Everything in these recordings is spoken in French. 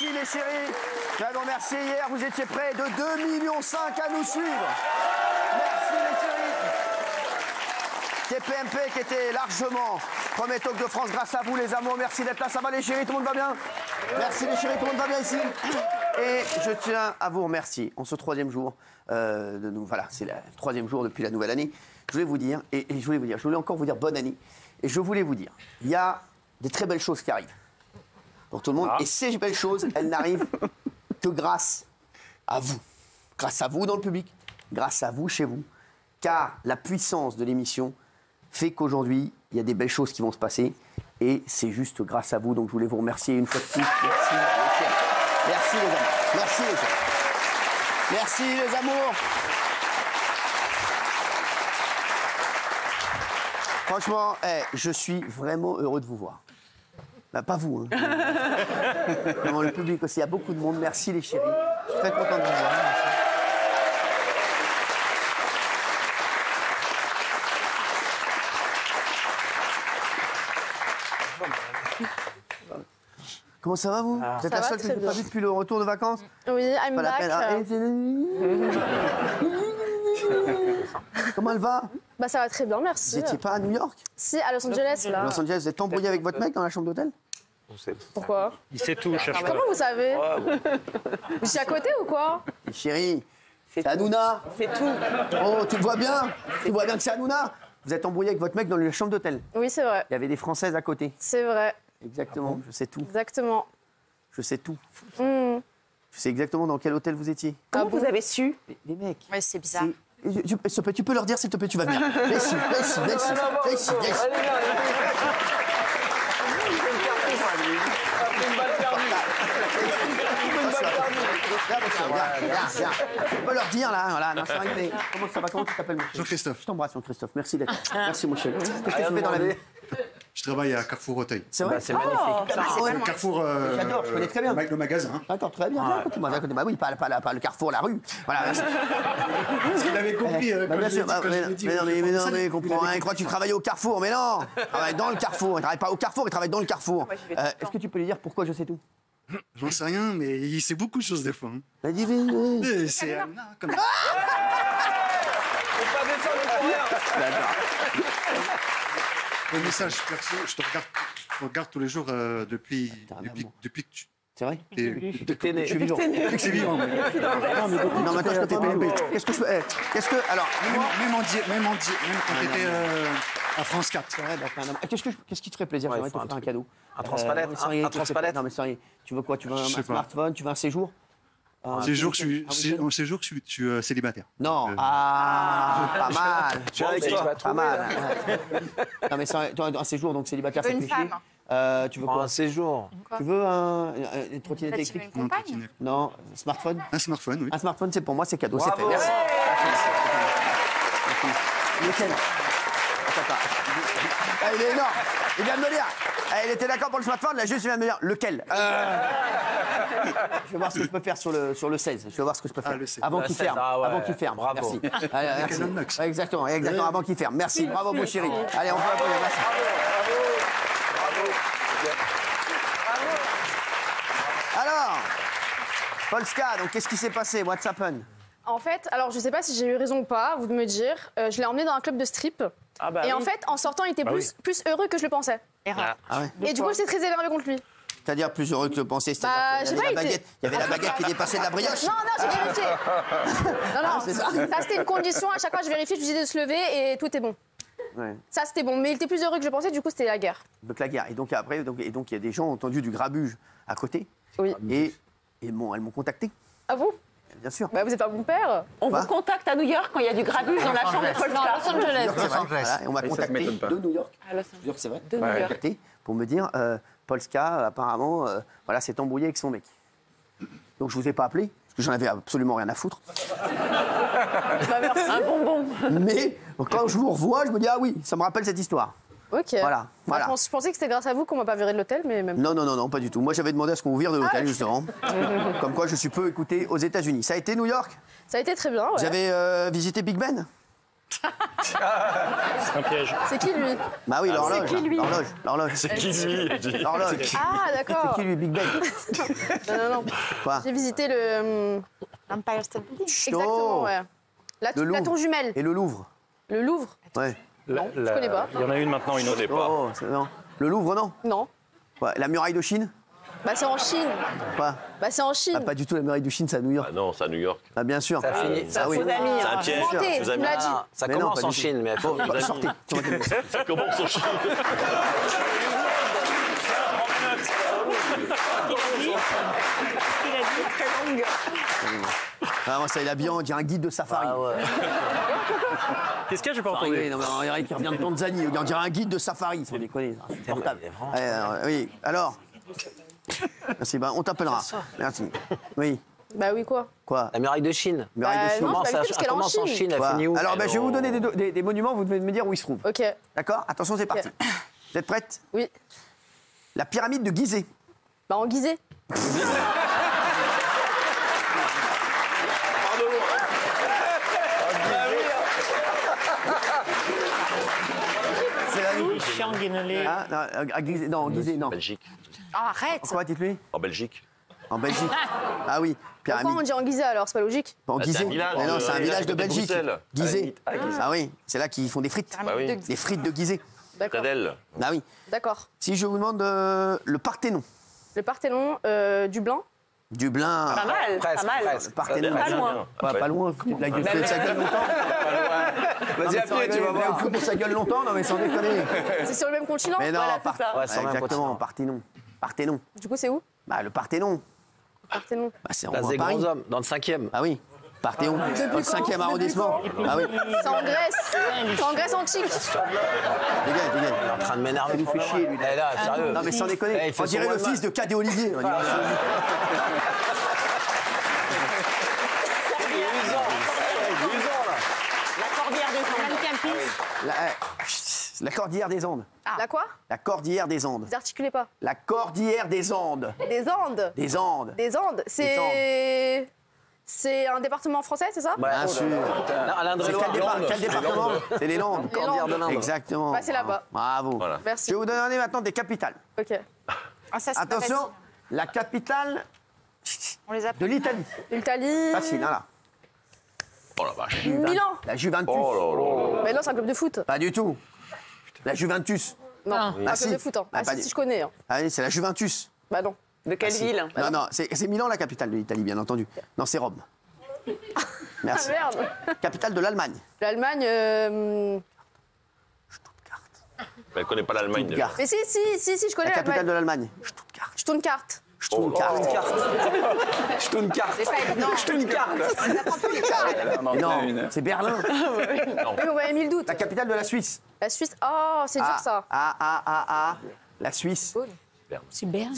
Merci les chéris. Je vais vous remercier hier, vous étiez près de 2,5 millions à nous suivre. Merci les chéris. TPMP qui était largement premier talk de France grâce à vous les amours. Merci d'être là. Ça va les chéris, tout le monde va bien? Merci les chéris, tout le monde va bien ici? Et je tiens à vous remercier en ce 3e jour de nous. Voilà, c'est le 3e jour depuis la nouvelle année. Je voulais vous dire, je voulais encore vous dire bonne année. Et je voulais vous dire, il y a des très belles choses qui arrivent pour tout le monde. Et ces belles choses, elles n'arrivent que grâce à vous. Grâce à vous dans le public, grâce à vous chez vous. Car la puissance de l'émission fait qu'aujourd'hui, il y a des belles choses qui vont se passer. Et c'est juste grâce à vous. Donc je voulais vous remercier une fois de plus. Merci les chers. Merci les amours. Merci les chers. Merci les amours. Franchement, je suis vraiment heureux de vous voir. Bah, pas vous, hein. Vraiment, le public aussi. Il y a beaucoup de monde. Merci les chéris. Je suis très content de vous voir. Merci. Comment ça va, vous? Vous êtes la seule que je n'ai pas vue depuis le retour de vacances? Oui, I'm pas back. Comment elle va? Bah ça va très bien, merci. Vous n'étiez pas à New York? Si, à Los Angeles, là. Los Angeles, vous êtes embrouillé avec votre mec dans la chambre d'hôtel? Pourquoi? Il sait tout, cherche pas. Comment vous savez? Je suis à côté ou quoi? Chérie, c'est Hanouna. C'est tout. Oh, tu le vois bien? Tu vois bien que c'est Hanouna? Vous êtes embrouillé avec votre mec dans la chambre d'hôtel? Oui, c'est vrai. Il y avait des Françaises à côté. C'est vrai. Exactement, je sais tout. Exactement. Je sais tout. Mmh. Je sais exactement dans quel hôtel vous étiez. Comment vous avez su? Les mecs. Ouais, c'est bizarre. Tu peux leur dire, s'il te plaît, tu vas venir. Viens ici, viens ici, viens ici, viens ici, viens ici. Viens. Tu peux leur dire, là, voilà, non, c'est arrivé. Comment ça va? Comment tu t'appelles, mon chéri? Jean-Christophe. Je t'embrasse, Jean-Christophe. Merci d'être là. Merci, mon chéri. Qu'est-ce que tu fais dans la vie? Je travaille à Carrefour Auteuil. C'est vrai? C'est magnifique. Le Carrefour. J'adore, je connais très bien. Le magasin. Hein. D'accord, très bien. Viens à côté, moi. Bah oui, pas le carrefour, la rue. Voilà. Parce qu'il avait compris. Bah, bien sûr, mais non, mais il comprend rien. Il croit que tu travailles au carrefour, mais non. Il travaille dans le carrefour. Il travaille pas au carrefour, il travaille dans le carrefour. Est-ce que tu peux lui dire pourquoi je sais tout? J'en sais rien, mais il sait beaucoup de choses des fois. Hein. Bah, dis, C'est comme. Le message perso, je te regarde tous les jours depuis que tu. C'est vrai? Depuis que t'es né. Je suis vivant. Depuis que c'est vivant. Non, maintenant, je peux pas m'embêter. Qu'est-ce que je fais? Alors, Même quand t'étais à France 4. c'est vrai, d'accord. Qu'est-ce qui te ferait plaisir? J'aimerais te faire un cadeau. Un transpalette. Un transpalette. Non, mais sérieux. Tu veux quoi? Tu veux un Je sais pas. smartphone? Tu veux un séjour? Séjour, je suis célibataire. Non. Pas mal. Tu avec toi. Pas mal. Non, mais toi, un séjour, donc célibataire, ça te fait chier. Tu veux Prends quoi? un séjour. Tu veux une trottinette électrique? Non, trottinette. Non, smartphone? Un smartphone, oui. Un smartphone, c'est pour moi, c'est cadeau, c'est fait. Bravo. Merci. Lequel? Attends. Il est énorme. Il vient de me dire. Il était d'accord pour le smartphone, là, juste, il vient de me dire lequel. Je vais voir ce que je peux faire sur le 16. Je vais voir ce que je peux faire. Le 16. Avant Le qu'il 16, ferme. ah ouais. Avant qu'il ferme. Bravo. Merci. Merci. Canon Lux. Ouais, exactement, avant qu'il ferme. Merci. Bravo, mon chéri. Allez, on peut applaudir. Merci. Alors, Polska, donc qu'est-ce qui s'est passé? What's happened? En fait, alors je sais pas si j'ai eu raison ou pas, vous de me dire. Je l'ai emmené dans un club de strip. Ah bah Et oui. en fait, en sortant, il était plus heureux que je le pensais. Ah. Ah ouais. Et du coup, j'étais très énervée contre lui. C'est-à-dire plus heureux que le pensais. Bah, Il y avait la baguette. Il y avait la baguette qui dépassait de la brioche. Non, j'ai vérifié. Non, c'est ça. Ça, c'était une condition. À chaque fois, je vérifiais, je lui disais de se lever et tout est bon. Ouais. Ça, c'était bon. Mais il était plus heureux que je pensais, du coup, c'était la guerre. Donc la guerre. Et donc après, il y a des gens qui ont entendu du grabuge à côté. Oui. Et elles m'ont contacté, À vous? bien sûr. Bah, vous êtes un bon père. On Quoi vous contacte à New York quand il y a du grabuge dans la chambre de Polska. Non, à Los Angeles. C'est vrai. Voilà, et on m'a ça contacté m'étonne pas. de New York. À Los Je veux dire que c'est vrai. De New On m'a York. contacté pour me dire Polska apparemment voilà, s'est embrouillé avec son mec. Donc je vous ai pas appelé parce que j'en avais absolument rien à foutre. Un bonbon. Mais quand je vous revois, je me dis ah oui, ça me rappelle cette histoire. Ok. Voilà. Je pensais que c'était grâce à vous qu'on m'a pas viré de l'hôtel, mais même. Non, pas du tout. Moi j'avais demandé à ce qu'on vous vire de l'hôtel justement. Comme quoi je suis peu écouté aux États-Unis. Ça a été New York? Ça a été très bien. Ouais. Vous avez visité Big Ben? C'est un piège. C'est qui lui? Bah oui, l'horloge. qui, lui L'horloge. C'est qui lui? L'horloge. Ah, d'accord. C'est qui lui, Big Ben? Non. Quoi? J'ai visité le. L'Empire State Building. Exactement, ouais. La Louvre. tour jumelle. Et le Louvre? Le Louvre? Ouais. Non, je connais pas. Il y en a une maintenant, une autre. Oh, non. Le Louvre, non? Non. Ouais. La muraille de Chine? Bah, c'est en Chine. Quoi? Bah, c'est en Chine. Ah, pas du tout, la muraille de Chine, c'est à New York. Ah non, c'est à New York. Ah, bien sûr. Ça finit. Ah oui. Faux amis. C'est un hein. piège. Mentez, Vous tu avez- me l'as dit. Ça Mais non, commence pas en du tout. Chine, mais Bon, bah, sortez. ça commence en Chine. Il a dit très longue. Ah, moi, ça, il a bien, on dirait un guide de safari. Qu'est-ce qu'il y a? J'ai pas Ah, entendu. oui, non, mais on dirait qu'il revient de Tanzanie. On dirait un guide de safari, sans déconner. C'est portable. Oui, alors. Merci, bah, on t'appellera. Merci. Oui, Bah oui, quoi? quoi? La muraille de Chine. Muraille de Bah, Chine. non, Comment c'est pas ça du tout, parce qu'elle est en commence en Chine. Chine, elle Quoi finit où? Alors, bah, je vais vous donner des monuments, vous devez me dire où ils se trouvent. Ok. D'accord? Attention, c'est parti. Vous êtes prêtes? Oui. La pyramide de Gizeh. Bah, en Gizeh. C'est la vie. Chiang Guinelé. Ah, non, à Gizeh, non, en Gizeh, non. Belgique. Oh, arrête. Quoi, dites-lui? En Belgique. En Belgique. Ah oui, Pourquoi on pyramide. dit en Gizeh alors? C'est pas logique. En Bah, c'est Gizeh. un village, Mais non, c'est un village de à côté de Belgique. Bruxelles. Gizeh. Ah, Gizeh. Ah oui, c'est là qu'ils font des frites. Bah oui. Des frites de Gizeh. D'accord. Tadel. Ah oui. D'accord. Si je vous demande le Parthénon. Le Parthénon, Dublin. Dublin. Pas mal, Presque, pas mal. presque. Parthénon. Pas loin. Pas loin, foutez de la gueule. Faites sa gueule longtemps. Vas-y, appuyez, tu vas voir. Pour sa gueule longtemps, non mais sans déconner. C'est sur le même continent? Mais non, Voilà, c'est ça. Ouais, sur le même exactement, continent. Parthénon. Parthénon. Du coup, c'est où? Bah le Parthénon. Parthénon. Bah, c'est en Place des Paris. grands hommes, dans le 5e. Ah oui. Parthénon. Dans le 5e arrondissement. Ah oui. C'est en Grèce. C'est en Grèce antique. Dégage, dégage. Il est en train de m'énerver. Il nous fait chier, lui. Eh là, sérieux. Non mais sans Eh, déconner. il fait On dirait son le one-man. fils de Cadet Olivier. On dirait La Corbière des Andes. la Cordillère des Andes. La quoi? La Cordillère des Andes. Vous articulez pas. La Cordillère des Andes. Des Andes. Des Andes. Des Andes. C'est un département français, c'est ça? Bien sûr. Alain C'est quel département? C'est les Landes. Les Landes. Exactement. Bah, c'est là-bas. Bravo. Voilà. Merci. Je vais vous donner maintenant des capitales. Ok. Ah, ça, c'est pas Attention, facile. la capitale On les a de l'Italie. L'Italie. Facile, hein, là. Oh la vache. Milan. La Juventus. Oh là là. Mais non, c'est un club de foot. Pas du tout. La Juventus. Non, Ah, un club si. de foot. Hein. Ah, Ah, pas si, du- si, je connais. Hein. Ah oui, c'est la Juventus. Bah non. De quelle ville? Non, non, c'est Milan la capitale de l'Italie, bien entendu. Non, c'est Rome. Ah Merci. merde. Capitale de l'Allemagne. L'Allemagne. Elle connaît pas l'Allemagne. déjà. Stuttgart. Mais si, je connais La capitale de l'Allemagne. l'Allemagne. Stuttgart. Stuttgart. Stuttgart. C'est pas évident. On apprend tous les cartes. Non, c'est Berlin. Oui, vous m'avez mis le doute. La capitale de la Suisse. La Suisse. Oh, c'est dur ça. La Suisse. C'est Berne.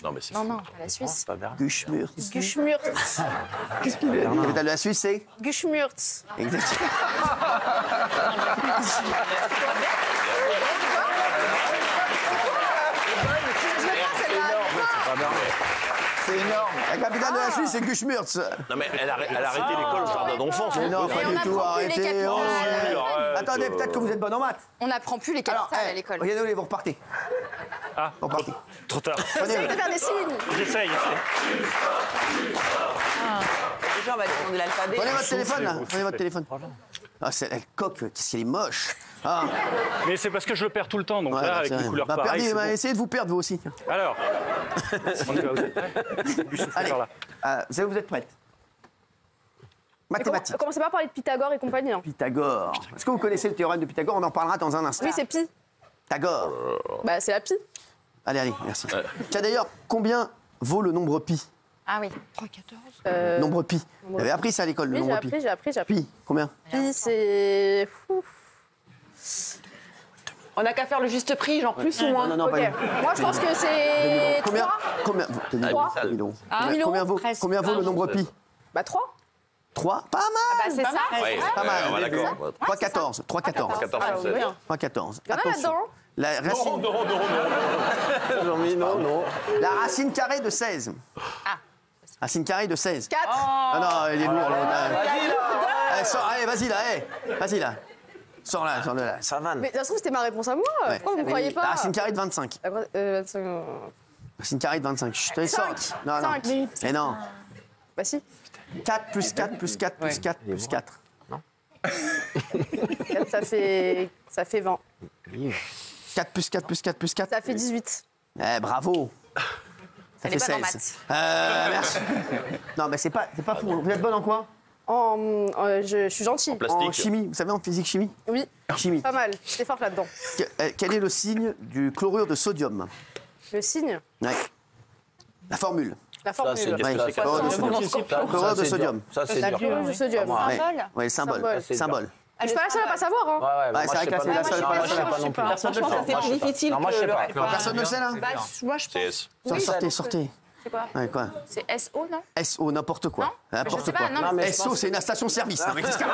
Non, mais c'est. Non, non, pas la Suisse. Guschmürz. Guschmürz. La capitale de la Suisse, c'est Guschmürz. exactement. C'est énorme. La capitale de la Suisse, c'est Guschmürz. Non, mais elle a arrêté l'école au jardin d'enfants. Mais non, pas on du tout, apprend plus les arrêtez. capitales. Oh, attendez, peut-être que vous êtes bonne en maths. On n'apprend plus les Alors, capitales à l'école. regardez, vous repartez. Ah, Vous repartez. trop tard. Essaye de faire des signes. J'essaye. Déjà, on va demander l'alphabet. Prenez votre téléphone, là. vous Prenez votre soufflez. téléphone. Ah, c'est la coque, qu'est-ce qu'elle est moche. Ah, Mais c'est parce que je le perds tout le temps, donc ouais, là, bah, avec c'est des vrai. couleurs Bah, pareilles. perdez, c'est bah, bon. essayez de vous perdre, vous aussi. Alors, on y va, vous êtes prêts? Du souffle Allez, par là. vous êtes prêtes. Mathématiques. Commencez pas à parler de Pythagore et compagnie. Hein. Pythagore. Est-ce que vous connaissez le théorème de Pythagore? On en parlera dans un instant. Oui, c'est pi. Pythagore. Bah, c'est la pi. Allez, merci. Tiens, d'ailleurs, combien vaut le nombre pi? Ah oui. Nombre pi. Vous avez appris ça à l'école, le Oui, nombre pi. j'ai appris. Pi, combien? Pi, c'est. Fou. On n'a qu'à faire le juste prix, genre plus ou moins. Non, non, Ok. pas du- Moi, je pense que c'est. Combien? 3. Combien? Trois. 1000 euros. Ah, 1000 Combien euros, vaut, presque. combien vaut le nombre pi? Bah, 3. 3? Pas mal! Bah, c'est ça. Ouais, Pas mal. ouais, d'accord. 3, 14. 3, 14. 14, Ah, 17. bien. 3, 14. Il y en a Attention. là-dedans. La racine, Jean-Mi, non, non. la racine carrée de 16. Racine carrée de 16. 4. Ah non, il est lourd, là. Ouais, sors, allez, vas-y là, vas-y là. Sors-le là. Ça vanne. Mais de toute façon, c'était ma réponse à moi. Ouais. Pourquoi vous ne croyez pas Racine carrée de 25. 25. Racine carrée de 25. Je te sors. Cinq. Non, non. Cinq. Mais non. Bah si. 4 plus 4 plus 4 plus 4 plus 4. 4, ça fait 20. 4 plus 4 plus 4 plus 4. Ça fait 18. Eh, bravo. Ça Elle est fait bonne en 16. Merci. Non, mais c'est pas fou. Vous êtes bonne en quoi? Je suis gentille. Plastique. En chimie. Vous savez, en physique chimie? Oui, Chimie. pas mal. J'étais forte là-dedans. Quel est le signe du chlorure de sodium? Le signe, Ouais. La formule. la Ça, c'est formule. dur. Ouais. Ça, c'est Chlorure de dur. sodium. Ça, Chlorure de c'est sodium. dur. Ça, c'est La dur. chlorure de sodium. Ouais. Symbole. Ouais, symbole. Symbole. Symbole. Je suis pas la seule à pas savoir. Hein. Ouais, ouais, Ouais, c'est vrai que là, c'est la seule. Non, moi, je sais pas non plus. Personne ne le Franchement, fait. ça, c'est plus difficile Non, moi, je sais que le pas. reste. Personne ne le sait là? Bah, moi, je pense. CS. Sortez. C'est quoi? Ouais, quoi? C'est SO, non? SO, n'importe quoi. Non, mais je N'importe sais pas, quoi. non, mais je SO, pense c'est une station-service. Non, mais qu'est-ce qu'il y a?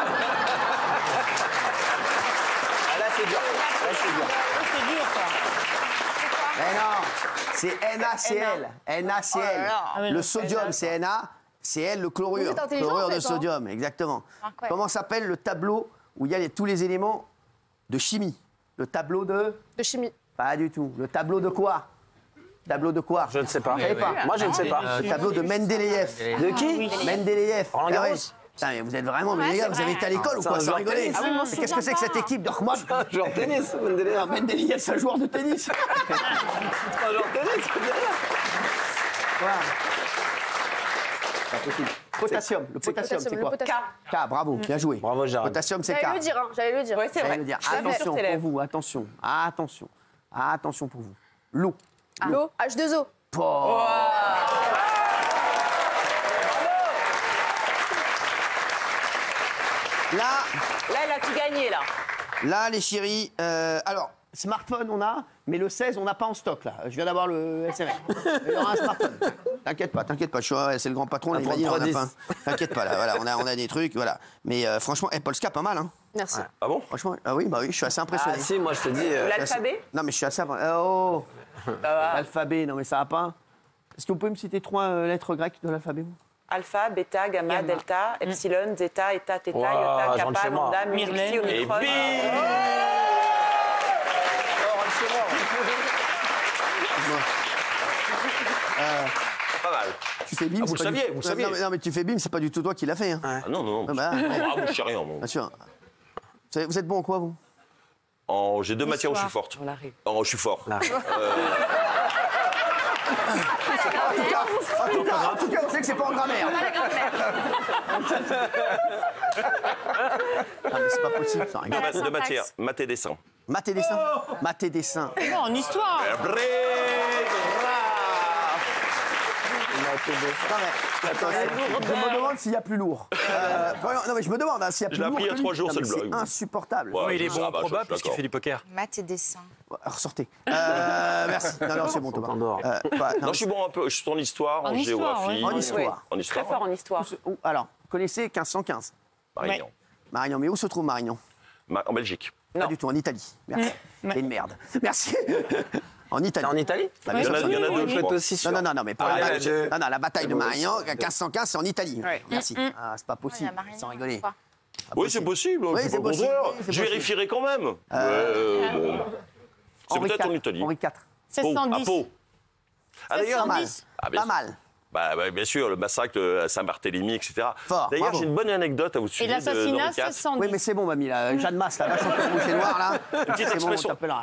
Ah, là, c'est dur. Là, c'est dur. C'est dur, ça. Mais non, c'est NaCl. NaCl. Oh Le sodium, c'est Na. Cl, le chlorure. Vous êtes intelligent, Chlorure en fait, de sodium, exactement. Incroyable. Comment s'appelle le tableau où il y a tous les éléments de chimie? Le tableau de... De chimie. Pas du tout. Le tableau de quoi? Tableau de quoi? Je ne sais pas. Vous savez pas? Moi, je ne sais pas. Le tableau de Mendeleïev. De qui? Mendeleïev. Roland Ah Garros. ouais. Putain, mais vous êtes vraiment... Mais les gars, vous avez été à l'école ou C'est quoi? un Sans joueur de rigoler. tennis. Ah oui, moi, Mais je qu'est-ce que c'est que cette équipe de Rahman? Joueur de tennis, Mendeleïev. Non, Mendeleïev, c'est un joueur de tennis. Un joueur de tennis, Voilà. Pas possible. Potassium. Le potassium, c'est Le quoi? potassium. K, bravo, bien joué. Bravo, Gérard. Potassium, c'est J'allais K. le dire, hein, j'allais le dire. Oui, c'est J'allais vrai. le dire. Je l'avais Attention sur tes pour lèvres. vous, attention. Attention. Attention pour vous. L'eau. L'eau, H2O. Oh. Là, Là, elle a tout gagné, là. là, les chéris, alors, smartphone, on a, mais le 16, on n'a pas en stock, là. Je viens d'avoir le SMS. Il y aura un smartphone. T'inquiète pas. Je suis, ouais, c'est le grand patron, là, il m'a dit, on a pas. T'inquiète pas, là, voilà, on a des trucs, voilà. Mais franchement, Polska, pas mal, hein. Merci. Ah bon? Franchement, ah oui, je suis assez impressionné. Ah si, moi, je te dis... L'alphabet? Non, mais je suis assez... Oh L'alphabet, non, mais ça va pas. Est-ce que vous pouvez me citer 3 lettres grecques de l'alphabet, vous? Alpha, bêta, gamma, delta, epsilon, zeta, eta, theta, Wow, iota, je rentre kappa, chez moi. lambda, mu, Et psi, omicron. bim! Pas mal. Tu fais bim, Ah, vous c'est pas saviez, du- vous saviez. Non, mais tu fais bim, c'est pas du tout toi qui l'as fait. Hein. Ah non, non. Ah bah, ouais. Ah, moi, je sais rien, moi. Bien sûr. Vous êtes bon en quoi, vous? J'ai 2 matières où je suis forte. Je suis fort. En tout cas, on sait que c'est pas en grammaire. Ah, mais c'est pas possible, ça. Regarde. 2 matières, maths et dessin. Maths et dessin. Maths et dessin. Non, en histoire. Non, mais, attends, je me demande s'il y a plus lourd. Vraiment, non, mais je me demande hein, s'il y a plus Je l'ai lourd. appris il y a que lui. 3 jours, Non, c'est mais le blog. C'est insupportable. Ouais. Il est bon Ah en bah, je proba suis parce qu'il d'accord. fait du poker. Maths et dessin. Ressortez. Merci. Non, c'est bon, Thomas. Non, je suis bon un peu. Je suis en histoire, en histoire, géographie. En histoire. En Très histoire. fort en histoire. Alors, vous connaissez 1515? Marignan. Marignan, mais où se trouve Marignan? En Belgique. Pas du tout, en Italie. Merci. C'est une merde. Merci. En Italie. En Italie Bah, Il y en a 2, je oui. crois. Non, mais pas Ah, la ouais, bataille. Non, la bataille de Marignan, 1515, c'est en Italie. Ouais. Merci. Ah, c'est pas possible, Marignan, sans rigoler. quoi. Oui, c'est possible. Oui, c'est c'est pas le possible, contraire. oui, c'est Je possible. vérifierai quand même. Bon. C'est Henri peut-être en IV. Italie. Henri IV. Pau, à Pau. Ah, d'ailleurs, Pas mal. Ah, bien Pas mal. Bah, bien sûr, le massacre à Saint-Barthélemy, etc. Fort, D'ailleurs, bravo. j'ai une bonne anecdote à vous Et suivre. l'assassinat, c'est 110. Oui, mais c'est bon, mamie, là. Jeanne Masse, là, vache encore rouge et noir, là.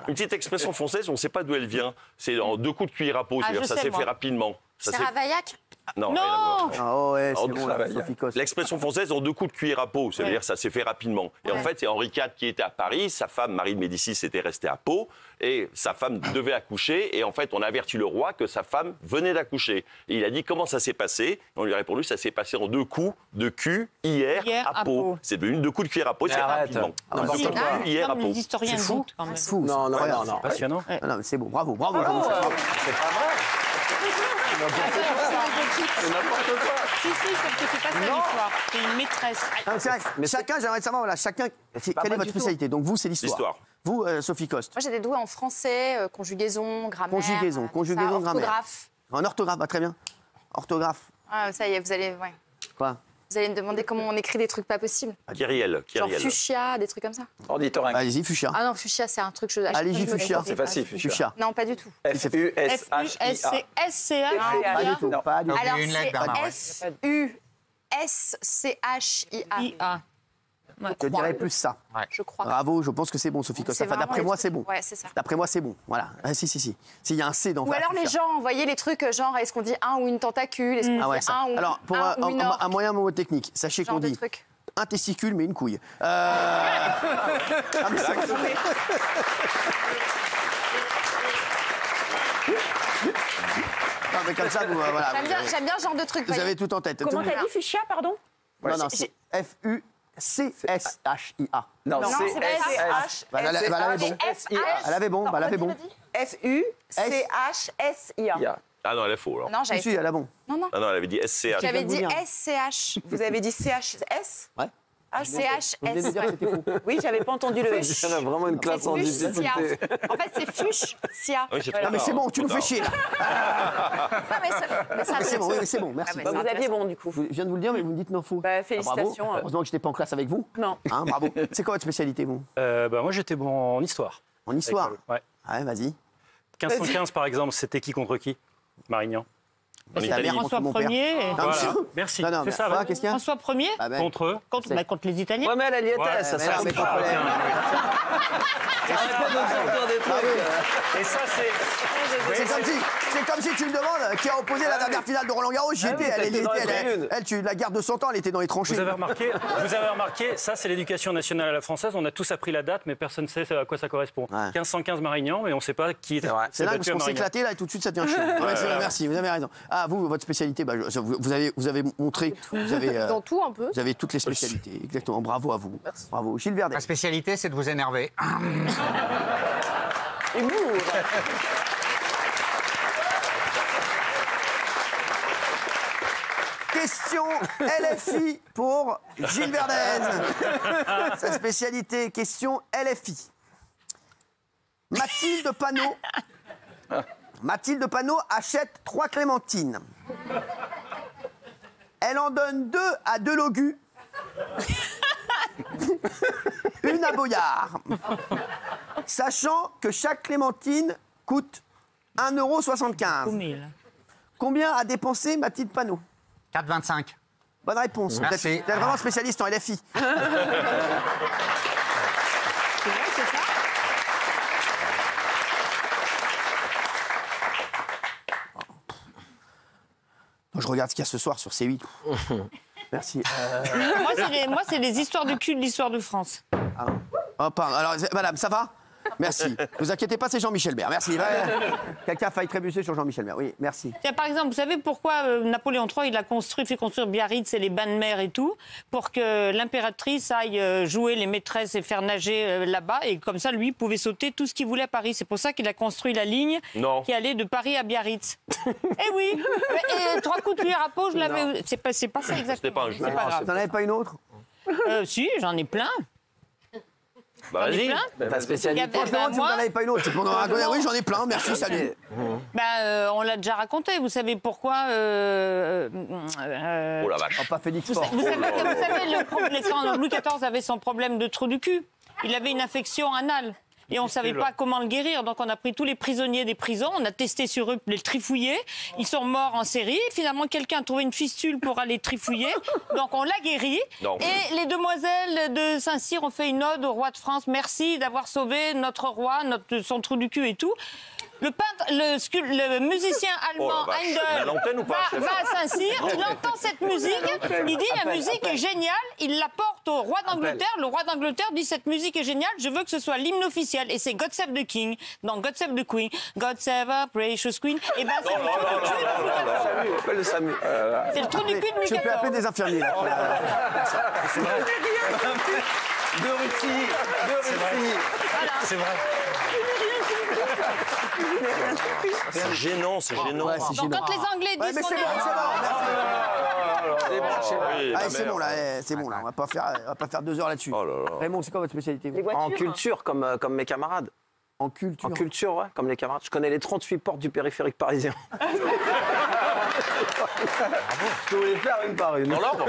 Une petite expression française, on ne sait pas d'où elle vient. C'est en 2 coups de cuillère à peau, Ah, c'est-à-dire je ça sais, s'est moi. fait rapidement. Ça C'est s'est- Ravaillac? Non, Non. rien à voir. Oh, ouais, En c'est deux bon, là, travail. Sophie Coste. L'expression française en 2 coups de cuillère à peau, ça veut dire ça s'est fait rapidement. Et en fait, c'est Henri IV qui était à Paris, sa femme Marie de Médicis était restée à Pau, et sa femme devait accoucher, et en fait, on a averti le roi que sa femme venait d'accoucher. Et il a dit comment ça s'est passé, et on lui a répondu ça s'est passé en 2 coups de cul hier à Pau. C'est devenu 2 coups de cuillère à peau, c'est arrête. rapidement. N'importe c'est quoi. dingue. Hier à Comme Pau. les historiens C'est fou. doutent, quand même. C'est fou. Non, c'est non, incroyable. non, non. Passionnant. Ah, non, mais c'est beau. Bravo, bravo. C'est pas vrai. C'est n'importe quoi. Si, sauf que c'est pas ça l'histoire. C'est une maîtresse. Non, c'est vrai. Chacun, j'aimerais savoir, voilà, chacun, quelle est votre spécialité? Donc, vous, c'est l'histoire. L'histoire. Vous, Sophie Coste. Moi, j'étais douée en français, conjugaison, grammaire. Conjugaison, tout conjugaison, ça, grammaire. orthographe. En orthographe, très bien. Orthographe. Ah, ça y est, vous allez. Ouais. Quoi? Vous allez me demander comment on écrit des trucs pas possibles. Kyriel. Genre fuchsia, des trucs comme ça. Ornithorynque. Allez-y, fuchsia. Ah non, fuchsia, c'est un truc... Allez-y, fuchsia. C'est facile, fuchsia. Fuchsia. Non, pas du tout. F-U-S-H-I-A. S-C-H. Pas du tout. Pas du tout. Alors, une lettre, Bernard, ouais. c'est F-U-S-C-H-I-A. I-A. Je dirais plus ça. Je crois. Bravo, je pense que c'est bon, Sophie Costa. C'est Enfin, d'après vraiment moi, les c'est trucs- bon. Ouais, c'est ça. D'après moi, c'est bon. Voilà. Ah, si. S'il y a un C dans Ou alors les fuchsia. gens envoyaient les trucs genre est-ce qu'on dit un ou une tentacule, est-ce qu'on Ah ouais, dit ça. un ou Alors, pour un ou une orque, un moyen mot technique, sachez genre qu'on de dit truc. un testicule, mais une couille. Ah, mais c'est- Non, mais comme ça, vous, voilà. J'aime bien ce genre de truc. Vous avez tout en tête. Comment Tout- t'as dit fuchsia, pardon? Non, non, c'est F-U-C-S-H-I-A. Non, Non, c'est c'est S-H. Bah, elle avait bon. Elle avait bon, bah, elle avait bon. F-U-C-H-S-I-A. Ah non, elle est faux alors. Non, Si, j'avais si, elle a bon. Ah non, elle avait dit SCH. j'avais vous dit dire. S-C-H. Vous avez dit C-H-S? Ouais. C-H-S. Vous venez de dire que c'était faux. Oui, j'avais pas entendu le S. Il y en a vraiment une classe en Fuchsia. difficulté. En fait, c'est fuchsia. Oui, c'est trop Non, mais tard, c'est bon, hein, tu nous trop fais tard. chier. Là. Mais ça, C'est bon, oui, c'est bon, merci. Ah, Bah, vous aviez bon, du coup. Je viens de vous le dire, mais vous me dites non faux. Bah, Ah, félicitations. bravo. Heureusement que je n'étais pas en classe avec vous. Non. Hein, bravo. C'est quoi votre spécialité, vous? Moi, j'étais bon en histoire. En histoire? Ouais. Ouais, vas-y. 1515, par exemple, c'était qui contre qui? Marignan. En C'est la Italie. mère contre François mon père. Ier. Non, Voilà. mais- Merci. Non, non, mais c'est ça, voilà, vas-y. qu'est-ce qu'il y a? François Ier Ah ben, Contre eux. contre, C'est- contre les Italiens. Ouais, mais elle a lié Ouais, ça mais non, sert mais pas. pas de problème. Arrête pas de nous sortir des trucs. Et ça, c'est. C'est comme si tu me demandes qui a opposé la dernière finale de Roland Garros. J'y Ah étais, oui, elle t'étais dans les tribunes. la guerre de 100 ans, elle était dans les tranchées. Vous avez remarqué, ça, c'est l'éducation nationale à la française. On a tous appris la date, mais personne ne sait à quoi ça correspond. Ouais. 1515 Marignan, mais on ne sait pas qui était. vrai. C'est là parce qu'on s'est éclaté là et tout de suite ça devient chaud. Ouais, c'est vrai, merci, vous avez raison. Ah vous, votre spécialité, bah, vous avez montré, vous avez Dans tout un peu. vous avez toutes les spécialités. Exactement, bravo à vous. Bravo. Gilles Verdet. Ma spécialité, c'est de vous énerver. Et vous Question LFI pour Gilles Verdez. Sa spécialité, question LFI. Mathilde Panot achète 3 clémentines. Elle en donne 2 à Delogu. Une à Boyard. Sachant que chaque clémentine coûte 1,75 €. Combien a dépensé Mathilde Panot? 4,25. Bonne réponse. Merci. Vous êtes vraiment spécialiste en LFI. Je regarde ce qu'il y a ce soir sur C8. Merci. Moi, c'est les histoires du cul de l'histoire de France. Oh, pardon. Alors, madame, ça va? Merci. Ne vous inquiétez pas, c'est Jean-Michel Bert. Merci. Quelqu'un a failli trébucher sur Jean-Michel Bert. Oui, merci. Tiens, par exemple, vous savez pourquoi Napoléon III il a fait construire Biarritz et les bains de mer et tout, pour que l'impératrice aille jouer les maîtresses et faire nager là-bas, et comme ça, lui, pouvait sauter tout ce qu'il voulait à Paris. C'est pour ça qu'il a construit la ligne Non. qui allait de Paris à Biarritz. Eh oui. Et 3 coups de cuillère à peau, je l'avais. C'est pas ça exactement. C'était pas un jeu. C'est pas grave. Vous n'en avez pas une autre? Si, j'en ai plein. Bah, J'en ai vas-y. plein. Ta Il y spécialité. avait- Je me demande si vous moi- n'en avez pas une autre. C'est pendant un- Oui, j'en ai plein. Merci, salut. On l'a déjà raconté. Vous savez pourquoi Oh la vache. On n'a pas fait d'histoire. Vous savez, quand Louis XIV avait son problème de trou du cul, il avait une infection anale. Et on ne savait pas comment le guérir. Donc on a pris tous les prisonniers des prisons, on a testé sur eux les trifouiller. Ils sont morts en série. Finalement, quelqu'un a trouvé une fistule pour aller trifouiller. Donc on l'a guéri. Non. Et les demoiselles de Saint-Cyr ont fait une ode au roi de France. Merci d'avoir sauvé notre roi, son trou du cul et tout. Le peintre, le musicien allemand Oh la vache. Handel Il a l'antenne ou pas, chef va à Saint-Cyr, il entend cette musique, il dit la musique est géniale, il l'apporte au roi d'Angleterre, le roi d'Angleterre dit cette musique est géniale, je veux que ce soit l'hymne officiel, et c'est God Save the King, dans God Save the Queen, God Save a Precious Queen, et ben c'est Le Samu. c'est le trou du cul de Louis Je peux appeler XIV. des infirmiers. Là. De Russie. C'est vrai. C'est gênant, c'est gênant. Ouais, c'est Donc gênant. quand les Anglais Ouais, disent mais qu'on c'est bon, est... c'est bon. Merci. Oui, Ah, la c'est merde. bon là, c'est bon là. On va pas faire 2 heures là-dessus. Oh là là. Raymond, c'est quoi votre spécialité vous En culture, comme mes camarades. En culture. En culture, ouais, comme les camarades. Je connais les 38 portes du périphérique parisien. Je peux vous les faire une par une. Dans l'ordre?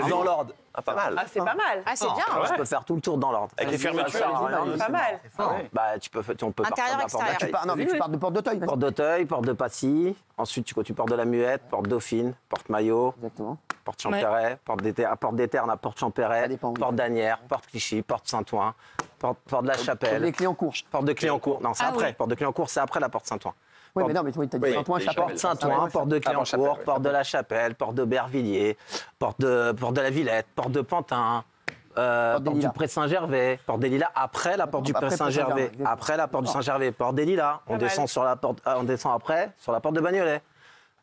Dans l'ordre. Ah, pas mal. Ah, c'est pas mal. Ah, c'est bien. Je peux faire tout le tour dans l'ordre. Avec les fermetures. Pas mal. Bah, on peut Intérieur, partir de la porte extérieur. Non, mais tu parles de Porte d'Auteuil. Porte d'Auteuil, porte de Passy. Ensuite, tu portes de la Muette, porte Dauphine, porte Maillot, Exactement. porte Champéret, porte des Ternes à porte Ça Champéret, dépend où. porte d'Asnières, porte Clichy, porte Saint-Ouen, porte de la Chapelle. Les clients courent. Porte de Clignancourt. Non, c'est Ah après. oui. Porte de Clignancourt, c'est après la porte Saint-Ouen. Oui, mais non, mais t'as dit Oui, Saint-Ouen, les Chapelle. Porte Saint-Ouen, porte de Clignancourt, Chapelle, porte de la Chapelle, porte d'Aubervilliers, porte de la Villette, porte de Pantin, porte du Lilas. Pré Saint-Gervais, porte des Lilas après la porte du Après Pré Saint-Gervais, Saint-Gervais, après la porte du Saint-Gervais, porte des Lilas. On descend sur la porte, on descend après sur la porte de Bagnolet.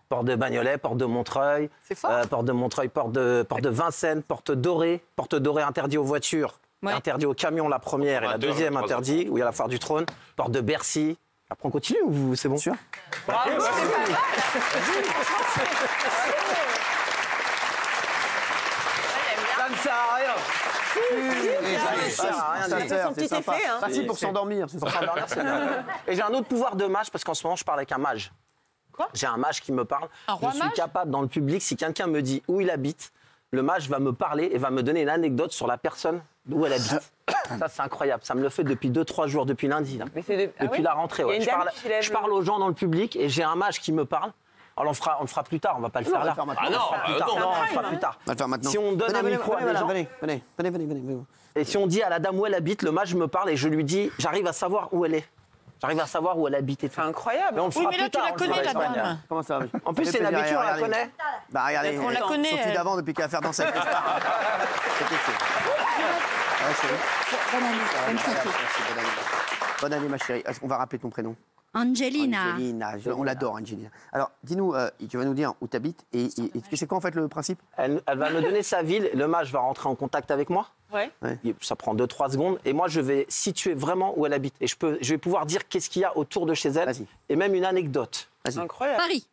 Porte de Bagnolet, porte de Montreuil, C'est fort. porte de Montreuil, porte de Vincennes, porte dorée interdit aux voitures, Ouais. interdit aux camions la première et la 20 heures, deuxième 3 heures. interdit, où il y a la foire du trône, porte de Bercy. Après on continue ou c'est bon? Sûr. Ça ne sert à rien. Ça son petit effet, hein. Facile pour s'endormir. c'est Pour ça. s'endormir, c'est bien. Et j'ai un autre pouvoir de mage parce qu'en ce moment je parle avec un mage. Quoi? J'ai un mage qui me parle. Un roi Je suis mage capable dans le public, si quelqu'un me dit où il habite, le mage va me parler et va me donner une anecdote sur la personne où elle habite. Ça c'est incroyable. Ça me le fait depuis 2-3 jours, depuis lundi. Là. Mais c'est Depuis la rentrée. Il y a Ouais. une Je dame parle, qui lève je parle aux gens dans le public et j'ai un mage qui me parle. Alors on le fera plus tard, on va pas le faire là. on va le faire Ah non, Plus tard. non. Non, on le fera plus tard. On va le faire maintenant. Si on donne un micro à des gens, Venez. et si on dit à la dame où elle habite, le mage me parle et je lui dis, j'arrive à savoir où elle est. J'arrive à savoir où elle habite et tout. C'est incroyable. Mais on le Oui, fera mais là, plus tu tard, la on le fera connais, la pas. dame. Comment ça va? En plus, Ça c'est fait une plaisir, habitude, on la regardez. connaît. Bah regardez, On la connaît, Sophie elle. d'avant depuis qu'elle va faire danser avec les stars. C'est quelque chose. Ouais, chérie. Bonne année. Bonne santé. Merci, bonne année. Bonne année, ma chérie. On va rappeler ton prénom. Angelina. Angelina. On l'adore, Angelina. Alors, dis-nous, tu vas nous dire où tu habites et c'est quoi en fait le principe? Elle va me donner sa ville, le mage va rentrer en contact avec moi. Ouais. Ça prend 2-3 secondes et moi je vais situer vraiment où elle habite. Et je vais pouvoir dire qu'est-ce qu'il y a autour de chez elle Vas-y. et même une anecdote. Vas-y. Incroyable. Paris.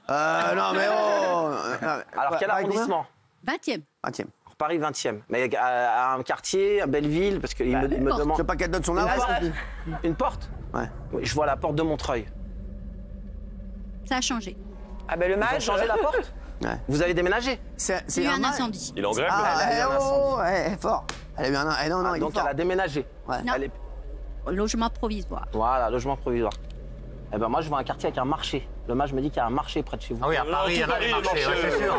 Non, mais oh Alors quel arrondissement? 20e. 20e. Paris 20e. Mais à un quartier, à Belleville, parce qu'il me Tu demande... veux pas qu'elle donne son Une adresse? porte. Une porte? Ouais. Oui, je vois la porte de Montreuil. Ça a changé. Ah ben le Vous avez mage. changé la porte? Ouais. Vous avez déménagé? C'est Il y a eu un mal. incendie. Il est en grève, Ah, Elle a eu un oh, ouais, fort. Elle a eu un... non, il est Donc fort. elle a déménagé. Ouais. Non. Elle est- Logement provisoire. Voilà, logement provisoire. Eh ben moi je vois un quartier avec un marché. Le mage me dit qu'il y a un marché près de chez vous. Ah oui, à Paris, il y en a des marchés, ouais, c'est sûr.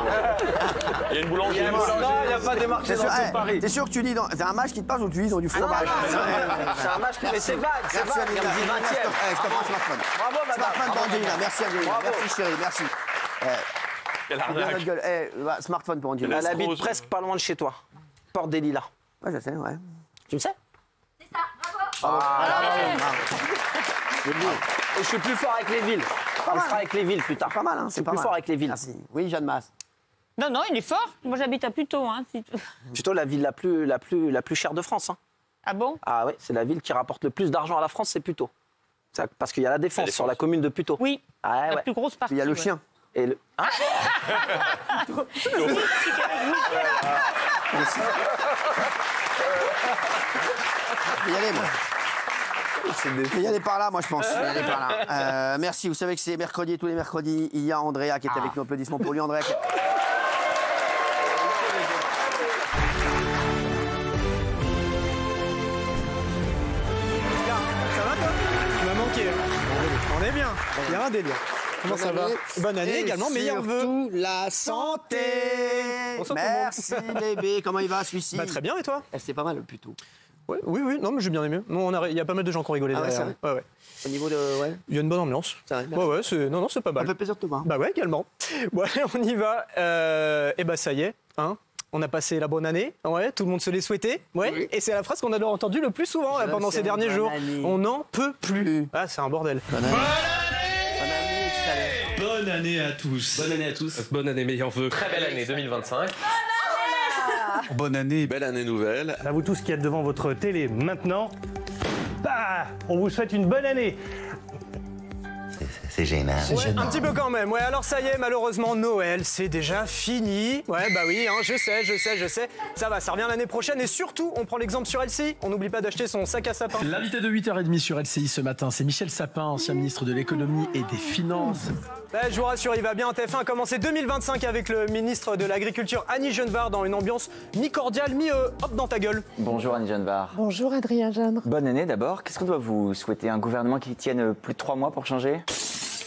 Il y a une boulangerie. Il n'y a pas de marché C'est sûr, dans Paris. t'es sûr que tu dis dans... C'est un match qui te parle ou tu dis dans du fromage? C'est un match qui mais c'est vague, c'est Merci, vague. Il Angelina. me dit 20e. Je te prends un smartphone. Bravo madame. Smartphone pour Bravo, Angelina. madame. Merci, Angelina. Bravo. Merci, chérie. Merci. Quelle C'est bien arnaque. notre gueule. Smartphone pour Angelina. Elle habite Rose. presque pas loin de chez toi. Porte des Lilas. Ouais, je sais, ouais. Tu me sais? Et je suis plus fort avec les villes. On le fera avec les villes plus tard. Pas mal, hein? Je C'est suis pas plus mal. fort avec les villes. Merci. Oui, Jeanne Masse. Non, non, il est fort. Moi, j'habite à Puteaux. Hein, Plutôt la ville la plus chère de France. Hein. Ah bon? Ah oui, c'est la ville qui rapporte le plus d'argent à la France, c'est Puteaux. Parce qu'il y a la Défense sur la commune de Puteaux. Oui, Ah la ouais. plus grosse partie. Il y a le ouais. chien. Et le... Hein? Je vais y aller, moi. Je vais y aller par là, moi, je pense. Je vais y aller par là. Merci. Vous savez que c'est mercredi, tous les mercredis. Il y a Andrea qui est avec nous. Applaudissements pour lui, Andrea. Tu m'as manqué. On est bien. Il y a un délire. Comment ça va? Bonne année également, meilleurs vœux. Surtout la santé. Bonsoir tout le monde. Merci, bébé. Comment il va, celui-ci? Bah, très bien, et toi? C'était pas mal, plutôt. Ouais, oui, non, mais j'ai bien aimé. Non, il y a pas mal de gens qui ont rigolé Ah ouais, derrière. c'est Ouais. Au niveau de... Ouais. Il y a une bonne ambiance. C'est vrai, merci. Ouais, c'est pas Ça mal. fait plaisir de te voir. Bah ouais, également. Bon, allez, on y va. Et bah ça y est, hein. On a passé la bonne année, ouais, tout le monde se l'est souhaité, ouais, Oui. et c'est la phrase qu'on a entendu le plus souvent là, pendant ces derniers jours. année. On n'en peut plus. Ah, c'est un bordel. Bonne année, salut. Bonne année à tous. Bonne année à tous. Bonne année, meilleurs vœux. Très belle année 2025. Bonne année. Belle année nouvelle. À vous tous qui êtes devant votre télé maintenant, bah, on vous souhaite une bonne année. C'est gênant. Ouais, un petit peu quand même. Ouais, alors ça y est, malheureusement, Noël, c'est déjà fini. Ouais, bah oui, hein, je sais. Ça va, ça revient l'année prochaine. Et surtout, on prend l'exemple sur LCI. On n'oublie pas d'acheter son sac à sapin. L'invité de 8h30 sur LCI ce matin, c'est Michel Sapin, ancien ministre de l'économie et des finances. Ouais, je vous rassure, il va bien. TF1 a commencé 2025 avec le ministre de l'Agriculture, Annie Genevard, dans une ambiance mi-cordiale, mi-hop dans ta gueule. Bonjour Annie Genevard. Bonjour Adrien Gendre. Bonne année d'abord. Qu'est-ce qu'on doit vous souhaiter? Un gouvernement qui tienne plus de 3 mois pour changer?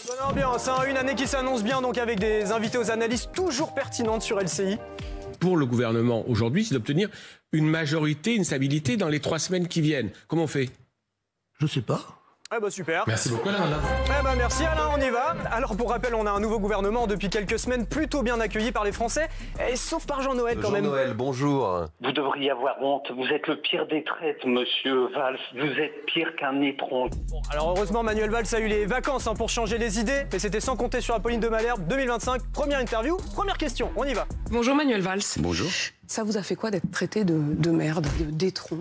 Bonne ambiance, hein, une année qui s'annonce bien, donc avec des invités aux analyses toujours pertinentes sur LCI. Pour le gouvernement aujourd'hui, c'est d'obtenir une majorité, une stabilité dans les 3 semaines qui viennent. Comment on fait? Je sais pas. Eh bah super. Merci beaucoup Alain. Eh bah merci Alain, on y va. Alors pour rappel, on a un nouveau gouvernement depuis quelques semaines, plutôt bien accueilli par les Français, et sauf par Jean-Noël quand même. Jean-Noël, bonjour. Vous devriez avoir honte, vous êtes le pire des traites, monsieur Valls, vous êtes pire qu'un étron. Bon, alors heureusement Manuel Valls a eu les vacances pour changer les idées, mais c'était sans compter sur Apolline de Malherbe. 2025, première interview, première question, on y va. Bonjour Manuel Valls. Bonjour. Ça vous a fait quoi d'être traité de merde, d'étron?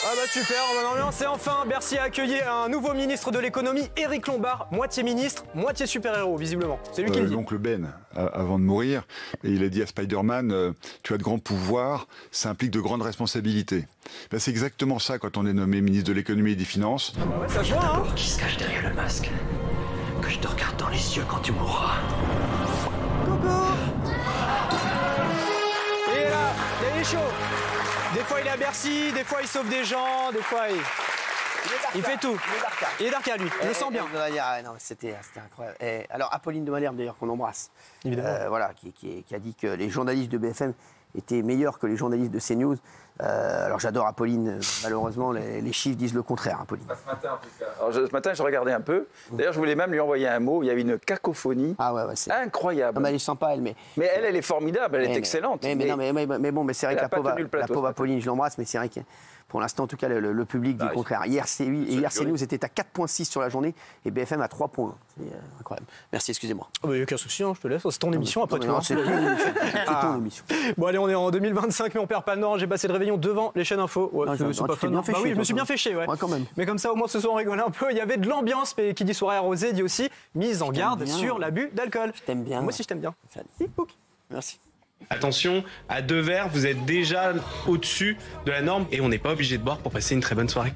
Ah bah super, bonne ambiance. Et enfin, Bercy a accueilli un nouveau ministre de l'économie, Éric Lombard, moitié ministre, moitié super-héros, visiblement. C'est lui qui le dit. L'oncle Ben, avant de mourir, et il a dit à Spider-Man, tu as de grands pouvoirs, ça implique de grandes responsabilités. Ben, c'est exactement ça quand on est nommé ministre de l'économie et des finances. Ah bah ouais, ça se voit, hein. Qui se cache derrière le masque? Que je te regarde dans les yeux quand tu mourras. Coucou. Il est là, il est chaud. Des fois il est à Bercy, des fois il sauve des gens, des fois il fait tout. Il est d'Arca lui, il le sent bien. Non, c'était incroyable. Et alors Apolline de Malherbe d'ailleurs qu'on embrasse, voilà, qui a dit que les journalistes de BFM étaient meilleurs que les journalistes de CNews. Alors j'adore Apolline, malheureusement les chiffres disent le contraire, Apolline. Ce matin en tout cas. Alors, ce matin je regardais un peu, d'ailleurs je voulais même lui envoyer un mot, il y avait une cacophonie incroyable. Non, mais elle est sympa elle, mais elle est formidable, elle est excellente. Mais bon, mais c'est vrai que la pauvre Apolline, je l'embrasse, mais c'est vrai que pour l'instant en tout cas le public dit le contraire. Hier CNews était à 4,6 sur la journée et BFM à 3 points. C'est incroyable. Merci, excusez-moi. Oh bah, y a aucun souci, hein, je te laisse, c'est ton émission après tout. Non, c'est ton émission. Bon allez, on est en 2025 mais on perd pas le nord, j'ai passé le réveillon devant les chaînes info. Ouais, c'est pas bien fait. Bah oui, je me suis bien fait chier, ouais. Quand même. Mais comme ça au moins ce soir on rigole un peu, il y avait de l'ambiance, mais qui dit soirée arrosée dit aussi mise en garde sur l'abus d'alcool. Je t'aime bien. Moi aussi je t'aime bien. Merci. Attention, à 2 verres, vous êtes déjà au-dessus de la norme et on n'est pas obligé de boire pour passer une très bonne soirée.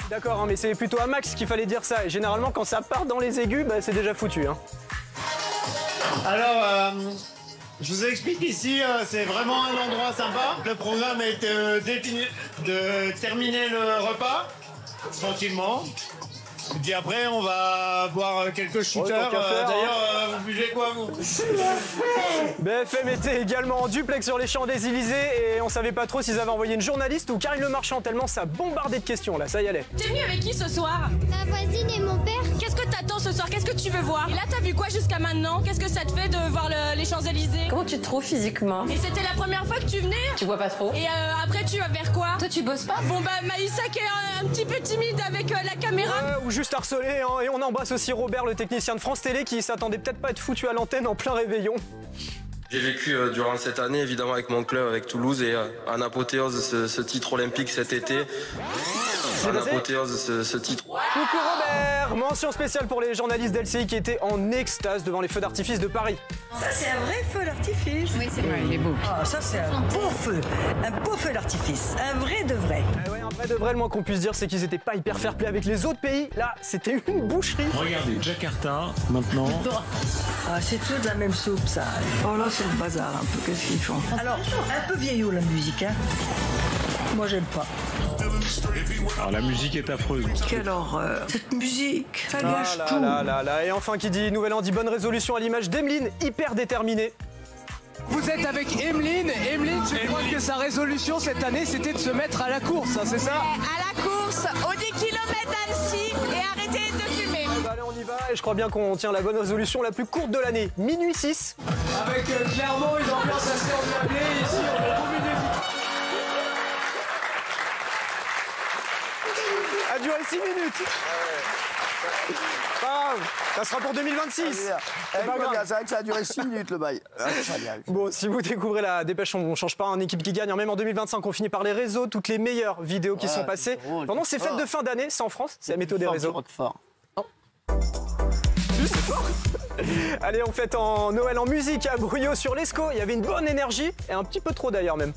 D'accord, hein, mais c'est plutôt à Max qu'il fallait dire ça. Et généralement, quand ça part dans les aigus, bah, c'est déjà foutu. Hein. Alors, je vous explique ici, c'est vraiment un endroit sympa. Le programme est de terminer le repas tranquillement. Et puis après, on va boire quelques shooters. D'ailleurs, vous buvez quoi, vous? BFM était également en duplex sur les Champs-Élysées et on savait pas trop s'ils avaient envoyé une journaliste ou Karine Le Marchand, tellement ça bombardait de questions là, ça y allait. T'es venu avec qui ce soir? Ma voisine et mon père. Qu'est-ce que t'attends ce soir? Qu'est-ce que tu veux voir? Et là, t'as vu quoi jusqu'à maintenant? Qu'est-ce que ça te fait de voir les Champs-Élysées? Comment tu te trouves physiquement? Et c'était la première fois que tu venais? Tu vois pas trop. Et après, tu vas vers quoi? Toi, tu bosses pas? Bon, bah, Maïssa qui est un petit peu timide avec la caméra. Ou juste harcelé, hein. Et on embrasse aussi Robert, le technicien de France Télé, qui s'attendait peut-être pas à être foutu à l'antenne en plein réveillon. J'ai vécu durant cette année, évidemment, avec mon club, avec Toulouse, et en apothéose ce titre olympique cet été. En apothéose ce titre. Coucou Robert! Mention spéciale pour les journalistes d'LCI qui étaient en extase devant les feux d'artifice de Paris. Ça, c'est un vrai feu d'artifice. Oui, c'est vrai, il est beau. Ah, ça, c'est un beau feu d'artifice. Un vrai de vrai. Ouais, un vrai de vrai, le moins qu'on puisse dire, c'est qu'ils étaient pas hyper fair-play avec les autres pays. Là, c'était une boucherie. Regardez, Jakarta, maintenant. Ah, c'est tout de la même soupe, ça. Oh là, c'est le bazar, un peu, qu'est-ce qu'ils font? Alors, un peu vieillot, la musique, hein. Moi, j'aime pas. Alors, la musique est affreuse. Quelle horreur. Cette musique, ça gâche tout. Et enfin, qui dit nouvel an dit bonne résolution à l'image d'Emeline, hyper déterminée. Vous êtes avec Emeline. Emeline, je crois que sa résolution cette année, c'était de se mettre à la course, hein, c'est ça? À la course, au 10 km d'Annecy et arrêter de fumer. Allez, on y va, et je crois bien qu'on tient la bonne résolution la plus courte de l'année, minuit 6. Avec clairement une ambiance assez endiablée, ici on a trouvé des... A duré 6 minutes. Ça sera pour 2026. C'est vrai que ça a duré 6 minutes le bail. Bon, si vous découvrez la dépêche, on ne change pas, une équipe qui gagne. Même en 2025, on finit par les réseaux, toutes les meilleures vidéos qui sont passées pendant ces fêtes de fin d'année. C'est en France, c'est la météo des réseaux. vu, c'est fort. Allez, on fête en Noël en musique à Bruyot sur l'Escaut. Il y avait une bonne énergie, et un petit peu trop d'ailleurs même.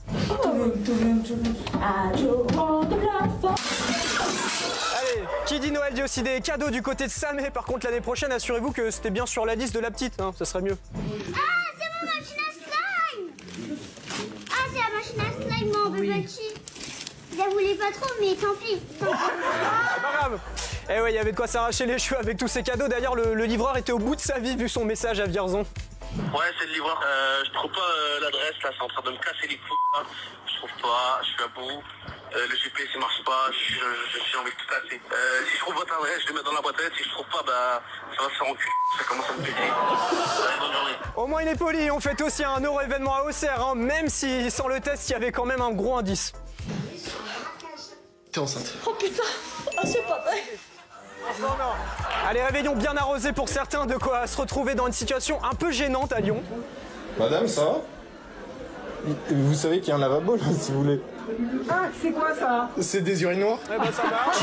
Allez, qui dit Noël dit aussi des cadeaux du côté de Samé. Par contre, l'année prochaine, assurez-vous que c'était bien sur la liste de la petite, hein, ça serait mieux. Ah, c'est mon machine à slime. Ah, c'est la machine à slime, mon bébé petit. Je la voulais pas trop, mais tant pis. C'est pas grave. Eh ouais, il y avait de quoi s'arracher les cheveux avec tous ces cadeaux. D'ailleurs, le livreur était au bout de sa vie vu son message à Vierzon. Ouais, c'est le livreur. Je trouve pas l'adresse, là, c'est en train de me casser les couilles. Là. Je trouve pas, je suis à bout. Le GPS il marche pas, je suis envie de tout casser. Si je trouve votre adresse, je le mets dans la boîte à lettres. Si je trouve pas, bah, ça va se faire enculer. Ça commence à me péter. Allez, bonne journée. Au moins, il est poli. On fête aussi un euro événement à Auxerre, hein, même si sans le test, il y avait quand même un gros indice. T'es enceinte. Oh putain, oh, c'est pas vrai. Non. Allez, réveillon bien arrosé pour certains, de quoi se retrouver dans une situation un peu gênante à Lyon. Madame, ça va? Vous savez qu'il y a un lavabo là, si vous voulez. Ah, c'est quoi ça? C'est des urinoirs. Eh ben, ça marche.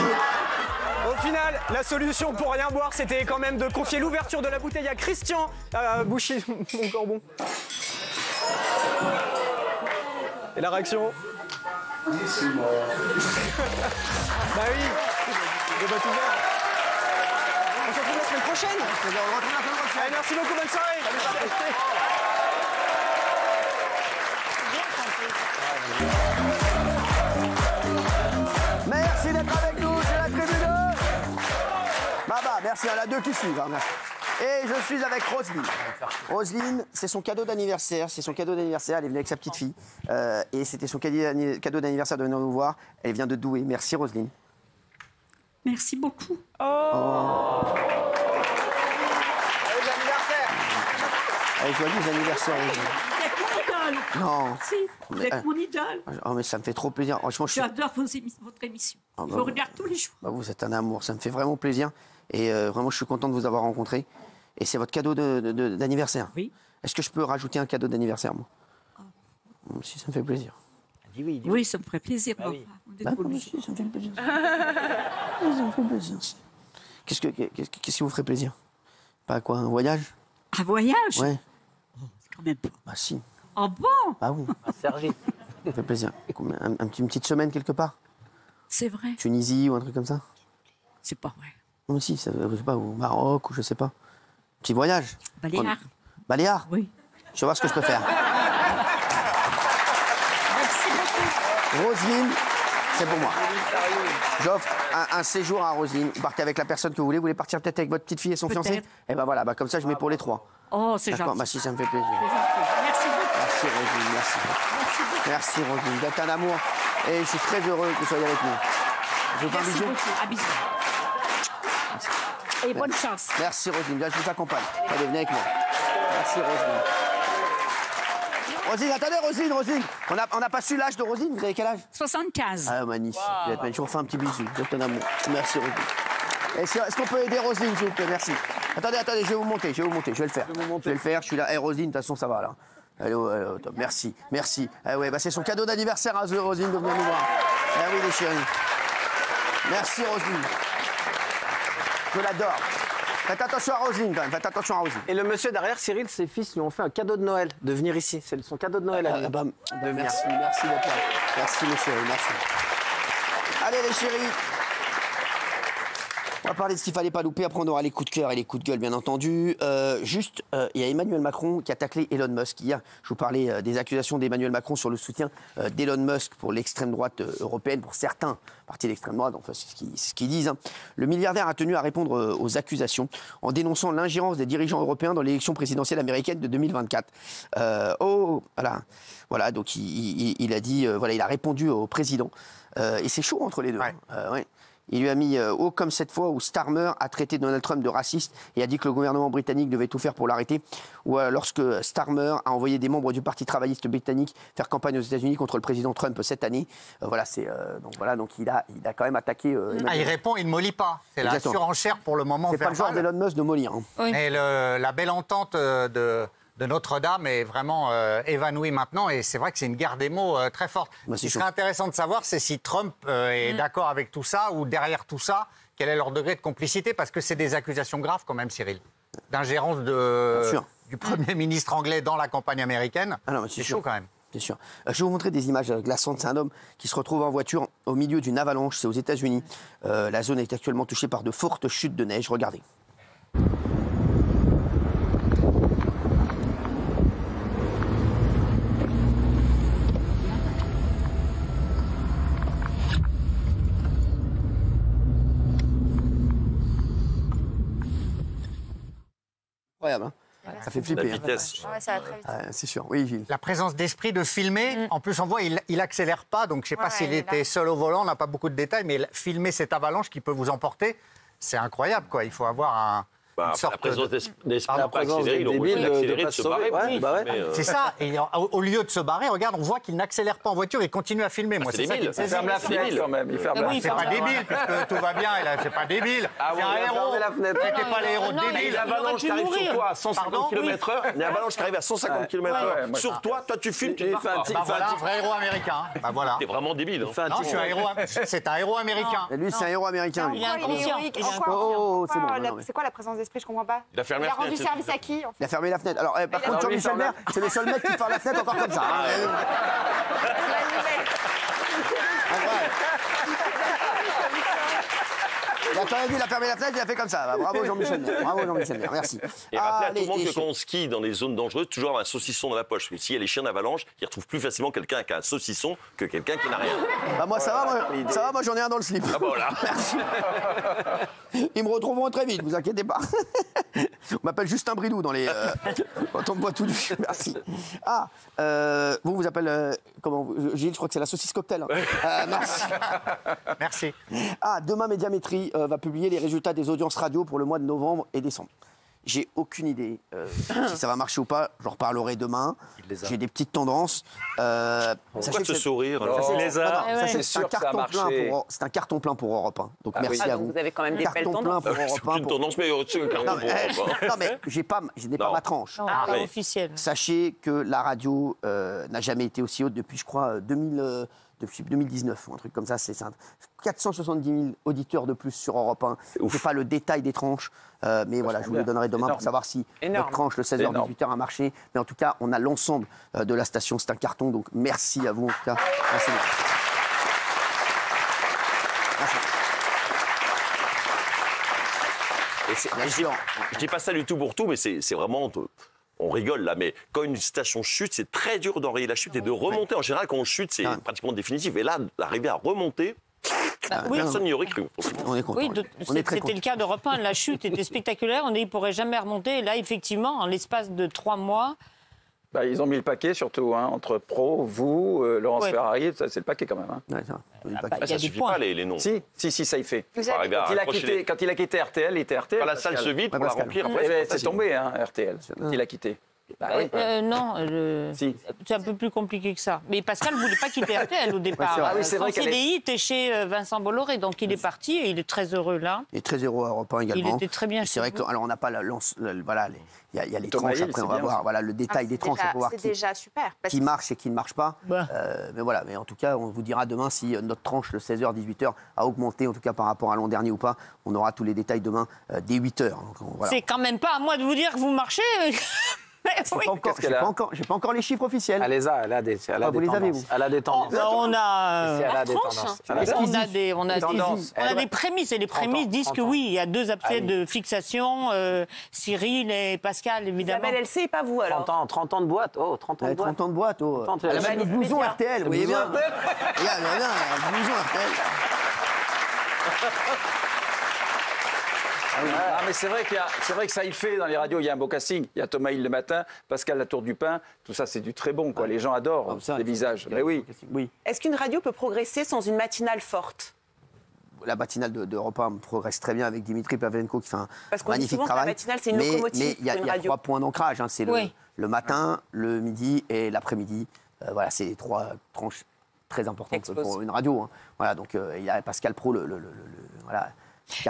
Au final, la solution pour rien boire, c'était quand même de confier l'ouverture de la bouteille à Christian Boucher, mon corbon. Et la réaction? C'est mort. Bah oui, je dois tout faire. On se retrouve la semaine prochaine. Allez, merci beaucoup, bonne soirée. Merci d'être avec nous, c'est la tribu 2. Baba, merci, à la 2 qui suivent. Hein, merci. Et je suis avec Roselyne. Roselyne, c'est son cadeau d'anniversaire. C'est son cadeau d'anniversaire. Elle est venue avec sa petite fille. Et c'était son cadeau d'anniversaire de venir nous voir. Elle vient de Douai. Merci, Roselyne. Merci beaucoup. Joyeux anniversaire. Allez, joyeux anniversaire, Roselyne. Vous êtes mon idole. Non. Si, vous êtes mon idole. Oh, mais ça me fait trop plaisir. Franchement, J'adore votre émission. Ah, Je vous regarde tous les jours. Bah, vous êtes un amour. Ça me fait vraiment plaisir. Et vraiment, je suis content de vous avoir rencontré. Et c'est votre cadeau d'anniversaire. Oui. Est-ce que je peux rajouter un cadeau d'anniversaire, moi? Si ça me fait plaisir. Dis oui, dis oui. Oui, ça me ferait plaisir. Bah oui. Bah, moi aussi, ça me fait plaisir. Ça me fait plaisir. Qu'est-ce qui vous ferait plaisir? Pas quoi, un voyage? Un voyage? Ouais. C'est quand même pas. Bah si. Oh bon? Bah oui. À Sergi. Ça fait plaisir. Une petite semaine quelque part? C'est vrai. Tunisie ou un truc comme ça? C'est pas vrai. Non, si, ça, je sais pas, au Maroc ou je sais pas. Petit voyage. Baléares. Baléares? Oui. Je vais voir ce que je peux faire. Merci beaucoup. Roselyne, c'est pour moi. J'offre un séjour à Roselyne. Vous partez avec la personne que vous voulez. Vous voulez partir peut-être avec votre petite fille et son fiancé? Eh ben voilà, comme ça je mets pour les 3. Oh, c'est gentil. Bah si, ça me fait plaisir. Merci beaucoup. Merci Roselyne, merci. Merci Roselyne, vous êtes un amour. Et je suis très heureux que vous soyez avec nous. Je vous fais un Merci bisou. beaucoup. À bisous. Et bonne chance. Merci Roselyne, là je vous accompagne. Allez, venez avec moi. Merci Roselyne. Roselyne, attendez Roselyne. On n'a pas su l'âge de Roselyne, vous avez quel âge? 75. Ah, magnifique. Vous êtes magnifique. Je vous refais un petit bisou. Vous êtes un amour. Merci Roselyne. Est-ce qu'on peut aider Roselyne, s'il vous plaît? Merci. Attendez, je vais vous monter, je vais le faire. Je vais le faire, je suis là. Roselyne, de toute façon, ça va là. Allez, top. Merci. Ah ouais, c'est son cadeau d'anniversaire à Roselyne de venir nous voir. Ah oui, les chéris. Merci Roselyne. Je l'adore. Faites attention à Roselyne quand même, faites attention à Roselyne. Et le monsieur derrière, Cyril, ses fils lui ont fait un cadeau de Noël, de venir ici. C'est son cadeau de Noël à lui. Merci d'être là. Merci les chéris, merci. Allez les chéris. On va parler de ce qu'il fallait pas louper, après on aura les coups de cœur et les coups de gueule bien entendu. Il y a Emmanuel Macron qui a taclé Elon Musk. Hier, je vous parlais des accusations d'Emmanuel Macron sur le soutien d'Elon Musk pour l'extrême droite européenne, pour certains partis d'extrême droite, enfin c'est ce qu'ils disent. Hein. Le milliardaire a tenu à répondre aux accusations en dénonçant l'ingérence des dirigeants européens dans l'élection présidentielle américaine de 2024. Voilà, donc il a dit, il a répondu au président. Et c'est chaud entre les deux. Ouais. Il lui a mis haut comme cette fois où Starmer a traité Donald Trump de raciste et a dit que le gouvernement britannique devait tout faire pour l'arrêter. Ou lorsque Starmer a envoyé des membres du Parti travailliste britannique faire campagne aux États-Unis contre le président Trump cette année. Donc il a quand même attaqué. Il répond, il ne mollit pas. C'est la surenchère pour le moment. C'est pas le genre d'Elon Musk de mollir. Hein. Oui. Mais la belle entente de Notre-Dame est vraiment évanouie maintenant et c'est vrai que c'est une guerre des mots très forte. Ce qui serait intéressant de savoir, c'est si Trump est d'accord avec tout ça ou derrière tout ça, quel est leur degré de complicité, parce que c'est des accusations graves quand même, Cyril. d'ingérence du Premier ministre anglais dans la campagne américaine. Ah non, mais c'est chaud quand même. C'est sûr. Je vais vous montrer des images glaçantes. C'est un homme qui se retrouve en voiture au milieu d'une avalanche. C'est aux États-Unis. La zone est actuellement touchée par de fortes chutes de neige. Regardez. Incroyable, hein. Ça fait flipper. La vitesse. Ouais, ça va très vite. C'est sûr. Oui, Gilles. La présence d'esprit de filmer. En plus, on voit, il accélère pas. Donc, je sais pas s'il était seul au volant. On n'a pas beaucoup de détails. Mais filmer cette avalanche qui peut vous emporter, c'est incroyable, quoi. Il faut avoir une sorte la présence d'esprit la n'a pas présence accéléré, il aurait débile pu accélérer de de se pas barrer. sauver. Ouais, C'est ça. Et au lieu de se barrer, regarde, on voit qu'il n'accélère pas en voiture. Il continue à filmer. Moi, c'est débile. Il ferme la fenêtre quand même. Il ferme la C'est pas débile, puisque tout va bien. Et là, c'est pas débile. C'est un héros. C'était pas les héros débiles. Une avalanche qui arrive sur toi à 150 km/h. Une avalanche qui arrive à 150 km/h. Sur toi, tu filmes, tu te barres pas. Bah voilà, un vrai héros américain. Bah voilà. T'es vraiment débile. Non, je suis un héros. C'est un héros américain. Et lui, c'est un héros américain. Il est inconscient. Oh, c'est bon. C'est quoi la présence d'esprit? Je comprends pas. Il a fermé Il la a rendu fenêtre. service à qui en fait? Il a fermé la fenêtre. Alors, par contre, Jean-Michel Maire, c'est le seul mec qui ferme la fenêtre encore comme ça. Il a quand même dit, il a fermé la fenêtre, il a fait comme ça. Bah, bravo Jean-Michel Maire. Bravo Jean-Michel Maire. Merci. Et rappelez à tout le monde que quand on skie dans les zones dangereuses, toujours avoir un saucisson dans la poche. Mais s'il y a les chiens d'avalanche, ils retrouvent plus facilement quelqu'un qui a un saucisson que quelqu'un qui n'a rien. Bah moi ça va, moi j'en ai un dans le slip. Ah bon, voilà. Merci. Ils me retrouveront très vite, vous inquiétez pas. On m'appelle Justin Bridou dans les... quand on me voit tout nu. Merci. Vous appelez... comment Gilles, je crois que c'est la saucisse cocktail. Merci. Merci. Demain, Médiamétrie va publier les résultats des audiences radio pour le mois de novembre et décembre. J'ai aucune idée si ça va marcher ou pas. J'en reparlerai demain. J'ai des petites tendances. Pourquoi ce sourire C'est un carton plein pour Europe 1. Donc merci à vous. Vous avez quand même des belles Carton plein tendances. pour Europe 1. Une tendance, mais au-dessus d'un carton pour Europe 1. Non mais je n'ai pas ma tranche. Pas officiel. Sachez que la radio n'a jamais été aussi haute depuis, je crois, depuis 2019 ou un truc comme ça. C'est 470 000 auditeurs de plus sur Europe 1. Je n'ai pas le détail des tranches, mais voilà, je vous les donnerai demain pour savoir si notre tranche, le 16h-18h, a marché. Mais en tout cas, on a l'ensemble de la station. C'est un carton, donc merci à vous en tout cas. Merci. Je dis pas ça du tout pour tout, mais c'est vraiment... On rigole là, mais quand une station chute, c'est très dur d'enrayer la chute et de remonter. En général, quand on chute, c'est pratiquement définitif. Et là, d'arriver à remonter, personne n'y aurait cru. On est content. Oui, c'était le cas d'Europe 1. La chute était spectaculaire. On ne pourrait jamais remonter. Et là, effectivement, en l'espace de 3 mois... ils ont mis le paquet surtout, entre Pro, vous, Laurence Ferrari, ça, c'est le paquet quand même. Ça suffit pas les noms. Si, ça y fait. Quand il a quitté RTL, il était RTL. Quand la salle se vide, pour la remplir, c'est tombé, RTL, quand il a quitté. Non, c'est un peu plus compliqué que ça. Mais Pascal ne voulait pas quitter RTL au départ. Son CDI était chez Vincent Bolloré, donc il est parti et il est très heureux là. Il est très heureux à Europe 1 également. Il était très bien. C'est vrai que, alors on n'a pas voilà, il y a les tranches. Après, on va voir le détail des tranches. C'est déjà super. Qui marche et qui ne marche pas. Mais voilà, mais en tout cas, on vous dira demain si notre tranche, le 16h-18h, a augmenté, en tout cas par rapport à l'an dernier ou pas. On aura tous les détails demain dès 8h. Voilà. C'est quand même pas à moi de vous dire que vous marchez. J'ai pas encore les chiffres officiels. Elle les a, elle a des vous les avez, vous? Elle a des tendances. On a des tendances. On a des prémices. Et les prémices disent que oui, il y a 2 abcès de fixation, Cyril et Pascal, évidemment. Isabelle LC et pas vous, alors. 30 ans de boîte. 30 ans de boîte. 30 ans de boîte, Elle a le blouson RTL, vous voyez bien. Regarde, le blouson RTL. Mais c'est vrai que ça y fait dans les radios. Il y a un beau casting. Il y a Thomas Hill le matin, Pascal Latour du Pin. Tout ça, c'est du très bon, quoi. Les gens adorent les visages. Mais oui. Est-ce qu'une radio peut progresser sans une matinale forte? La matinale d'Europe 1 progresse très bien avec Dimitri Pavlenko qui fait un magnifique travail. La matinale, c'est une locomotive. Mais il y a 3 points d'ancrage. C'est le matin, le midi et l'après-midi. Voilà, c'est les 3 tranches très importantes pour une radio. Voilà, donc il y a Pascal Pro,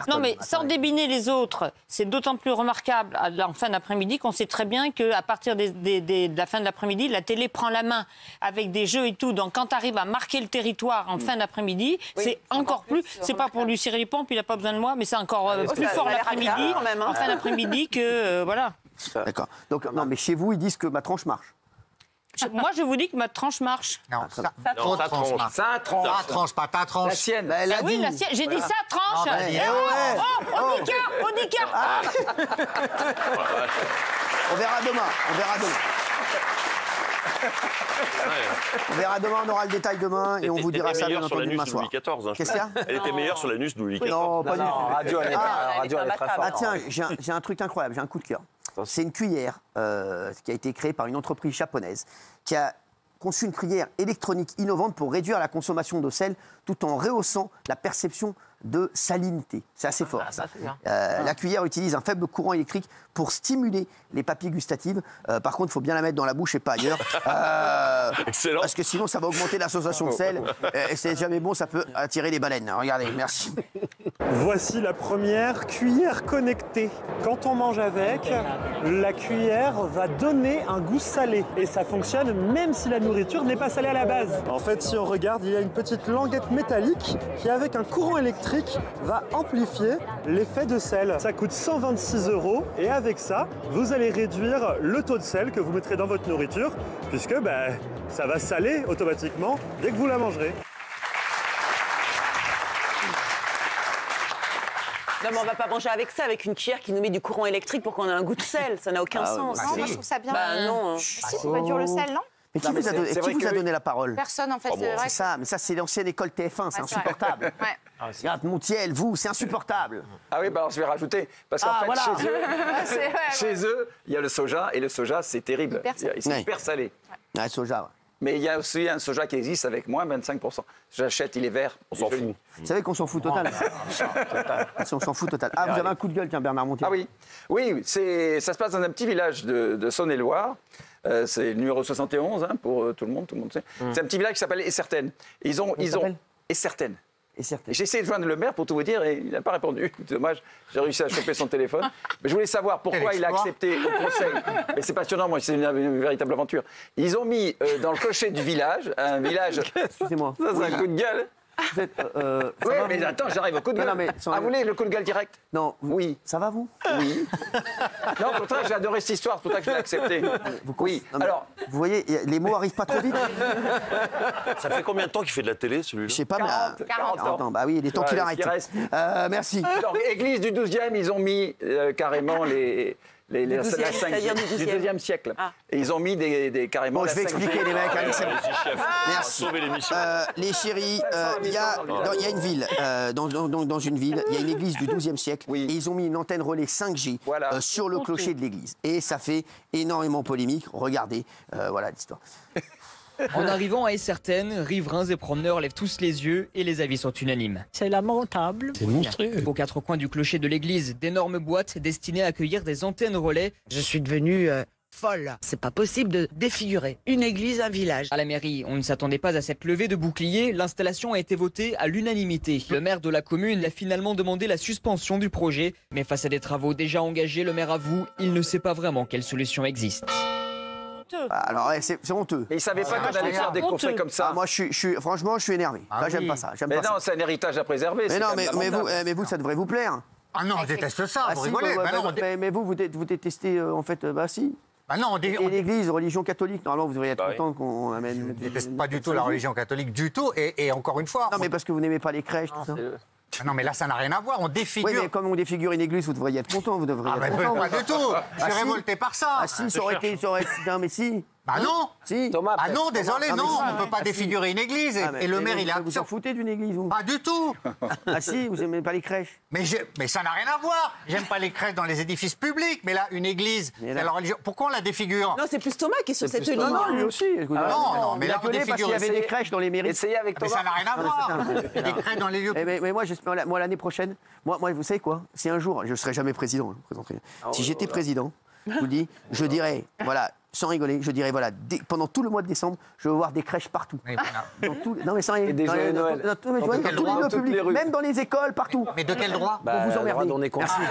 Non, mais sans débiner les autres, c'est d'autant plus remarquable en fin d'après-midi qu'on sait très bien qu'à partir de la fin de l'après-midi, la télé prend la main avec des jeux et tout. Donc quand tu arrives à marquer le territoire en fin d'après-midi, c'est encore plus. C'est pas pour lui cirer les pompes, il n'a pas besoin de moi, mais c'est encore plus fort l'après-midi, en fin d'après-midi que. Voilà. D'accord. Donc, non, mais chez vous, ils disent que ma tranche marche. Moi, je vous dis que ma tranche marche. Non, ta tranche. Ta tranche, pas ta tranche. La sienne. Bah, elle a Oui, dit. la sienne. J'ai dit sa tranche. bah, elle dit, Onika. On verra demain. On verra demain, on aura le détail demain et on vous dira ça bien entendu demain soir. Qu'est-ce qu'il y a ? Elle était meilleure sur l'anus de Louis XIV. Non, pas du tout. Radio, elle est très forte. Ah tiens, j'ai un truc incroyable, j'ai un coup de cœur. C'est une cuillère qui a été créée par une entreprise japonaise qui a conçu une cuillère électronique innovante pour réduire la consommation de sel tout en rehaussant la perception de salinité. C'est assez fort. Ça. La cuillère utilise un faible courant électrique pour stimuler les papilles gustatives. Par contre, il faut bien la mettre dans la bouche et pas ailleurs. Excellent. Parce que sinon, ça va augmenter l'association de sel. Et c'est jamais bon, ça peut attirer les baleines. Regardez, merci. Voici la première cuillère connectée. Quand on mange avec, la cuillère va donner un goût salé. Et ça fonctionne même si la nourriture n'est pas salée à la base. En fait, si on regarde, il y a une petite languette métallique qui, avec un courant électrique, va amplifier l'effet de sel. Ça coûte 126 € et avec ça, vous allez réduire le taux de sel que vous mettrez dans votre nourriture puisque ça va saler automatiquement dès que vous la mangerez. Non, mais on va pas manger avec ça, avec une cuillère qui nous met du courant électrique pour qu'on ait un goût de sel. Ça n'a aucun sens. Non, moi je trouve ça bien. Non. Si, c'est pas dur le sel, non ? Mais qui vous a donné la parole ? Personne, en fait. C'est ça, mais ça, c'est l'ancienne école TF1, c'est insupportable. Regarde, Montiel, vous, c'est insupportable. Ah oui, alors je vais rajouter. Parce qu'en fait, chez eux, il y a le soja, et le soja, c'est terrible. C'est hyper salé. Ouais, soja, Mais il y a aussi un soja qui existe avec moins 25%. J'achète, il est vert. On s'en fout. Vous savez qu'on s'en fout total. On s'en fout total. Ah, vous avez un coup de gueule, tiens, Bernard Montiel. Ah oui. Oui, ça se passe dans un petit village de Saône-et-Loire. C'est le numéro 71 pour tout le monde sait. C'est un petit village qui s'appelle Essertène. Ils ont Essertène. J'ai essayé de joindre le maire pour tout vous dire et il n'a pas répondu. Dommage, j'ai réussi à choper son téléphone. Mais je voulais savoir pourquoi il a accepté au conseil. Mais c'est passionnant, moi, c'est une véritable aventure. Ils ont mis dans le clocher du village, un village. Excusez-moi. Ça, c'est un coup de gueule. Vous êtes, oui, mais attends, j'arrive au coup de gueule. Vous voulez le coup de gueule direct ? Non. Oui. Ça va, vous ? Oui. Non, pourtant, j'ai adoré cette histoire, c'est pour ça que je l'ai accepté. Oui. Alors, vous voyez, les mots arrivent pas trop vite. Ça fait combien de temps qu'il fait de la télé, celui-là ? Je sais pas, 40 ans. Bah oui, il est temps qu'il arrête. Merci. Alors, église du 12e, ils ont mis carrément la 5G du 2e siècle. Et ils ont mis carrément. Bon, je vais expliquer, les mecs. Merci. Les chéris, il y a une ville, dans une ville, il y a une église du 12e siècle. Et ils ont mis une antenne relais 5G sur le clocher de l'église. Et ça fait énormément polémique. Regardez, voilà l'histoire. En arrivant à Essertène, riverains et promeneurs lèvent tous les yeux et les avis sont unanimes. C'est lamentable. C'est monstrueux. Aux quatre coins du clocher de l'église, d'énormes boîtes destinées à accueillir des antennes relais. Je suis devenue folle. C'est pas possible de défigurer une église, un village. À la mairie, on ne s'attendait pas à cette levée de bouclier. L'installation a été votée à l'unanimité. Le maire de la commune a finalement demandé la suspension du projet. Mais face à des travaux déjà engagés, le maire avoue, il ne sait pas vraiment quelle solution existe. Alors, c'est honteux. Et ils ne savaient pas qu'on allait faire des conseils comme ça. Moi, franchement, je suis énervé. J'aime pas ça. Mais non, c'est un héritage à préserver. Mais non, mais vous, ça devrait vous plaire. Ah non, je déteste ça, vous rigolez. Mais vous détestez, en fait, si. Bah non, et l'Église, religion catholique, normalement, vous devriez être content qu'on amène. Je ne déteste pas du tout la religion catholique, du tout. Et encore une fois. Non, mais parce que vous n'aimez pas les crèches, tout ça. Non, mais là, ça n'a rien à voir. On défigure. Oui, mais comme on défigure une église, vous devriez être content. Vous devriez être content. Pas du tout. Je suis révolté par ça. Ah si, ça aurait été. Non, mais si. Bah non. Si. Thomas, ah non, désolé, non. On ne peut pas défigurer une église. Et le maire, il a. Vous en foutez d'une église, vous ? Pas du tout. Ah si, vous n'aimez pas les crèches. Mais ça n'a rien à voir. J'aime pas les crèches dans les édifices publics. Mais là, une église, c'est la religion. Pourquoi on la défigure ? Non, c'est plus Thomas qui est sur cette ligne. Non, lui aussi. Non, mais là, on défigure. Parce qu'il y avait des crèches dans les mairies. Essayez avec Thomas. Mais ça n'a rien à voir. Des crèches dans les lieux. Mais moi, l'année prochaine, moi, vous savez quoi ? Si un jour, je ne serai jamais président, si j'étais président, je vous dis, je dirais, voilà. sans rigoler, je dirais, voilà, pendant tout le mois de décembre, je veux voir des crèches partout. Oui, voilà. Non, mais sans rigoler. Et des joyeux Noël. Dans tous les lieux publics, même dans les écoles, partout. Mais de quel droit? Pour vous emmerder. On est con. Merci.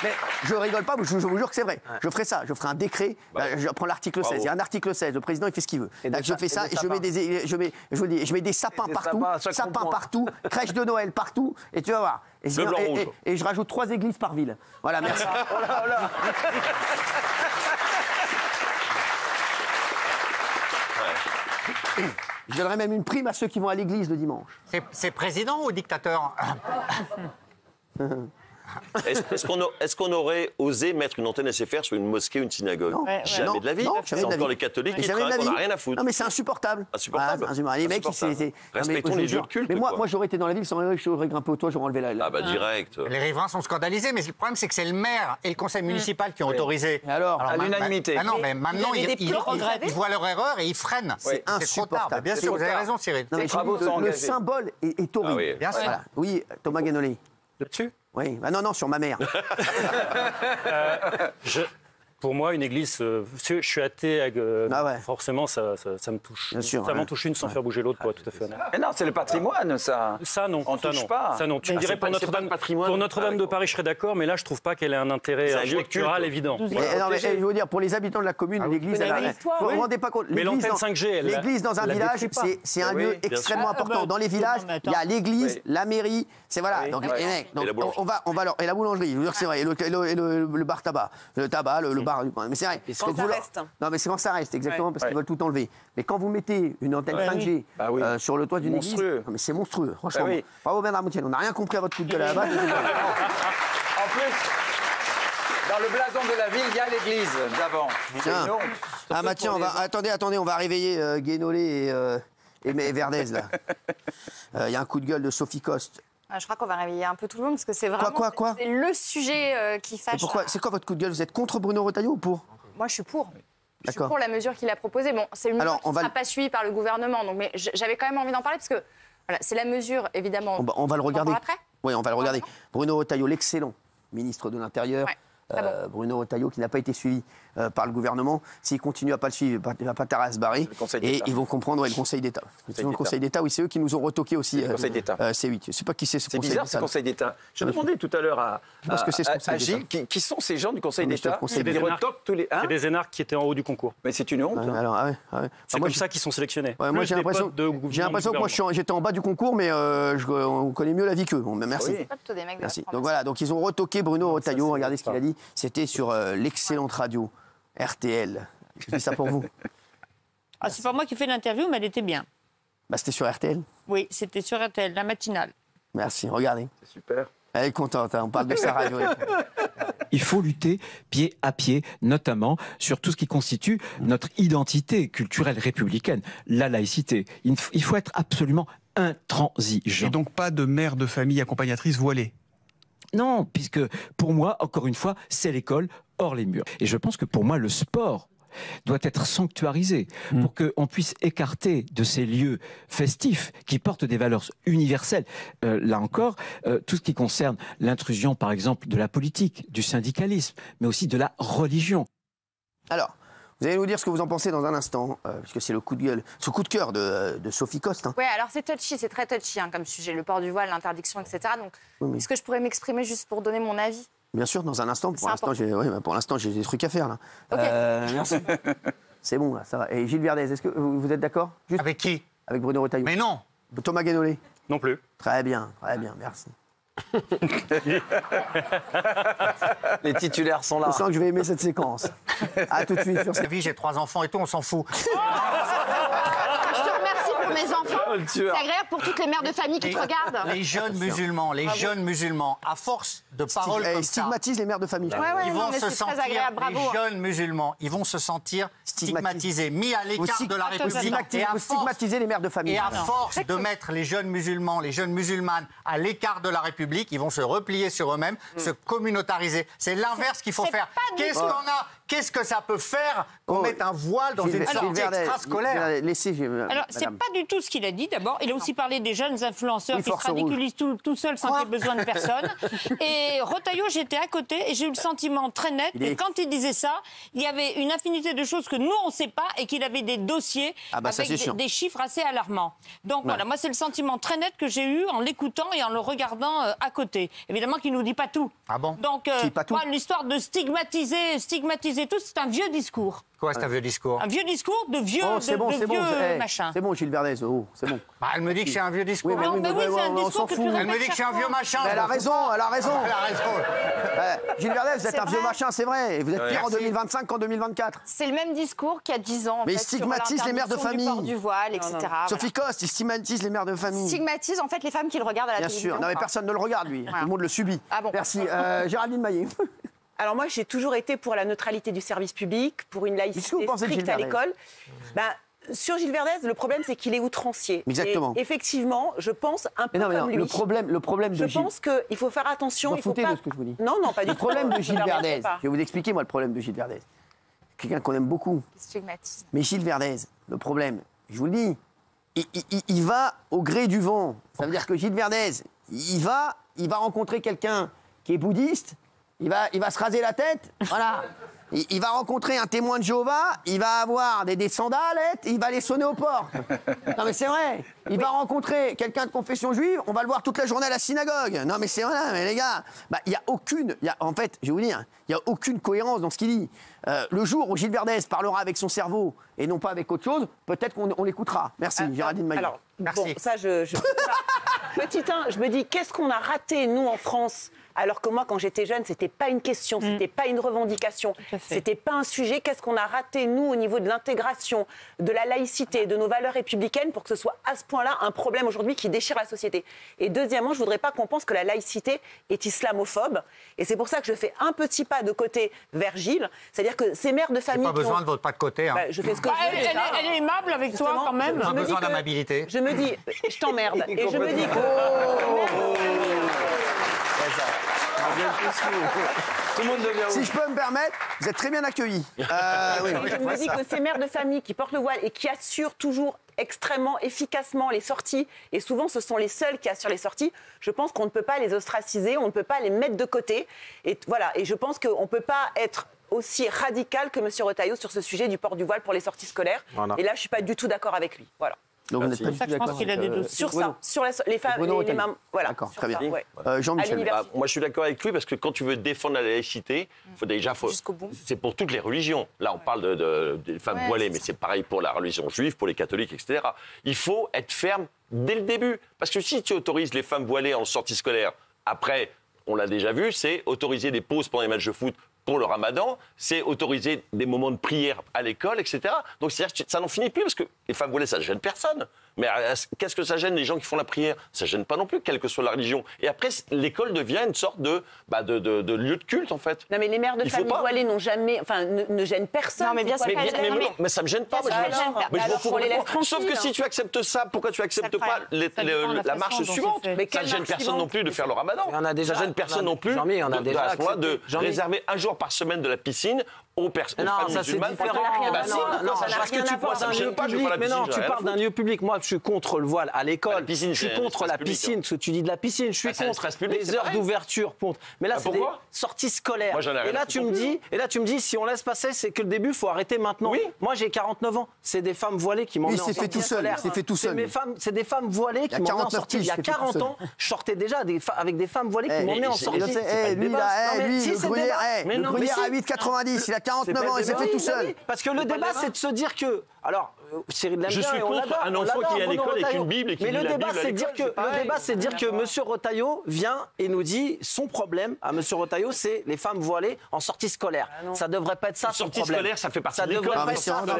Mais je rigole pas, je vous jure que c'est vrai. Je ferai ça, je ferai un décret, je prends l'article 16. Il y a un article 16, le président il fait ce qu'il veut. Je fais ça et je mets des sapins partout, crèche de Noël partout, et tu vas voir. Et je rajoute 3 églises par ville. Voilà, merci. Je donnerai même une prime à ceux qui vont à l'église le dimanche. C'est président ou dictateur? Est-ce qu'on aurait osé mettre une antenne SFR sur une mosquée ou une synagogue? Non. Jamais de la vie. C'est encore les catholiques qui travaillent, on n'a rien à foutre. Non, mais c'est insupportable. Insupportable. Les mecs, respectons les lieux de culte. Mais moi, j'aurais été dans la ville, j'aurais grimpé au toit, j'aurais enlevé la. Ah bah direct. Les riverains sont scandalisés, mais le problème, c'est que c'est le maire et le conseil municipal qui ont autorisé. Alors à l'unanimité. Non, mais maintenant, ils voient leur erreur et ils freinent. C'est insupportable. Bien sûr, vous avez raison, Cyril. Le symbole est horrible. Bien sûr. Oui, Thomas Guénolé. Là-dessus? Oui, non, sur ma mère. Pour moi, une église, je suis athée, forcément, ça me touche. Bien sûr, ça m'en touche une sans faire bouger l'autre, pour être tout à fait honnête. Mais non, c'est le patrimoine, ça. Ça, non. On touche pas. Ça, non. Tu me dirais pour Notre-Dame de Paris, je serais d'accord, mais là, je trouve pas qu'elle ait un intérêt architectural évident. Je veux dire, pour les habitants de la commune, l'église, vous ne vous rendez pas compte. Mais l'antenne 5G, l'église dans un village, c'est un lieu extrêmement important. Dans les villages, il y a l'église, la mairie, c'est voilà. Donc, les mecs, on va et la boulangerie, je veux dire, c'est vrai, et le bar tabac, le bar. Mais c'est vrai. Quand ça reste. Non, mais c'est quand ça reste, exactement, parce qu'ils veulent tout enlever. Mais quand vous mettez une antenne 5G sur le toit d'une église, mais c'est monstrueux, franchement. Bravo Bernard Moutiel, on n'a rien compris à votre coup de gueule à la base. En plus, dans le blason de la ville, il y a l'église d'avant. Tiens, attendez, on va réveiller Guénolé et Verdez, là. Il y a un coup de gueule de Sophie Coste. Je crois qu'on va réveiller un peu tout le monde parce que c'est vraiment quoi c'est le sujet qui fâche. C'est quoi votre coup de gueule? Vous êtes contre Bruno Retailleau ou pour? Moi, je suis pour. Je suis pour la mesure qu'il a proposée. Bon, c'est une mesure qui ne sera pas suivie par le gouvernement, donc, mais j'avais quand même envie d'en parler parce que voilà, c'est la mesure, évidemment. On va le regarder. Après. Oui, on va le regarder. Bruno Retailleau, l'excellent ministre de l'Intérieur. Bruno Retailleau qui n'a pas été suivi par le gouvernement. S'il continue à pas le suivre, il va pas tarder à se barrer. Et ils vont comprendre le Conseil d'État. Le Conseil d'État, oui, c'est eux qui nous ont retoqué aussi. Le Conseil d'État. C8. Je ne sais pas qui c'est ce Conseil d'État. C'est bizarre ce Conseil d'État. Je demandais tout à l'heure à Gilles qui sont ces gens du Conseil d'État qui retoquent tous les. C'est des énarques qui étaient en haut du concours. Mais c'est une honte. C'est comme ça qu'ils sont sélectionnés. Moi, j'ai l'impression que moi, j'étais en bas du concours, mais on connaît mieux la vie qu'eux. Bon, merci. Merci. Donc voilà, donc ils ont retoqué Bruno Retailleau. Regardez ce qu'il a dit. C'était sur l'excellente radio RTL. Je dis ça pour vous. Ah, c'est pas moi qui fais l'interview, mais elle était bien. C'était sur RTL? Oui, c'était sur RTL, la matinale. Merci, regardez. C'est super. Elle est contente, on parle de sa radio. Il faut lutter pied à pied, notamment sur tout ce qui constitue notre identité culturelle républicaine, la laïcité. Il faut être absolument intransigeant. Et donc pas de mère de famille accompagnatrice voilée? Non, puisque pour moi, encore une fois, c'est l'école hors les murs. Et je pense que pour moi, le sport doit être sanctuarisé pour qu'on puisse écarter de ces lieux festifs qui portent des valeurs universelles, là encore, tout ce qui concerne l'intrusion, par exemple, de la politique, du syndicalisme, mais aussi de la religion. Alors, vous allez nous dire ce que vous en pensez dans un instant, puisque c'est le coup de gueule, ce coup de cœur de Sophie Coste. Oui, alors c'est touchy, c'est très touchy comme sujet, le port du voile, l'interdiction, etc. Donc, est-ce que je pourrais m'exprimer juste pour donner mon avis? Bien sûr, dans un instant. Pour l'instant, j'ai des trucs à faire, là. Okay. Merci. C'est bon, là, ça va. Et Gilles Verdez, est-ce que vous êtes d'accord? Avec qui? Avec Bruno Retailleau. Mais non. Thomas Guénolé? Non plus. Très bien, merci. Les titulaires sont là. Je sens que je vais aimer cette séquence. À tout de suite. Sur vie, j'ai 3 enfants et tout, on s'en fout. Je te remercie pour mes enfants. C'est agréable pour toutes les mères de famille qui te regardent. Les jeunes musulmans, à force de paroles comme ça, stigmatisent les mères de famille. Ils vont se sentir, les jeunes musulmans, ils vont se sentir stigmatisés, mis à l'écart de la République. Vous stigmatisez les mères de famille. Et à force de mettre les jeunes musulmans, les jeunes musulmanes à l'écart de la République, ils vont se replier sur eux-mêmes, se communautariser. C'est l'inverse qu'il faut faire. Qu'est-ce qu'on a? Qu'est-ce que ça peut faire qu'on mette un voile dans une sortie extrascolaire? Alors, c'est pas du tout ce qu'il a dit. dit d'abord. Il a aussi parlé des jeunes influenceurs qui se ridiculisent tout seuls sans qu'il y ait besoin de personne. Et Retailleau, j'étais à côté et j'ai eu le sentiment très net que quand il disait ça, il y avait une infinité de choses que nous, on ne sait pas et qu'il avait des dossiers avec des chiffres assez alarmants. Donc voilà, moi, c'est le sentiment très net que j'ai eu en l'écoutant et en le regardant à côté. Évidemment qu'il ne nous dit pas tout. Ah bon? Donc, l'histoire de stigmatiser tout, c'est un vieux discours. Quoi, c'est un vieux discours? Un vieux discours de vieux, machin. C'est bon, Gilles Verdez. Oh, c'est bon. Bah, elle me dit que c'est un vieux discours. Oui, mais c'est un discours que tu Elle me dit que c'est un vieux machin. Elle a raison. Gilles Verdez, vous êtes un vieux machin, c'est vrai. Et vous êtes pire en 2025 qu'en 2024. C'est le même discours qu'il y a 10 ans. Mais il stigmatise les mères de famille. Du port du voile, etc. Sophie Coste, il stigmatise les mères de famille. Stigmatise en fait les femmes qui le regardent à la télévision. Bien sûr. Non, mais personne ne le regarde, lui. Tout le monde le subit. Merci. Géraldine Maillet. Alors moi, j'ai toujours été pour la neutralité du service public, pour une laïcité stricte à l'école. Sur Gilles Verdez, le problème, c'est qu'il est outrancier. Exactement. Et effectivement, je pense un peu comme lui. Le problème de Gilles... Je pense qu'il faut faire attention. Il faut pas... de ce que je vous dis. Non, pas du tout. Le problème de Gilles Verdez, je vais vous expliquer, moi, le problème de Gilles Verdez. Quelqu'un qu'on aime beaucoup. Stigmatise. Mais Gilles Verdez, le problème, je vous le dis, il va au gré du vent. Ça veut dire que Gilles Verdez, il va rencontrer quelqu'un qui est bouddhiste, il va se raser la tête, voilà. Il va rencontrer un témoin de Jéhovah, il va avoir des sandalettes, il va les sonner aux portes. Non mais c'est vrai. Il va rencontrer quelqu'un de confession juive, on va le voir toute la journée à la synagogue. Non mais c'est vrai, mais les gars, en fait, je vais vous dire, il n'y a aucune cohérence dans ce qu'il dit. Le jour où Gilles Verdez parlera avec son cerveau et non pas avec autre chose, peut-être qu'on l'écoutera. Merci, Géraldine Maillet. Alors, bon, ça, Petit 1, je me dis, qu'est-ce qu'on a raté, nous, en France ? Alors que moi, quand j'étais jeune, c'était pas une question, c'était pas une revendication, c'était pas un sujet. Qu'est-ce qu'on a raté, nous, au niveau de l'intégration, de la laïcité, de nos valeurs républicaines, pour que ce soit à ce point-là un problème aujourd'hui qui déchire la société. Et deuxièmement, je voudrais pas qu'on pense que la laïcité est islamophobe. Et c'est pour ça que je fais un petit pas de côté vers Gilles. C'est-à-dire que ces mères de famille... Pas besoin de votre pas de côté. Hein. Je fais ce que je veux. Elle est aimable avec toi, quand même. Pas besoin d'amabilité. Je me dis, je t'emmerde. Et je me dis que... Tout le monde devient Si je peux me permettre, vous êtes très bien accueillis. Je me dis que ces mères de famille qui portent le voile et qui assurent toujours extrêmement efficacement les sorties, et souvent ce sont les seuls qui assurent les sorties, je pense qu'on ne peut pas les ostraciser, on ne peut pas les mettre de côté. Et voilà, et je pense qu'on ne peut pas être aussi radical que M. Retailleau sur ce sujet du port du voile pour les sorties scolaires. Voilà. Et là, je ne suis pas du tout d'accord avec lui. Voilà. Donc vous n'êtes pas du tout d'accord sur ça, sur les femmes, les mamans. Voilà. D'accord, très bien. Ouais. Jean-Michel. Moi, je suis d'accord avec lui parce que quand tu veux défendre la laïcité, c'est pour toutes les religions. Là, on parle des femmes voilées, mais c'est pareil pour la religion juive, pour les catholiques, etc. Il faut être ferme dès le début. Parce que si tu autorises les femmes voilées en sortie scolaire, après, on l'a déjà vu, c'est autoriser des pauses pendant les matchs de foot pour le ramadan, c'est autoriser des moments de prière à l'école, etc. Donc c'est-à-dire que ça n'en finit plus, parce que les femmes voilées, ça ne gêne personne. Mais qu'est-ce que ça gêne les gens qui font la prière? Ça ne gêne pas non plus, quelle que soit la religion. Et après, l'école devient une sorte de lieu de culte, en fait. Non, mais les mères de famille voilées n'ont jamais... Enfin, ne gênent personne. Non, mais bien sûr. Mais ça ne me gêne pas. Sauf que si tu acceptes ça, pourquoi tu n'acceptes pas la marche suivante? Ça ne gêne personne non plus de faire le ramadan. Ça ne gêne personne non plus de réserver un jour par semaine de la piscine aux femmes musulmanes. Non, parce que tu parles d'un lieu public. Mais non, tu parles d'un lieu public. Moi, je suis contre le voile à l'école. Je suis contre la piscine, parce que tu dis de la piscine. Je suis contre les heures d'ouverture. Mais là, c'est des sorties scolaires. Et là, tu me dis, si on laisse passer, c'est que le début, il faut arrêter maintenant. Moi, j'ai 49 ans. C'est des femmes voilées qui m'emmenaient en sortie scolaire. Il s'est fait tout seul. C'est des femmes voilées qui m'emmenaient en sortie. Il y a 40 ans, je sortais déjà avec des femmes voilées qui m'emmenaient en sortie. Lui, le gruyère à 8,90. Il a 49 ans, il s'est fait tout seul. Parce que le débat, c'est de se dire que... Alors, Cyril l'aime bien. Je suis contre un enfant qui est à l'école avec une Bible et qui lit la Bible à l'école. Le débat, c'est de dire que M. Retailleau vient et nous dit son problème à M. Retailleau, c'est les femmes voilées en sortie scolaire. Ça ne devrait pas être ça son problème. Sortie scolaire, ça fait partie de l'école. C'est entre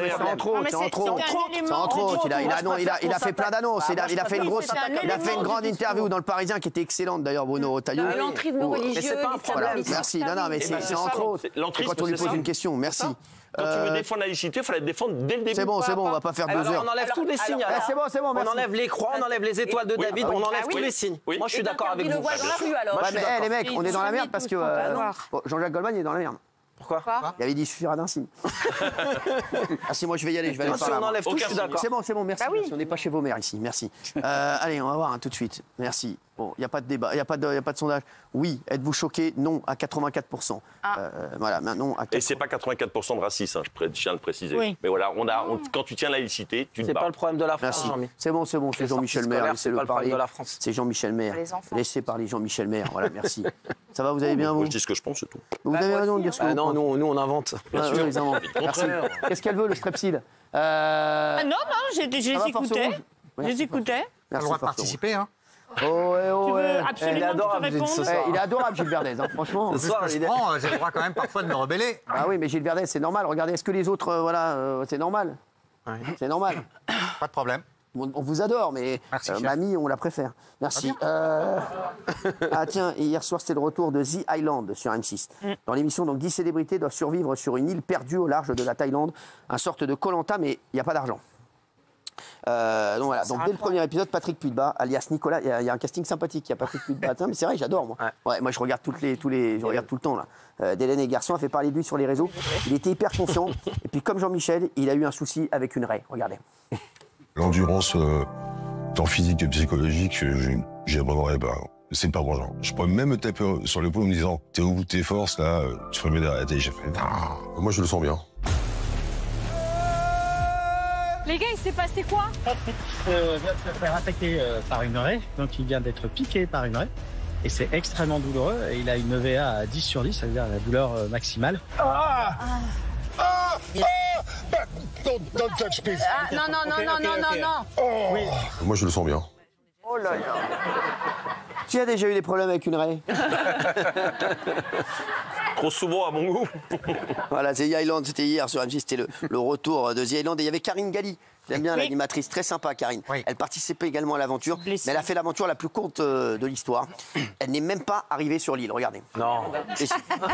autres. Il a fait plein d'annonces. Il a fait une grande interview dans Le Parisien qui était excellente d'ailleurs, Bruno Retailleau. L'entrisme religieux. Mais c'est pas un problème. Merci. Non, mais c'est entre autres. Quand on lui pose une question, merci. Quand tu veux défendre la laïcité, il faut la défendre dès le début. C'est bon, on va pas faire 2 heures. On enlève tous les signes. C'est bon, on enlève les croix, on enlève les étoiles de David, on enlève tous les signes. Moi, je suis d'accord avec vous. Les mecs, on est dans la merde parce que Jean-Jacques Goldman est dans la merde. Pourquoi? Il avait dit, il suffira d'un signe. Ah si, moi je vais y aller, je vais aller par là. On enlève tout, je suis d'accord. C'est bon, merci. Merci. On n'est pas chez vos mères ici, merci. Allez, on va voir tout de suite. Merci. Bon, il n'y a pas de débat, il n'y a pas de sondage. Oui, êtes-vous choqué? Non, à 84%. Voilà, non, à 84%. Et c'est pas 84% de racisme, je tiens à le préciser. Oui. Mais voilà, quand tu tiens la laïcité, tu te bats. C'est pas le problème de la France, Jean-Mi. C'est bon, c'est Jean-Michel Maire, laissez-le parler. De la France. C'est Jean-Michel Maire. Laissez parler Jean-Michel Maire, voilà, merci. Ça va, vous allez bien, vous? Moi, je dis ce que je pense, c'est tout. Vous avez raison de dire ce que vous pensez. Non, nous, on invente. Bien sûr, ils inventent. Merci. Qu'est-ce qu'elle veut, le strepsil? Non, je les écoutais. Je les écoutais. T'as le droit de participer, hein? Oh, tu veux absolument il est adorable, il est adorable, Gilles Verdez, hein, franchement. Ce soir, j'ai le droit quand même parfois de me rebeller. Ah oui, mais Gilles Verdez, c'est normal. Regardez, est-ce que les autres, c'est normal? C'est normal. Pas de problème. On vous adore, mais mamie, on la préfère. Merci. Ah tiens, hier soir, c'était le retour de The Island sur M6. Dans l'émission, donc 10 célébrités doivent survivre sur une île perdue au large de la Thaïlande. Un sorte de Koh-Lanta, mais il n'y a pas d'argent. Donc voilà, donc dès le premier épisode, Patrick Puydebas, alias Nicolas, il y a un casting sympathique, il y a Patrick Puydebas, mais c'est vrai, j'adore moi. Ouais, moi je regarde je regarde tout le temps là. D'Hélène et Garçon a fait parler de lui sur les réseaux. Il était hyper confiant, et puis comme Jean-Michel, il a eu un souci avec une raie. Regardez. L'endurance, tant physique que psychologique, j'y abandonnerai pas. C'est pas bon genre. Je pourrais même me taper sur l'épaule en me disant t'es au bout de tes forces là, tu remets derrière la tête. J'ai fait moi je le sens bien. Les gars, il s'est passé quoi? Patrick vient de se faire attaquer par une raie, donc il vient d'être piqué par une raie. Et c'est extrêmement douloureux. Et il a une EVA à 10 sur 10, c'est-à-dire la douleur maximale. Don't touch, please. Non. Oui. Moi je le sens bien. Oh là là. Qui a déjà eu des problèmes avec une raie? Trop souvent à mon goût. Voilà, c'est The Island, c'était hier sur M6, c'était le retour de The Island. Et il y avait Karine Galli, j'aime bien l'animatrice, très sympa Karine. Elle participait également à l'aventure, mais elle a fait l'aventure la plus courte de l'histoire. Elle n'est même pas arrivée sur l'île, regardez. Non.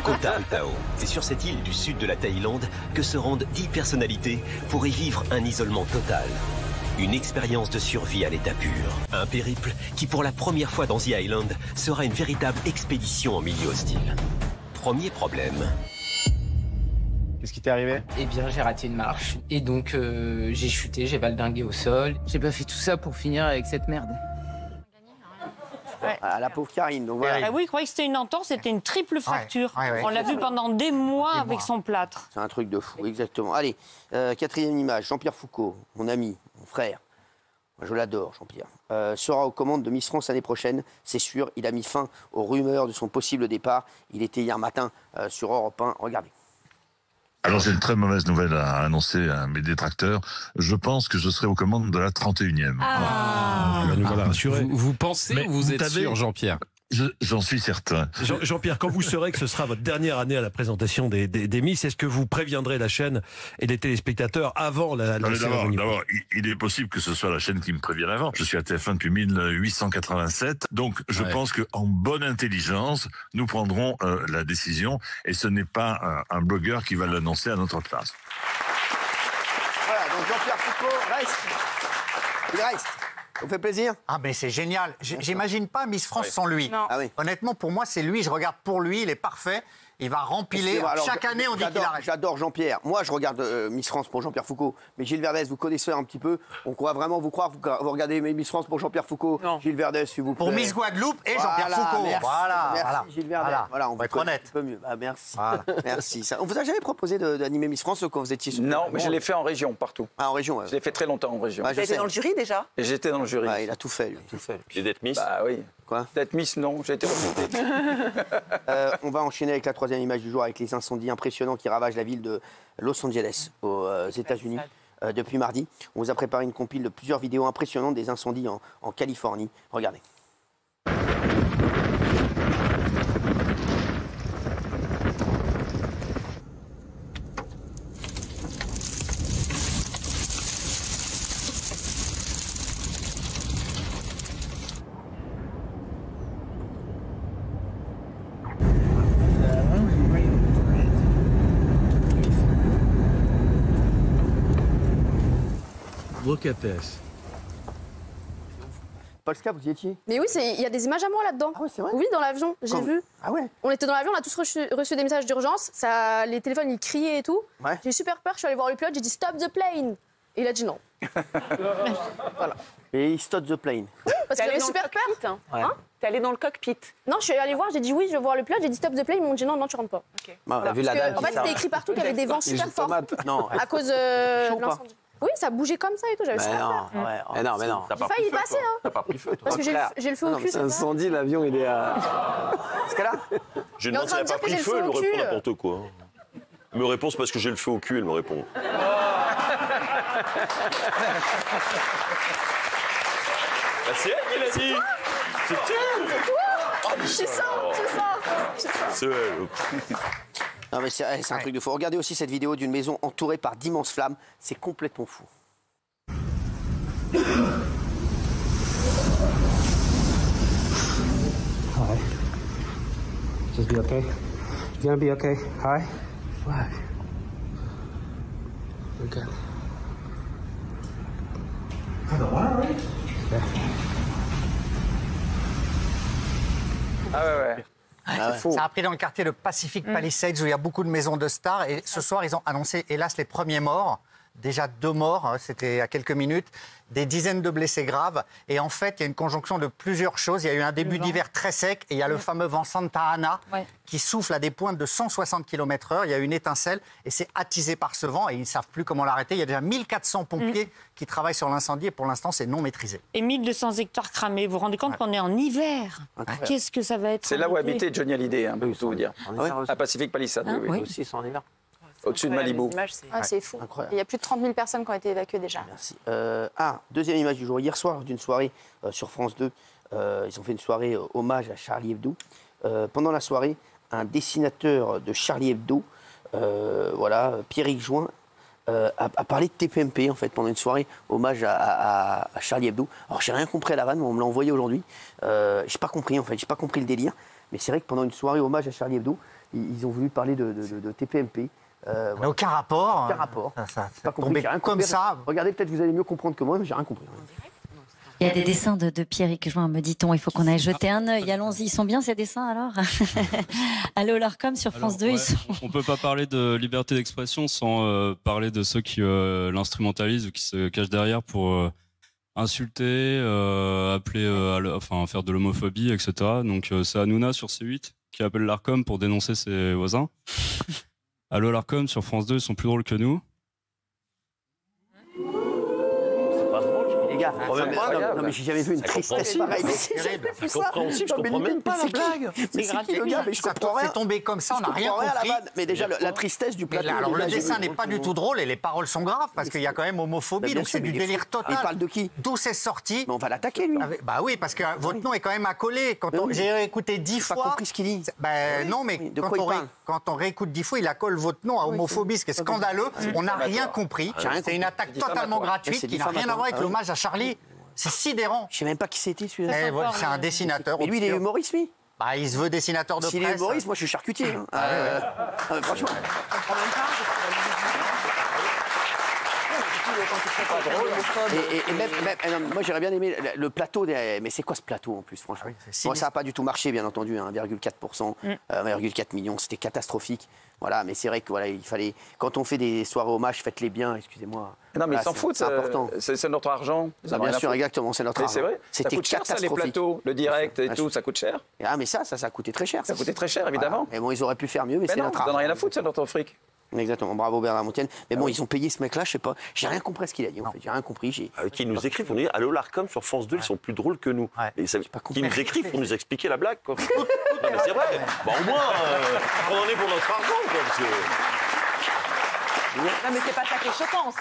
Koh Tao. C'est sur cette île du sud de la Thaïlande que se rendent 10 personnalités pour y vivre un isolement total. Une expérience de survie à l'état pur. Un périple qui, pour la première fois dans The Island, sera une véritable expédition en milieu hostile. Premier problème. Qu'est-ce qui t'est arrivé? Eh bien, j'ai raté une marche. Et donc, j'ai chuté, j'ai valdingué au sol. J'ai pas fait tout ça pour finir avec cette merde. Ah, la pauvre Karine, donc voilà. Ah oui, je croyais que c'était une entorse, c'était une triple fracture. On l'a vu pendant des mois avec son plâtre. C'est un truc de fou, exactement. Allez, quatrième image, Jean-Pierre Foucault, mon ami, mon frère. Moi, je l'adore, Jean-Pierre. Sera aux commandes de Miss France l'année prochaine, c'est sûr. Il a mis fin aux rumeurs de son possible départ. Il était hier matin sur Europe 1. Regardez. Alors j'ai une très mauvaise nouvelle à annoncer à mes détracteurs. Je pense que je serai aux commandes de la 31e. Nous voilà rassurés. Vous pensez ou vous êtes sûr, Jean-Pierre? J'en suis certain. Jean-Pierre, quand vous saurez que ce sera votre dernière année à la présentation des Miss, est-ce que vous préviendrez la chaîne et les téléspectateurs avant la cérémonie? D'abord, il est possible que ce soit la chaîne qui me prévienne avant. Je suis à TF1 depuis 1887, donc je pense qu'en bonne intelligence, nous prendrons la décision, et ce n'est pas un blogueur qui va l'annoncer à notre place. Voilà, donc Jean-Pierre Foucault reste. Il reste. Ça vous fait plaisir? Ah mais c'est génial. J'imagine pas Miss France sans lui. Ah oui. Honnêtement, pour moi, c'est lui. Je regarde pour lui. Il est parfait. Il va rempiler. Chaque année, on dit qu'il arrête. J'adore Jean-Pierre. Moi, je regarde Miss France pour Jean-Pierre Foucault. Mais Gilles Verdez, vous connaissez un petit peu. On croit vraiment vous croire. Vous regardez Miss France pour Jean-Pierre Foucault. Non. Gilles Verdez, s'il vous plaît. Pour Miss Guadeloupe et Jean-Pierre Foucault. Merci. Merci Gilles Verdez. Voilà, on va être honnête. Un peu mieux. Ah, merci. Voilà. Merci. On vous a jamais proposé d'animer Miss France quand vous étiez sur... Non, mais je l'ai fait en région, partout. Ah, en région, Je l'ai fait très longtemps en région. Vous étiez dans le jury déjà? J'étais dans le jury. Il a tout fait, lui. Tout fait. Et d'être Miss? Bah oui. Quoi? D'être Miss, non, j'ai été remonté. On va enchaîner avec la troisième image du jour, avec les incendies impressionnants qui ravagent la ville de Los Angeles, aux États-Unis, depuis mardi. On vous a préparé une compile de plusieurs vidéos impressionnantes des incendies en Californie. Regardez. Look at this. Polska, vous y étiez? Mais oui, il y a des images à moi là-dedans. Ah ouais, c'est vrai? Oui, dans l'avion, j'ai vu. Ah ouais? On était dans l'avion, on a tous reçu des messages d'urgence. Les téléphones, ils criaient et tout. Ouais. J'ai eu super peur, je suis allée voir le pilote, j'ai dit stop the plane. Et il a dit non. Voilà. Et il stop the plane. Oui, parce qu'il avait super peur. Hein? T'es allé dans le cockpit? Non, je suis allée voir, j'ai dit oui, je veux voir le pilote, j'ai dit stop the plane, ils m'ont dit non, non, tu rentres pas. Okay. Voilà. Vu la dame en fait, c'était écrit partout qu'il y avait des vents super forts. Non. À cause de l'incendie. Oui, ça bougeait comme ça et tout, j'avais super peur. Mais non. J'ai failli y passer, hein. T'as pas pris feu, toi. Parce que j'ai le feu au cul. C'est incendie, l'avion, il est à... Ce cas-là Je demande si elle n'a pas pris feu, elle me répond n'importe quoi. Elle me répond, c'est parce que j'ai le feu au cul, elle me répond. C'est elle qui l'a dit. C'est elle. C'est ça. C'est elle. Non mais c'est un truc de fou. Regardez aussi cette vidéo d'une maison entourée par d'immenses flammes. C'est complètement fou. Hi. Just be okay. You're gonna be okay. Hi. Flag. We're good. Yeah. Ah ouais. Ça a pris dans le quartier de Pacific Palisades où il y a beaucoup de maisons de stars. Et ce soir, ils ont annoncé, hélas, les premiers morts. Déjà 2 morts, c'était il y a quelques minutes, des dizaines de blessés graves. Et en fait, il y a une conjonction de plusieurs choses. Il y a eu un début d'hiver très sec et il y a le fameux vent Santa Ana qui souffle à des pointes de 160 km/h. Il y a eu une étincelle et c'est attisé par ce vent et ils ne savent plus comment l'arrêter. Il y a déjà 1400 pompiers qui travaillent sur l'incendie et pour l'instant, c'est non maîtrisé. Et 1200 hectares cramés. Vous vous rendez compte qu'on est en hiver? Qu'est-ce que ça va être? C'est là où habitait Johnny Hallyday, hein, pour tout vous dire. À Pacific Palisades, oui. Aussi, c'est en hiver. Au-dessus de Malibu. C'est fou. Incroyable. Il y a plus de 30 000 personnes qui ont été évacuées déjà. Merci. Deuxième image du jour. Hier soir, d'une soirée sur France 2, ils ont fait une soirée hommage à Charlie Hebdo. Pendant la soirée, un dessinateur de Charlie Hebdo, Pierrick Join, a parlé de TPMP en fait pendant une soirée hommage à Charlie Hebdo. Alors j'ai rien compris à la vanne, on me l'a envoyé aujourd'hui. J'ai pas compris en fait, j'ai pas compris le délire. Mais c'est vrai que pendant une soirée hommage à Charlie Hebdo, ils ont voulu parler de TPMP. Aucun rapport. Aucun rapport. Ça pas compris. Rien comme ça. Regardez, peut-être vous allez mieux comprendre que moi, mais j'ai rien compris. Il y a des dessins de Pierrick Join, me dit-on. Il faut qu'on aille jeter un œil. Allons-y. Ils sont bien ces dessins alors? Allô, Larcom sur France 2. On ne peut pas parler de liberté d'expression sans parler de ceux qui l'instrumentalisent ou qui se cachent derrière pour insulter, appeler, faire de l'homophobie, etc. Donc c'est Hanouna sur C8 qui appelle l'Arcom pour dénoncer ses voisins. Allô l'Arcom sur France 2, ils sont plus drôles que nous. C'est pas drôle, les gars. Non mais j'ai jamais vu une tristesse pareille. C'est terrible. C'est compréhensible, je comprends même pas la blague. C'est gratuit, le gars, mais je comprends rien. C'est tombé comme ça, on n'a rien compris. Mais déjà, la tristesse du plateau. Alors le dessin n'est pas du tout drôle et les paroles sont graves parce qu'il y a quand même homophobie, donc c'est du délire total. Il parle de qui? D'où c'est sorti? On va l'attaquer, lui. Bah oui, parce que votre nom est quand même accolé. J'ai écouté 10 fois. J'ai pas compris ce qu'il dit. Non, mais quand on réécoute 10 fois, il accole votre nom à homophobie, ce qui est scandaleux. On n'a rien compris. C'est une attaque totalement gratuite qui n'a rien à voir avec l'hommage à Charlie. C'est sidérant. Je sais même pas qui c'était celui-là. C'est un dessinateur. Mais lui, il est humoriste, lui. Bah, il se veut dessinateur de presse. S'il est humoriste, moi, je suis charcutier. Franchement. Et même, moi j'aurais bien aimé le plateau, mais c'est quoi ce plateau en plus, franchement? Bon, ça n'a pas du tout marché, bien entendu, 1,4%, 1,4 millions, c'était catastrophique. Voilà, mais c'est vrai que voilà, il fallait, quand on fait des soirées hommages, faites-les bien, excusez-moi. Non, mais ils s'en foutent, c'est important. C'est notre argent. Bien sûr, exactement, c'est notre argent. C'est vrai, c'était ça coûte cher, ça, les plateaux, le direct et tout, ça coûte cher. Ah, mais ça a coûté très cher. Ça coûtait très cher, évidemment. Mais bon, ils auraient pu faire mieux, mais c'est notre argent. Ils n'en ont rien à foutre, c'est notre fric. Exactement, bravo Bernard Montiel. Mais bon, ils ont payé ce mec-là, je sais pas. J'ai rien compris à ce qu'il a dit, en fait. J'ai rien compris. Qui nous écrivent pour nous dire allô l'Arcom sur France 2, ils sont plus drôles que nous. Et qui nous écrivent pour nous expliquer la blague, quoi. Non, mais c'est vrai. Bah, au moins, on en est pour notre argent, quoi. Parce que... Non, mais c'est pas ça qui est choquant,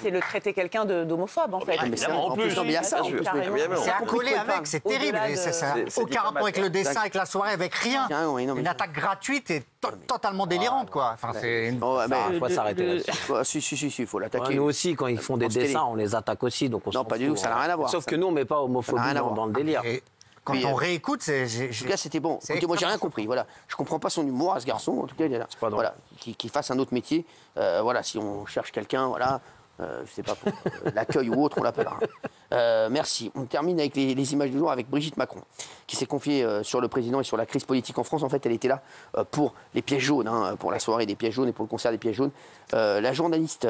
c'est le traiter quelqu'un d'homophobe, en fait. Évidemment, en plus, il y a ça. C'est accolé avec, c'est terrible. Ça n'a aucun rapport avec le dessin, avec la soirée, avec rien. Une attaque gratuite et totalement délirante, quoi. Enfin, il faut s'arrêter là-dessus. Si, il faut l'attaquer. Nous aussi, quand ils font des dessins, on les attaque aussi. Donc non, pas du tout, ça n'a rien à voir. Sauf que nous, on ne met pas homophobie dans le délire. Quand on réécoute, en tout cas, c'était bon. Moi, j'ai rien compris. Voilà, je comprends pas son humour à ce garçon. En tout cas, il est là. Voilà, qu'il fasse un autre métier. Voilà, si on cherche quelqu'un, voilà, je ne sais pas, pour l'accueil ou autre, on l'appellera. Merci. On termine avec les images du jour avec Brigitte Macron, qui s'est confiée sur le président et sur la crise politique en France. En fait, elle était là pour les pièges jaunes, pour la soirée des pièges jaunes et pour le concert des pièges jaunes. La journaliste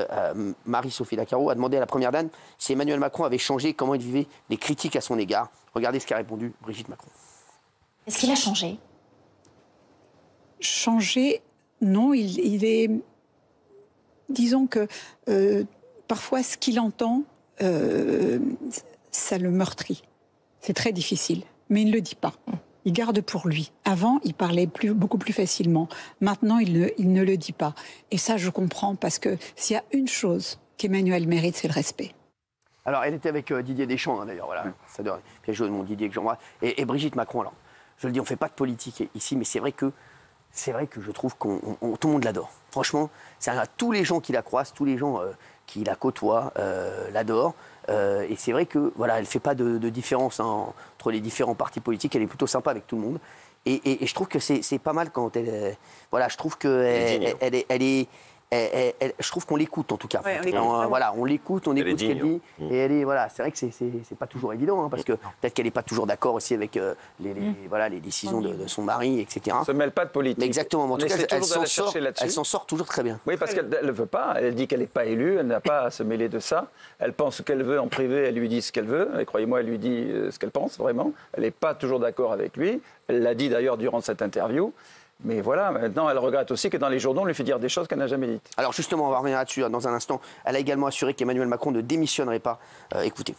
Marie-Sophie Lacaro a demandé à la première dame si Emmanuel Macron avait changé, comment il vivait les critiques à son égard. Regardez ce qu'a répondu Brigitte Macron. Est-ce qu'il a changé? Changé, non. Il est... Disons que parfois, ce qu'il entend, ça le meurtrit. C'est très difficile, mais il ne le dit pas. Il garde pour lui. Avant, il parlait beaucoup plus facilement. Maintenant, il ne le dit pas. Et ça, je comprends, parce que s'il y a une chose qu'Emmanuel mérite, c'est le respect. Alors, elle était avec Didier Deschamps, d'ailleurs, voilà, ambassadeur piège jaune, mon Didier que j'embrasse, et Brigitte Macron. Alors, je le dis, on ne fait pas de politique ici, mais c'est vrai que je trouve que tout le monde l'adore. Franchement, tous les gens qui la croisent, tous les gens qui la côtoient l'adorent. Et c'est vrai que voilà, elle ne fait pas de différence entre les différents partis politiques. Elle est plutôt sympa avec tout le monde. Et je trouve que c'est pas mal quand elle. Voilà, je trouve je trouve qu'on l'écoute en tout cas. Ouais, on l'écoute, on écoute ce qu'elle dit. Et elle est, voilà, c'est vrai que c'est pas toujours évident, parce que peut-être qu'elle n'est pas toujours d'accord aussi avec les décisions de son mari, etc. Elle ne se mêle pas de politique. Mais exactement, en tout cas, elle s'en sort toujours très bien. Oui, parce qu'elle ne veut pas, elle dit qu'elle n'est pas élue, elle n'a pas à se mêler de ça. Elle pense ce qu'elle veut en privé, elle lui dit ce qu'elle veut. Et croyez-moi, elle lui dit ce qu'elle pense, vraiment. Elle n'est pas toujours d'accord avec lui. Elle l'a dit d'ailleurs durant cette interview. Mais voilà, maintenant, elle regrette aussi que dans les journaux, on lui fait dire des choses qu'elle n'a jamais dites. Alors justement, on va revenir là-dessus dans un instant. Elle a également assuré qu'Emmanuel Macron ne démissionnerait pas. Écoutez.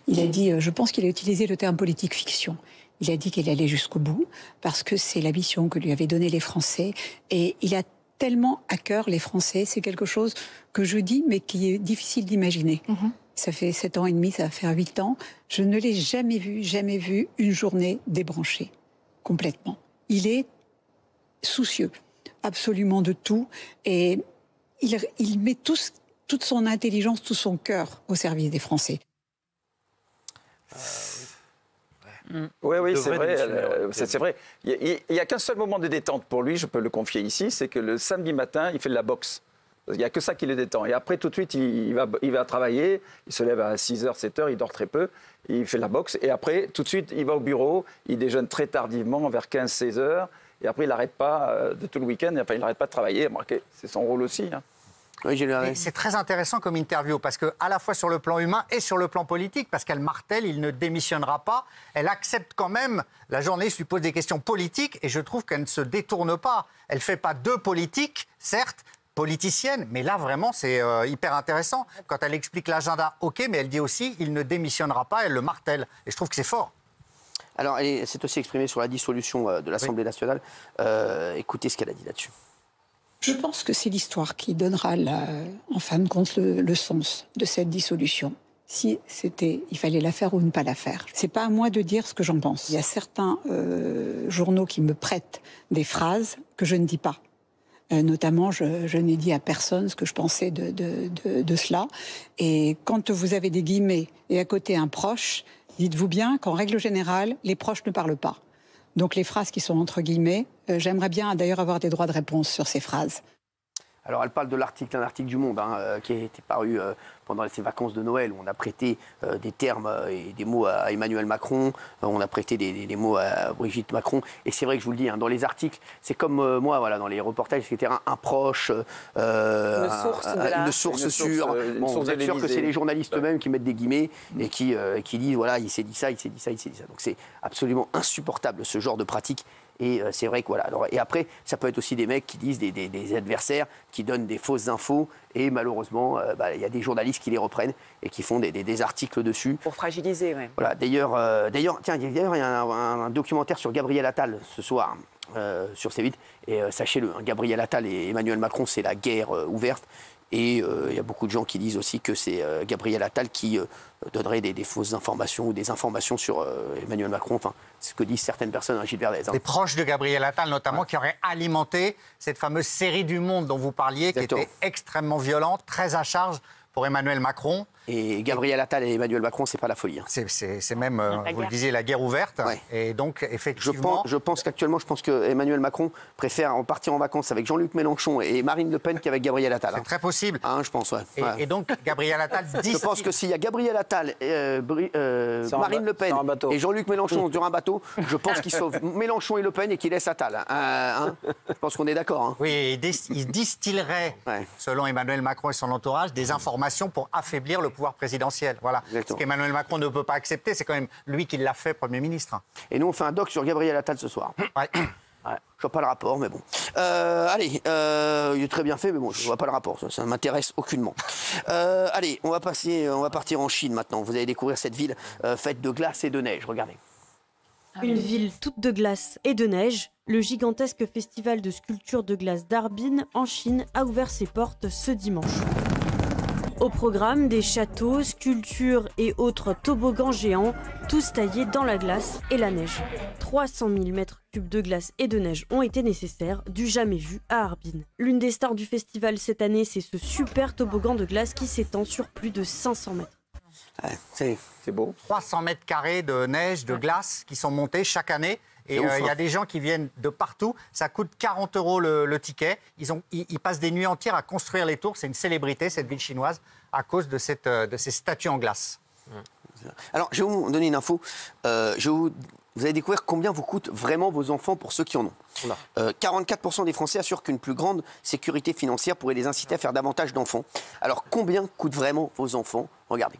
Il a dit, je pense qu'il a utilisé le terme politique fiction. Il a dit qu'il allait jusqu'au bout, parce que c'est la mission que lui avaient donnée les Français. Et il a tellement à cœur les Français. C'est quelque chose que je dis, mais qui est difficile d'imaginer. Ça fait 7 ans et demi, ça va faire 8 ans. Je ne l'ai jamais vu une journée débranchée, complètement. Il est soucieux, absolument de tout, et il met toute son intelligence, tout son cœur au service des Français. Oui, c'est vrai. C'est vrai. Il n'y a qu'un seul moment de détente pour lui, je peux le confier ici, c'est que le samedi matin, il fait de la boxe. Il n'y a que ça qui le détend. Et après, tout de suite, il va travailler. Il se lève à 6h, 7h, il dort très peu. Il fait de la boxe. Et après, tout de suite, il va au bureau. Il déjeune très tardivement, vers 15-16h. Et après, il n'arrête pas de tout le week-end. Enfin, il n'arrête pas de travailler. Remarquez, c'est son rôle aussi. Oui, c'est très intéressant comme interview, parce qu'à la fois sur le plan humain et sur le plan politique, parce qu'elle martèle, il ne démissionnera pas. Elle accepte quand même, la journaliste lui pose des questions politiques, et je trouve qu'elle ne se détourne pas. Elle ne fait pas de politique, certes, politicienne, mais là vraiment c'est hyper intéressant. Quand elle explique l'agenda, ok, mais elle dit aussi il ne démissionnera pas, elle le martèle. Et je trouve que c'est fort. Alors, elle s'est aussi exprimée sur la dissolution de l'Assemblée nationale. Écoutez ce qu'elle a dit là-dessus. Je pense que c'est l'histoire qui donnera, en fin de compte, le sens de cette dissolution. Si il fallait la faire ou ne pas la faire. C'est pas à moi de dire ce que j'en pense. Il y a certains journaux qui me prêtent des phrases que je ne dis pas. Notamment, je n'ai dit à personne ce que je pensais de cela. Et quand vous avez des guillemets et à côté un proche, dites-vous bien qu'en règle générale, les proches ne parlent pas. Donc les phrases qui sont entre guillemets, j'aimerais bien d'ailleurs avoir des droits de réponse sur ces phrases. Alors elle parle de un article du Monde qui a été paru pendant ces vacances de Noël, où on a prêté des termes et des mots à Emmanuel Macron, on a prêté des mots à Brigitte Macron. Et c'est vrai que je vous le dis, dans les articles, c'est comme moi, voilà, dans les reportages, etc., un proche, une source sûre. Vous êtes sûr que c'est les journalistes eux-mêmes qui mettent des guillemets et qui disent, voilà, il s'est dit ça, il s'est dit ça, il s'est dit ça. Donc c'est absolument insupportable ce genre de pratique. Et c'est vrai que voilà. Alors, et après, ça peut être aussi des mecs qui disent des adversaires qui donnent des fausses infos. Et malheureusement, il y a des journalistes qui les reprennent et qui font des articles dessus. Pour fragiliser, oui. Voilà. D'ailleurs, il y a un documentaire sur Gabriel Attal ce soir sur C8. Et sachez-le, Gabriel Attal et Emmanuel Macron, c'est la guerre ouverte. Et il y a beaucoup de gens qui disent aussi que c'est Gabriel Attal qui donnerait des fausses informations ou des informations sur Emmanuel Macron. Enfin, ce que disent certaines personnes, Gilles Verdez. Des proches de Gabriel Attal, notamment, qui auraient alimenté cette fameuse série du Monde dont vous parliez, qui était extrêmement violente, très à charge pour Emmanuel Macron. Et Gabriel Attal et Emmanuel Macron, c'est pas la folie. Hein. C'est même, vous le disiez, la guerre ouverte. Ouais. Et donc, effectivement... Je pense que Emmanuel Macron préfère partir en vacances avec Jean-Luc Mélenchon et Marine Le Pen qu'avec Gabriel Attal. C'est très possible. Hein, je pense, ouais. Et donc, Gabriel Attal Je pense que s'il y a Gabriel Attal, Marine Le Pen et Jean-Luc Mélenchon sur un bateau, je pense qu'il sauve Mélenchon et Le Pen et qu'il laisse Attal. Hein. Je pense qu'on est d'accord. Hein. Oui, il distillerait, selon Emmanuel Macron et son entourage, des informations pour affaiblir le pouvoir présidentiel. Voilà. Exactement. Ce qu'Emmanuel Macron ne peut pas accepter, c'est quand même lui qui l'a fait Premier ministre. Et nous, on fait un doc sur Gabriel Attal ce soir. Ouais. Je vois pas le rapport, mais bon. Allez, il est très bien fait, mais bon, je vois pas le rapport. Ça m'intéresse aucunement. Allez, on va partir en Chine maintenant. Vous allez découvrir cette ville faite de glace et de neige. Regardez. Une ville toute de glace et de neige, le gigantesque festival de sculpture de glace d'Harbin en Chine a ouvert ses portes ce dimanche. Au programme, des châteaux, sculptures et autres toboggans géants, tous taillés dans la glace et la neige. 300 000 mètres cubes de glace et de neige ont été nécessaires, du jamais vu à Harbin. L'une des stars du festival cette année, c'est ce super toboggan de glace qui s'étend sur plus de 500 mètres. Ouais, c'est beau. 300 mètres carrés de neige, de glace qui sont montés chaque année. Et il y a des gens qui viennent de partout. Ça coûte 40 € le ticket. Ils passent des nuits entières à construire les tours. C'est une célébrité, cette ville chinoise, à cause de ces statues en glace. Alors, je vais vous donner une info. Vous allez découvrir combien vous coûtent vraiment vos enfants pour ceux qui en ont. 44% des Français assurent qu'une plus grande sécurité financière pourrait les inciter à faire davantage d'enfants. Alors, combien coûtent vraiment vos enfants? Regardez.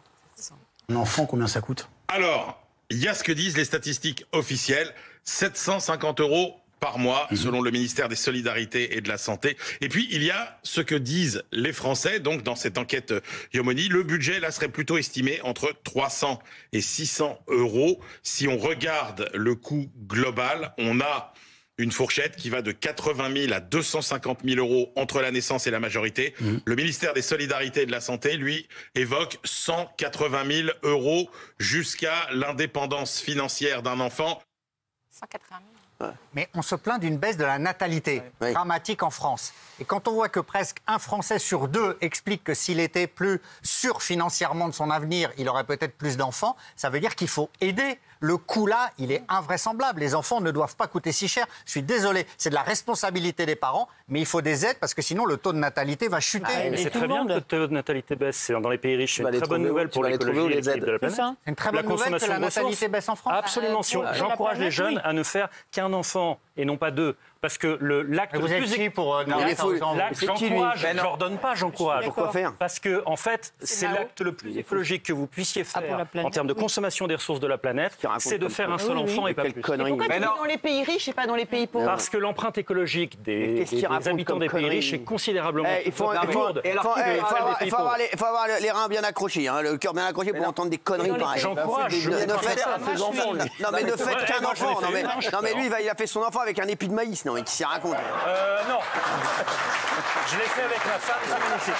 Un enfant, combien ça coûte? Alors, il y a ce que disent les statistiques officielles. 750 € par mois, selon le ministère des Solidarités et de la Santé. Et puis, il y a ce que disent les Français. Donc, dans cette enquête Yomoni, le budget, là, serait plutôt estimé entre 300 et 600 €. Si on regarde le coût global, on a une fourchette qui va de 80 000 à 250 000 € entre la naissance et la majorité. Le ministère des Solidarités et de la Santé, lui, évoque 180 000 € jusqu'à l'indépendance financière d'un enfant. 180 000. Mais on se plaint d'une baisse de la natalité dramatique en France. Et quand on voit que presque un Français sur deux explique que s'il était plus sûr financièrement de son avenir, il aurait peut-être plus d'enfants, ça veut dire qu'il faut aider. Le coût là, il est invraisemblable. Les enfants ne doivent pas coûter si cher. Je suis désolé, c'est de la responsabilité des parents, mais il faut des aides parce que sinon le taux de natalité va chuter. Mais c'est très bien que le taux de natalité baisse. C'est dans les pays riches, c'est une très bonne nouvelle pour l'écologie et l'équilibre de la planète. C'est une très bonne nouvelle que la natalité baisse en France. Absolument. J'encourage les jeunes à ne faire qu'un enfant et non pas deux. Parce que l'acte le plus qui pour j'encourage, je leur donne pas, j'encourage. Pourquoi faire? Parce que en fait, c'est l'acte le plus écologique que vous puissiez faire en termes de consommation des ressources de la planète, c'est de faire un seul enfant et pas plus. Pourquoi tu es dans les pays riches et pas dans les pays pauvres? Parce que l'empreinte écologique des habitants des pays riches est considérablement lourde. Il faut avoir les reins bien accrochés, le cœur bien accroché pour entendre des conneries pareilles. J'encourage. Non mais ne faites qu'un enfant. Non mais lui il a fait son enfant avec un épi de maïs. Non mais qui s'y raconte? Non. Je l'ai fait avec ma femme, c'est magnifique.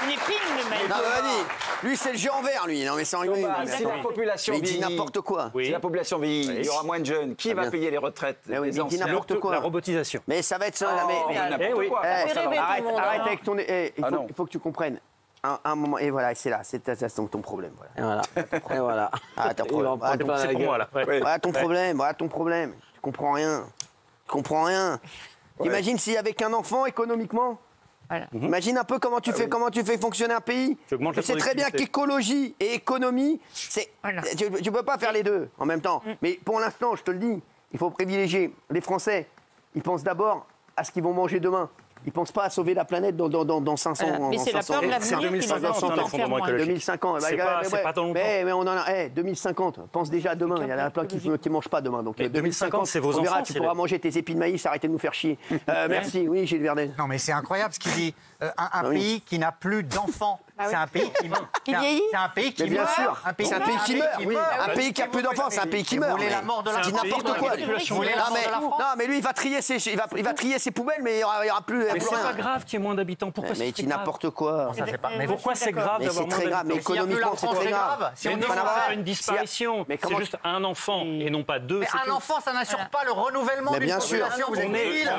Une épine de maïs. Non, vas-y. Lui, c'est le géant vert, lui. Non, mais c'est rigolo. Si la population vieillit. Il dit n'importe quoi. Si la population vieillit, il y aura moins de jeunes. Qui va payer les retraites des anciens? Il dit n'importe quoi. La robotisation. Mais ça va être ça. Arrête avec ton. Il faut que tu comprennes. Un moment, et voilà, c'est là, c'est ton problème. Voilà. Et voilà. Ah, ton problème. C'est pour moi, là. Voilà ton problème. Tu comprends rien. Imagine si avec un enfant, économiquement. Voilà. Imagine un peu comment tu fais fonctionner un pays. Tu sais très bien qu'écologie et économie, tu ne peux pas faire les deux en même temps. Mais pour l'instant, je te le dis, il faut privilégier les Français. Ils pensent d'abord à ce qu'ils vont manger demain. Ils ne pensent pas à sauver la planète dans 500 ans. Mais c'est la peur de l'avenir qui les a 2050. C'est pas dans longtemps. Mais on en a. 2050. Pense déjà à demain. Il y en a plein qui ne mangent pas demain. Donc 2050, c'est vos enfants. On verra, tu pourras manger tes épis de maïs. Arrêtez de nous faire chier. Merci. Oui, Gilles Verdet. Non, mais c'est incroyable ce qu'il dit. Un pays qui n'a plus d'enfants. C'est un pays qui meurt. C'est un pays qui meurt. Bien sûr. C'est un pays qui meurt. Un pays qui a plus d'enfants, c'est un pays qui meurt. Vous voulez la mort de la France? Dis n'importe quoi. Non, mais lui, il va trier ses poubelles, mais il n'y aura plus rien. Mais c'est pas grave qu'il y ait moins d'habitants. Pourquoi c'est dis n'importe quoi. Mais pourquoi c'est grave d'avoir moins d'habitants? Mais économiquement, c'est très grave. Si on va faire une disparition, c'est juste un enfant et non pas deux. Mais un enfant, ça n'assure pas le renouvellement d'une population.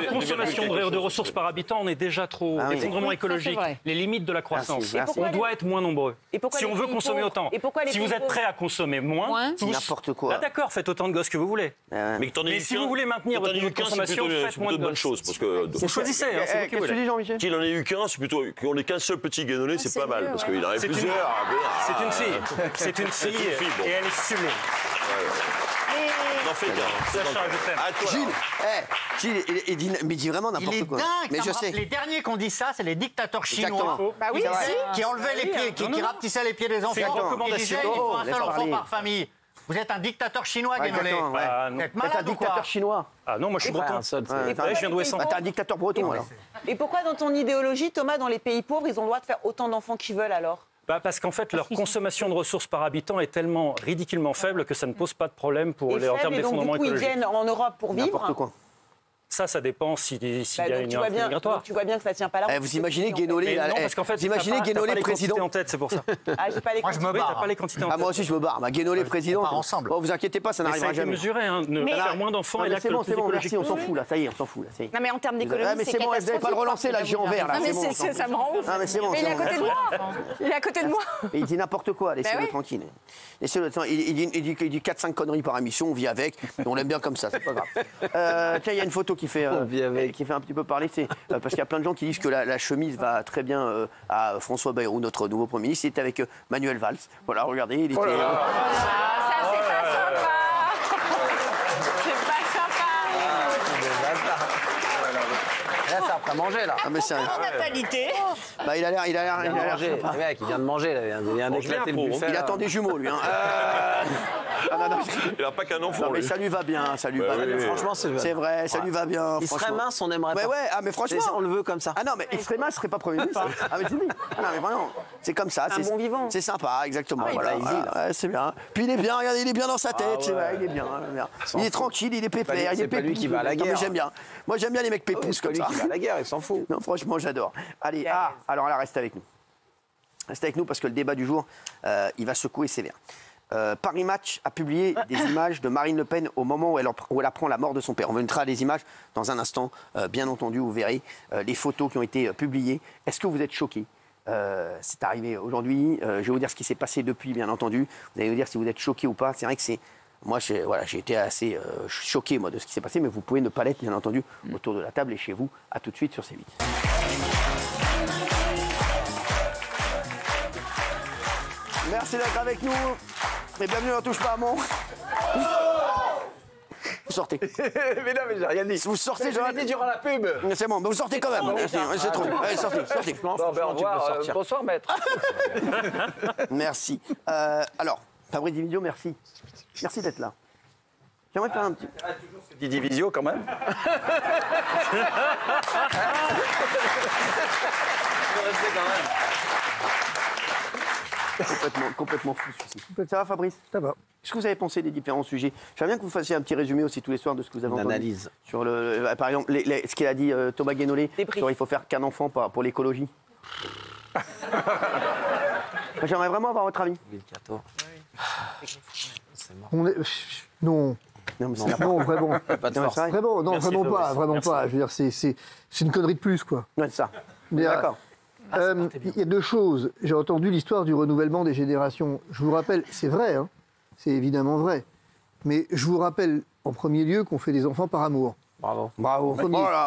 Consommation de ressources par habitant, on est déjà trop. Effondrement écologique, les limites de la croissance. Et pourquoi doit être moins nombreux. Si on veut consommer autant. Si vous êtes prêt à consommer moins, n'importe quoi. Ah d'accord, faites autant de gosses que vous voulez. Mais si vous voulez maintenir votre niveau de consommation, faites moins de bonne chose. Parce que vous choisissez, c'est vous qui voulez. Jean-Michel. Qu'il en ait eu qu'un, c'est plutôt qu'on ait qu'un seul petit guénolé, c'est pas mal. Parce qu'il en a plusieurs. C'est une fille. C'est une fille et elle est sublime. Non, fais bien. Gilles, il dit vraiment n'importe quoi. Mais je sais. Les derniers qui ont dit ça, c'est les dictateurs chinois. Bah oui, qui enlevaient les pieds, qui rapetissaient les pieds des enfants. C'est une recommandation. Ils disaient, il faut un seul enfant par famille. Vous êtes un dictateur chinois, Guénolé. Vous êtes un dictateur chinois. Ah non, moi je suis breton. Je viens d'Ouessant. T'es un dictateur breton, alors. Et pourquoi, dans ton idéologie, Thomas, dans les pays pauvres, ils ont le droit de faire autant d'enfants qu'ils veulent alors ? Parce qu'en fait, leur consommation de ressources par habitant est tellement ridiculement faible que ça ne pose pas de problème pour les en termes d'effondrement écologique. Du coup, ils viennent en Europe pour vivre. N'importe quoi. Ça dépend s'il y a une influx migratoire. Donc tu vois bien que ça tient pas là. Vous imaginez Guénolé Non, parce qu'en fait, vous imaginez Guénolé président en tête, c'est pour ça. Ah, j'ai pas les quantités. Moi, je me barre. Pas les quantités en tête. Moi aussi, je me barre. Guénolé président. On part ensemble. Bon, vous inquiétez pas, ça n'arrivera jamais. Ça a été mesuré, ne faire moins d'enfants est l'acte le plus écologique. Merci, on s'en fout là. Ça y est, on s'en fout là. Non, mais en termes d'économie, mais c'est bon, vous n'allez pas le relancer là, j'ai en vert là. Non, mais ça me rend ouf. Non, mais c'est bon. Mais il est à côté de moi. Il est à côté de moi. Il dit n'importe quoi, laissez-le tranquille. Laissez-le tranquille. Il dit 4-5 conneries par émission, on vit avec. On l'aime bien comme ça, c'est pas grave. Tiens, il y a une photo qui fait un petit peu parler. Parce qu'il y a plein de gens qui disent que la chemise va très bien à François Bayrou, notre nouveau Premier ministre. Il était avec Manuel Valls. Voilà, regardez, il était... Ça, c'est pas sympa. C'est pas sympa. Là, c'est après manger, là. Ah, mais c'est natalité. Bah, il a l'air sympa. Le mec, il vient de manger, là. Il vient d'éclater le buffet. Il attend des jumeaux, lui. Il n'a pas qu'un enfant. Non, mais ça lui va bien, ça lui va bien. Franchement, c'est vrai, ça lui va bien. Il serait mince, on aimerait pas. Ouais, mais franchement. On le veut comme ça. Ah non, mais il serait mince, il serait pas Premier ministre. Ah, mais je vous dis. Ah non, mais vraiment, c'est comme ça. Un bon vivant. C'est sympa, exactement. Voilà, c'est bien. Puis il est bien, regardez, il est bien dans sa tête. C'est vrai, il est bien. Il est tranquille, il est pépère. C'est pas lui qui va à la guerre. J'aime bien. Moi, j'aime bien les mecs pépous comme ça. C'est lui qui va à la guerre, il s'en fout. Non, franchement, j'adore. Allez, alors là, reste avec nous. Reste avec nous parce que le débat du jour, il va secouer sévère. Paris Match a publié des images de Marine Le Pen au moment où elle apprend la mort de son père. On mettra les images dans un instant. Bien entendu, vous verrez les photos qui ont été publiées. Est-ce que vous êtes choqués ? C'est arrivé aujourd'hui. Je vais vous dire ce qui s'est passé depuis, bien entendu. Vous allez nous dire si vous êtes choqués ou pas. C'est vrai que c'est... Moi, j'ai été assez choqué de ce qui s'est passé, mais vous pouvez ne pas l'être, bien entendu, autour de la table et chez vous. À tout de suite sur C8. Merci d'être avec nous. Et bienvenue dans Touche pas à mon. Vous sortez. Mais non, mais j'ai rien dit. Vous sortez, je l'ai dit durant la pub. C'est bon, mais vous sortez quand même. C'est trop. Allez, sortez. Bon, ben, au revoir. Bonsoir, maître. Merci. Alors, Fabrice Dividio, merci. Merci d'être là. J'aimerais faire un petit... toujours ce Didi Visio, quand même. Complètement fou celui-ci. Ça va, Fabrice? Ça va. Qu'est-ce que vous avez pensé des différents sujets? J'aimerais bien que vous fassiez un petit résumé aussi tous les soirs de ce que vous avez entendu. Analyse. Sur par exemple, ce qu'il a dit Thomas Guénolé, sur il faut faire qu'un enfant pour l'écologie. J'aimerais vraiment avoir votre avis. Non. Non, vraiment. Pas de force. Vraiment pas. Je veux dire, c'est une connerie de plus, quoi. Ouais, c'est ça. D'accord. Il y a deux choses. J'ai entendu l'histoire du renouvellement des générations. Je vous rappelle, c'est vrai, hein, c'est évidemment vrai. Mais je vous rappelle en premier lieu qu'on fait des enfants par amour. Bravo. Voilà.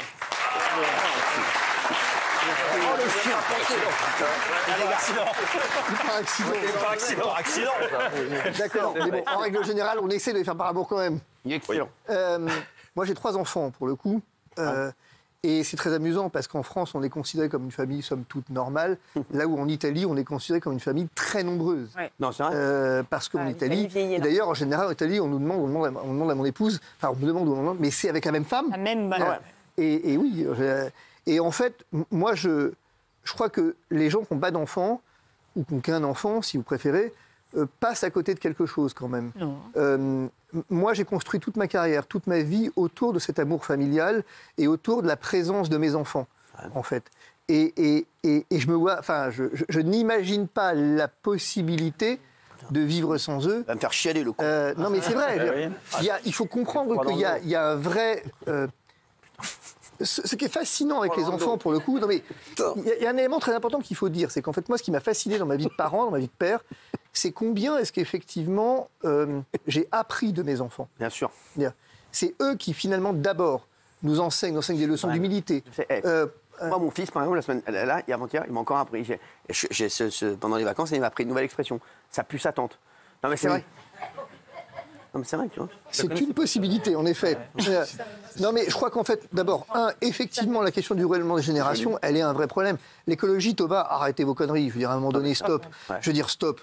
Par accident. D'accord. Mais bon, en règle générale, on essaie de les faire par amour quand même. Excellent. Moi, j'ai 3 enfants, pour le coup. Et c'est très amusant parce qu'en France, on est considéré comme une famille, somme toute, normale. Là où en Italie, on est considéré comme une famille très nombreuse. Ouais. Non, c'est vrai. Parce qu'en Italie, d'ailleurs, en général, en Italie, on demande à mon épouse, enfin, on me demande, mais c'est avec la même femme. La même. Ouais. Et oui. Et en fait, moi, je crois que les gens qui n'ont pas d'enfants, ou qui n'ont qu'un enfant, si vous préférez, passent à côté de quelque chose quand même. Moi, j'ai construit toute ma carrière, toute ma vie autour de cet amour familial et autour de la présence de mes enfants, en fait. Et je me vois, enfin, je n'imagine pas la possibilité de vivre sans eux. Ça va me faire chialer le coup. Non, mais c'est vrai. Il faut comprendre qu'il y a un vrai... ce qui est fascinant avec les enfants, pour le coup, il y a un élément très important qu'il faut dire, c'est qu'en fait, moi, ce qui m'a fasciné dans ma vie de parent, dans ma vie de père, c'est combien est-ce qu'effectivement j'ai appris de mes enfants. Bien sûr. C'est eux qui, finalement, d'abord, nous enseignent des leçons d'humilité. Moi, mon fils, par exemple, la semaine, là, avant-hier, il m'a encore appris. Pendant les vacances, il m'a appris une nouvelle expression. Ça pue sa tante. Non, mais c'est vrai. Non, mais c'est vrai, tu vois. C'est une possibilité, en effet. Non, mais je crois qu'en fait, d'abord, effectivement, la question du renouvellement des générations, elle est un vrai problème. L'écologie, Thomas, arrêtez vos conneries. Je veux dire, à un moment donné, stop. Je veux dire, stop.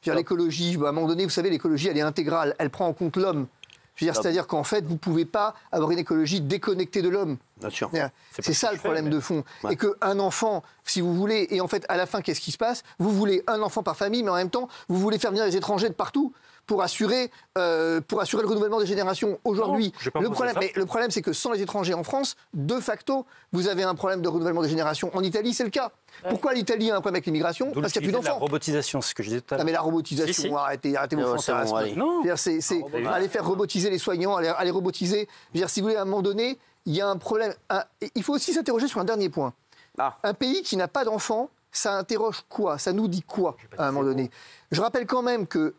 L'écologie, à un moment donné, vous savez, l'écologie, elle est intégrale. Elle prend en compte l'homme. C'est-à-dire qu'en fait, vous ne pouvez pas avoir une écologie déconnectée de l'homme. Bien sûr. C'est ça le problème de fond. Et qu'un enfant, si vous voulez, et en fait, à la fin, qu'est-ce qui se passe? Vous voulez un enfant par famille, mais en même temps, vous voulez faire venir les étrangers de partout pour assurer le renouvellement des générations. Aujourd'hui, le problème, c'est que sans les étrangers en France, de facto, vous avez un problème de renouvellement des générations. En Italie, c'est le cas. Pourquoi l'Italie a un problème avec l'immigration? Parce qu'il n'y a plus d'enfants. La robotisation, c'est ce que je disais tout à l'heure. Non, mais la robotisation, arrêtez vos fantasmes. C'est aller faire robotiser les soignants, aller robotiser. Je veux dire, si vous voulez, à un moment donné, il y a un problème. Il faut aussi s'interroger sur un dernier point. Un pays qui n'a pas d'enfants, ça interroge quoi? Ça nous dit quoi, à un moment donné? Je rappelle quand même que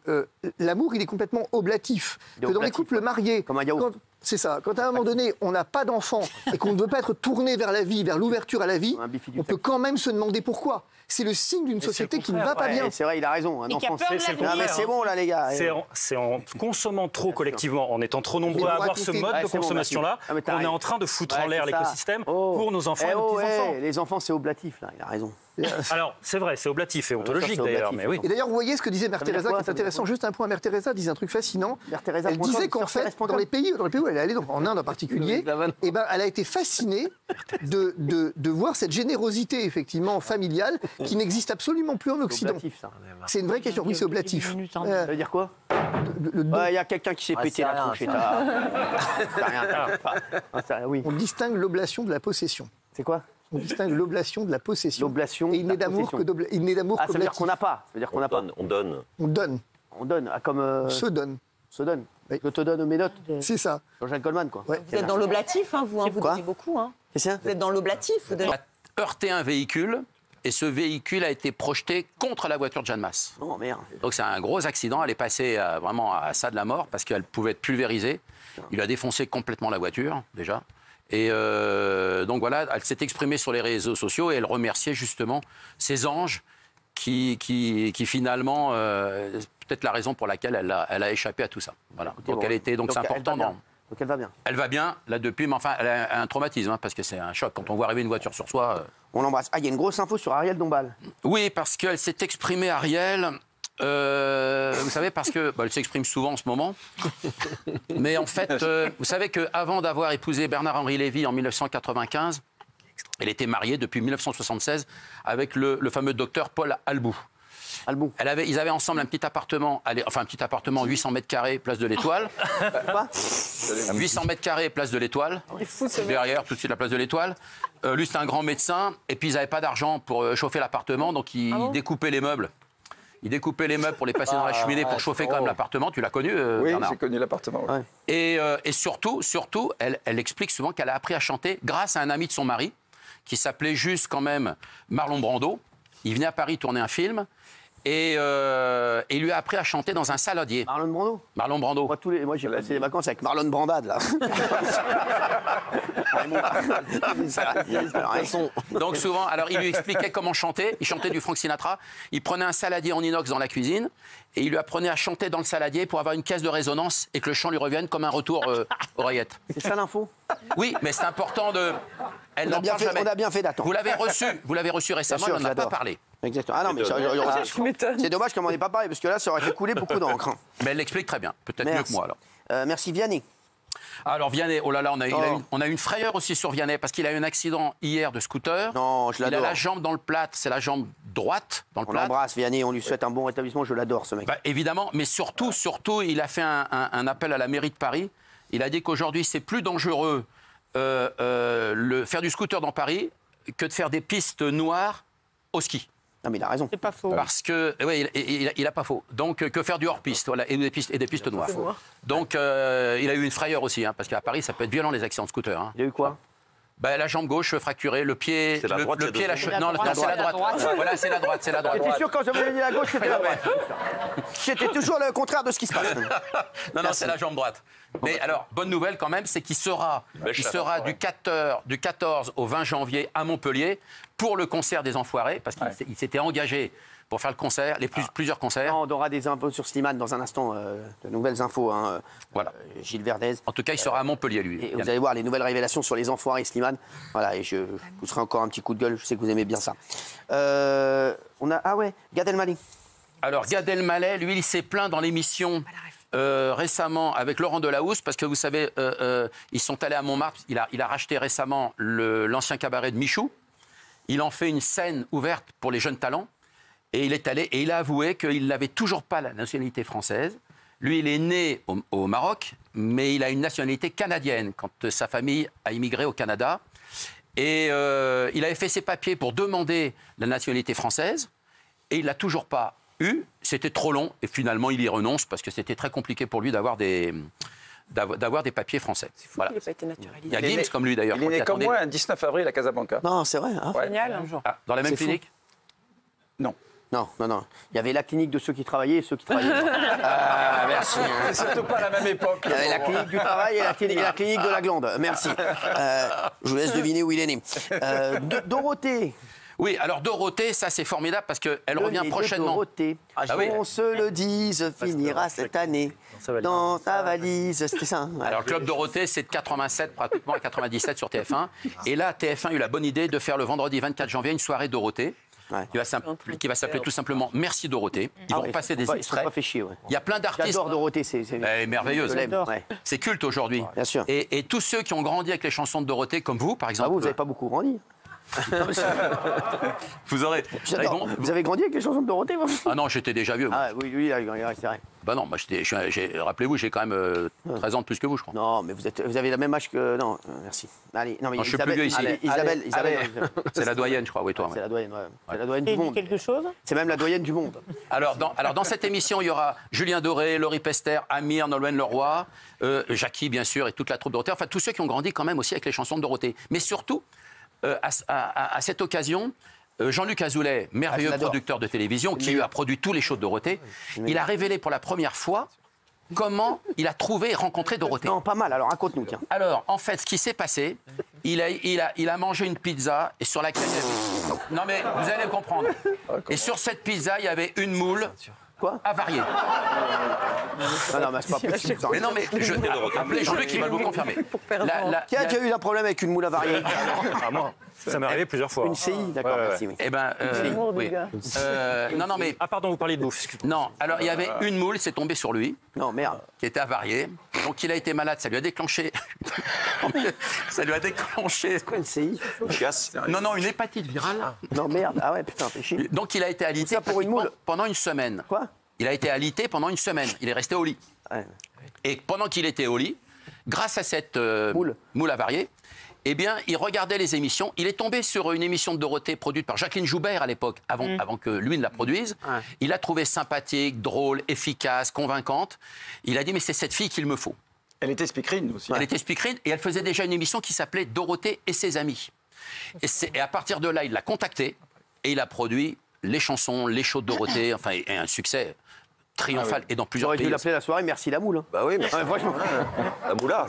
l'amour, il est complètement oblatif. Que dans les couples mariés, comme un yaourt. C'est ça. Quand à un moment donné, on n'a pas d'enfants et qu'on ne veut pas être tourné vers la vie, vers l'ouverture à la vie, on peut quand même se demander pourquoi. C'est le signe d'une société qui ne va pas bien. C'est vrai, il a raison. Un enfant, c'est bon, là, les gars. C'est en consommant trop collectivement, en étant trop nombreux à avoir ce mode de consommation-là, qu'on est en train de foutre en l'air l'écosystème pour nos enfants et nos petits-enfants. Les enfants, c'est oblatif, là, il a raison. Alors, c'est vrai, c'est oblatif et ontologique d'ailleurs. Mais oui. Et d'ailleurs, vous voyez ce que disait Mère Teresa, qui est intéressant. Juste un point, Mère Teresa disait un truc fascinant. Elle disait qu'en fait, dans les pays où elle est allée, donc en Inde en particulier, elle a été fascinée de voir cette générosité, effectivement, familiale, qui n'existe absolument plus en Occident. C'est une vraie question. Oui, c'est oblatif. Ça veut dire quoi? Il y a quelqu'un qui s'est pété la tronche. On distingue l'oblation de la possession. C'est quoi? On distingue l'oblation de la possession. L'oblation. Et il n'est d'amour que ça veut dire qu'on n'a pas. Ça veut dire qu'on n'a pas. On donne. On donne. On donne. Comme. Se donne. Se donne. Oui. Je te donne mes notes. C'est ça. Jean-Jacques Goldman, quoi. Ouais. Vous êtes dans l'oblatif, vous donnez beaucoup. Qu'est-ce que c'est? Vous êtes dans l'oblatif. Vous donnez... heurté un véhicule et ce véhicule a été projeté contre la voiture de Jeanne Masse. Oh merde. Donc c'est un gros accident. Elle est passée vraiment à ça de la mort parce qu'elle pouvait être pulvérisée. Il a défoncé complètement la voiture, déjà. Et donc voilà, elle s'est exprimée sur les réseaux sociaux et elle remerciait justement ces anges qui finalement, peut-être la raison pour laquelle elle a échappé à tout ça. Voilà. Donc c'est important. Donc elle va bien. Elle va bien, là depuis, mais enfin, elle a un traumatisme, parce que c'est un choc. Quand on voit arriver une voiture sur soi... On l'embrasse. Ah, il y a une grosse info sur Ariel Dombal. Oui, parce qu'elle s'est exprimée, Ariel... vous savez, parce que elle s'exprime souvent en ce moment. Mais en fait, vous savez qu'avant d'avoir épousé Bernard-Henri Lévy en 1995, elle était mariée depuis 1976 avec le fameux docteur Paul Albou. Ils avaient ensemble un petit appartement, 800 mètres carrés, place de l'Étoile. 800 mètres carrés, place de l'Étoile. Derrière, tout de suite, la place de l'Étoile. Lui, c'était un grand médecin. Et puis, ils n'avaient pas d'argent pour chauffer l'appartement, donc ils découpaient les meubles. Il découpait les meubles pour les passer dans la cheminée pour chauffer quand même l'appartement. Tu l'as connu, Oui, Bernard? j'ai connu l'appartement. Ouais. Et surtout, elle explique souvent qu'elle a appris à chanter grâce à un ami de son mari qui s'appelait juste quand même Marlon Brando. Il venait à Paris tourner un film et il lui a appris à chanter dans un saladier. Marlon Brando? Marlon Brando. Moi, j'ai passé les vacances avec Marlon Brandade, là. Donc souvent, alors il lui expliquait comment chanter. Il chantait du Frank Sinatra. Il prenait un saladier en inox dans la cuisine et il lui apprenait à chanter dans le saladier pour avoir une caisse de résonance et que le chant lui revienne comme un retour oreillette. C'est ça l'info? Oui, mais c'est important de... On a bien fait d'attendre. Vous l'avez reçu récemment, on n'en a pas parlé. Exactement. Ah non, mais c'est dommage qu'on n'en ait pas parlé, parce que là, ça aurait fait couler beaucoup d'encre. Mais elle l'explique très bien, peut-être mieux que moi alors. Merci Vianney. Alors Vianney, oh là là, on a une frayeur aussi sur Vianney, parce qu'il a eu un accident hier de scooter. Non, je l'adore. Il a la jambe dans le plâtre, c'est la jambe droite dans le plâtre. On l'embrasse Vianney, on lui souhaite un bon rétablissement, je l'adore ce mec. Évidemment, mais surtout, il a fait un appel à la mairie de Paris. Il a dit qu'aujourd'hui, c'est plus dangereux faire du scooter dans Paris que de faire des pistes noires au ski. Non, mais il a raison. C'est pas faux. Parce que, oui, il a pas faux. Donc, que faire du hors-piste, voilà, et des pistes noires. Donc, il a eu une frayeur aussi, parce qu'à Paris, ça peut être violent, les accidents de scooter. Il a eu quoi? La jambe gauche fracturée, le pied, C'est la droite, le il y a pied, deux la jambes. cheville. Non, c'est la droite. Voilà, c'est la droite, c'est la droite. J'étais sûr quand je vous ai dit la gauche, c'était la droite. C'était toujours le contraire de ce qui se passe. Non, c'est la jambe droite. Mais alors, bonne nouvelle quand même, c'est qu'il sera du 14 au 20 janvier à Montpellier pour le concert des Enfoirés, parce qu'il s'était engagé pour faire le concert, plusieurs concerts. On aura des infos sur Slimane dans un instant, de nouvelles infos. Voilà. Gilles Verdez. En tout cas, il sera à Montpellier, lui. Et vous allez voir les nouvelles révélations sur les Enfoirés et Slimane. Voilà, et je vous ferai encore un petit coup de gueule, je sais que vous aimez bien ça. Gad Elmaleh. Alors, Gad Elmaleh, lui, il s'est plaint dans l'émission récemment avec Laurent Delahousse, parce que vous savez, ils sont allés à Montmartre, il a racheté récemment l'ancien cabaret de Michou. Il en fait une scène ouverte pour les jeunes talents. Et il est allé et il a avoué qu'il n'avait toujours pas la nationalité française. Lui, il est né au Maroc, mais il a une nationalité canadienne quand sa famille a immigré au Canada. Et il avait fait ses papiers pour demander la nationalité française et il ne l'a toujours pas eu. C'était trop long et finalement il y renonce parce que c'était très compliqué pour lui d'avoir des papiers français. C'est fou voilà. qu'il n'ait pas été naturalisé. Il y a Gims comme lui d'ailleurs. Il est né comme moi un 19 avril à Casablanca. Non, c'est vrai. Hein. Génial. Dans la même clinique ? Non. Non. Il y avait la clinique de ceux qui travaillaient et ceux qui travaillaient. Merci. C'est surtout pas la même époque. Il y avait la clinique du travail et la clinique de la glande. Merci. Je vous laisse deviner où il est né. Dorothée. Oui, alors Dorothée, ça c'est formidable parce qu'elle revient prochainement. Dorothée, oui. on se le dise, finira cette année dans ta valise. C'était ça. Hein. Alors le Club Dorothée, c'est de 87 pratiquement à 97 sur TF1. Et là, TF1 a eu la bonne idée de faire le vendredi 24 janvier une soirée Dorothée. Qui va s'appeler tout simplement Merci Dorothée. Ils vont passer des extraits. Pas fait chier, Il y a plein d'artistes. J'adore Dorothée, c'est merveilleuse. Ouais. C'est culte aujourd'hui. Bien sûr. Et tous ceux qui ont grandi avec les chansons de Dorothée, comme vous, par exemple. Vous n'avez pas beaucoup grandi. Vous aurez. Vous avez grandi avec les chansons de Dorothée, vous ? Ah non, j'étais déjà vieux. Moi. Ah oui, c'est vrai. Bah non, moi rappelez-vous, j'ai quand même 13 ans de plus que vous, je crois. Non, mais vous avez le même âge que. Non, merci. Allez, non, mais je suis plus vieux ici. Isabelle. C'est la doyenne, je crois, oui, toi. C'est la doyenne, ouais. C'est la doyenne du monde. quelque chose ? C'est même la doyenne du monde. Alors, dans cette émission, il y aura Julien Doré, Laurie Pester, Amir, Nolwenn Leroy, Jackie, bien sûr, et toute la troupe Dorothée. Enfin, tous ceux qui ont grandi quand même aussi avec les chansons de Dorothée. Mais surtout, à cette occasion, Jean-Luc Azoulay, merveilleux producteur de télévision, qui a produit tous les shows de Dorothée, il a révélé pour la première fois comment il a trouvé et rencontré Dorothée. Non, pas mal, alors raconte-nous, tiens. Alors, en fait, ce qui s'est passé, il a mangé une pizza et sur laquelle il y avait... Non mais, vous allez comprendre. Et sur cette pizza, il y avait une moule... Quoi ? Avariée. Non, mais c'est pas possible. Mais non, mais appelez Jean-Luc, il va vous confirmer. Qui a déjà eu un problème avec une moule avariée ? Moi. Ça m'est arrivé plusieurs fois. Une CI, d'accord, merci. Oui. Eh ben, oui. Non, mais... Ah pardon, vous parliez de bouffe. Non, alors il y avait une moule, c'est tombé sur lui. Non, merde. Qui était avariée. Donc il a été malade, ça lui a déclenché... C'est quoi une CI ? Non, une hépatite virale. Non, merde. Ah ouais, putain, fais chier. Donc il a été alité pour une moule pendant une semaine. Quoi ? Il a été alité pendant une semaine. Il est resté au lit. Ouais. Et pendant qu'il était au lit, grâce à cette moule avariée, eh bien, il regardait les émissions. Il est tombé sur une émission de Dorothée produite par Jacqueline Joubert à l'époque, avant que lui ne la produise. Ouais. Il l'a trouvée sympathique, drôle, efficace, convaincante. Il a dit, mais c'est cette fille qu'il me faut. Elle était speakerine aussi. Elle était speakerine et elle faisait déjà une émission qui s'appelait Dorothée et ses amis. Et à partir de là, il l'a contactée et il a produit les chansons, les shows de Dorothée, enfin, et un succès triomphal et dans plusieurs pays. J'aurais dû l'appeler la soirée Merci la moule. Hein. Bah oui, mais franchement. La moula.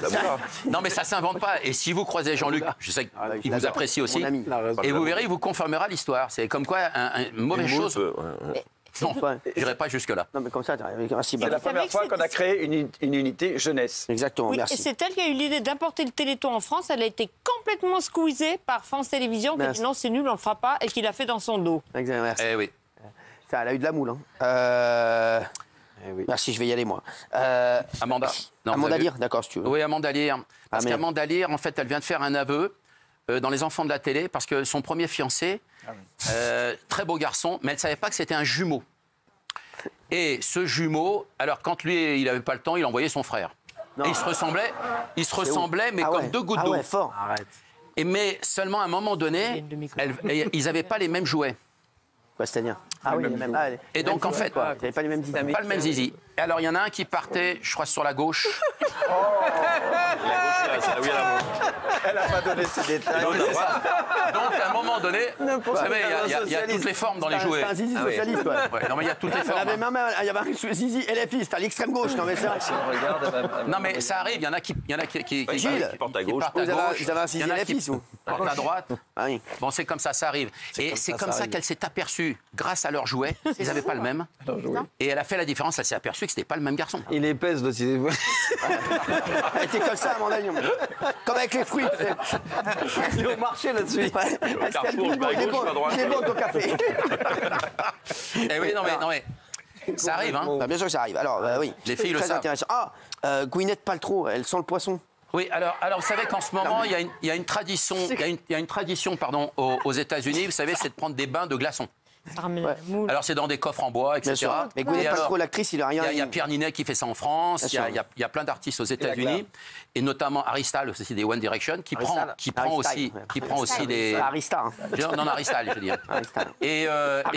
Non, mais ça s'invente pas. Et si vous croisez Jean-Luc, je sais qu'il vous apprécie aussi, et vous verrez, il vous confirmera l'histoire. C'est comme quoi une mauvaise chose. Non, je n'irai pas jusque-là. Non, mais comme ça, c'est la première fois qu'on a créé une unité jeunesse. Exactement, oui, merci. Et c'est elle qui a eu l'idée d'importer le Téléthon en France. Elle a été complètement squeezée par France Télévisions, qui a dit non, c'est nul, on ne le fera pas, et qui l'a fait dans son dos. Exactement, merci. Eh oui. Ça, elle a eu de la moule. Hein. Oui. Merci, je vais y aller, moi. Amanda. Non, Amanda Lear, d'accord, si tu veux. Oui, Amanda Lear. Parce qu'Amanda Lear, en fait, elle vient de faire un aveu dans Les Enfants de la télé, parce que son premier fiancé, très beau garçon, mais elle ne savait pas que c'était un jumeau. Et ce jumeau, alors quand lui, il n'avait pas le temps, il envoyait son frère. Et ils se ressemblaient, mais comme deux gouttes d'eau. Ah ouais, fort. Mais seulement à un moment donné, ils n'avaient pas les mêmes jouets. Quoi, c'est-à-dire et donc, en fait, vous n'avez pas les mêmes zizi. Pas le même zizi. Et alors, il y en a un qui partait, je crois, sur la gauche. La gauche, là, oui, Elle n'a pas donné ces détails. Donc, à un moment donné, vous savez, il y a toutes les formes dans les jouets. C'est un zizi socialiste, ouais. Non, mais il y a toutes les formes. Il y avait un zizi LFI, c'était à l'extrême gauche. Non, mais ça. Non, mais ça arrive, il y en a qui portent à gauche. Vous avez un zizi LFI, vous portent à droite. Bon, c'est comme ça arrive. Et c'est comme ça qu'elle s'est aperçue, grâce à leur jouet, ils n'avaient pas le même. Et elle a fait la différence, elle s'est aperçue que c'était pas le même garçon. Il épaisse aussi. Elle était comme ça, à mon avis. Comme avec les fruits. Il est au marché là-dessus. Il est bon ton café. Eh oui, non mais ça arrive, hein. Bah, bien sûr que ça arrive. Alors, oui. Les filles le très savent. intéressant. Gwyneth Paltrow, elle sent le poisson. Oui, alors vous savez qu'en ce moment, il y a une tradition, pardon, aux États-Unis, vous savez, c'est de prendre des bains de glaçons. Alors c'est dans des coffres en bois, etc. Bien sûr. Mais Gwyneth Paltrow, l'actrice, il a rien. Il y a Pierre Ninet qui fait ça en France. Il y a plein d'artistes aux États-Unis, et notamment Harry Styles, aussi des One Direction, qui prend aussi des. Arista. Non, Harry Styles, je veux dire. Et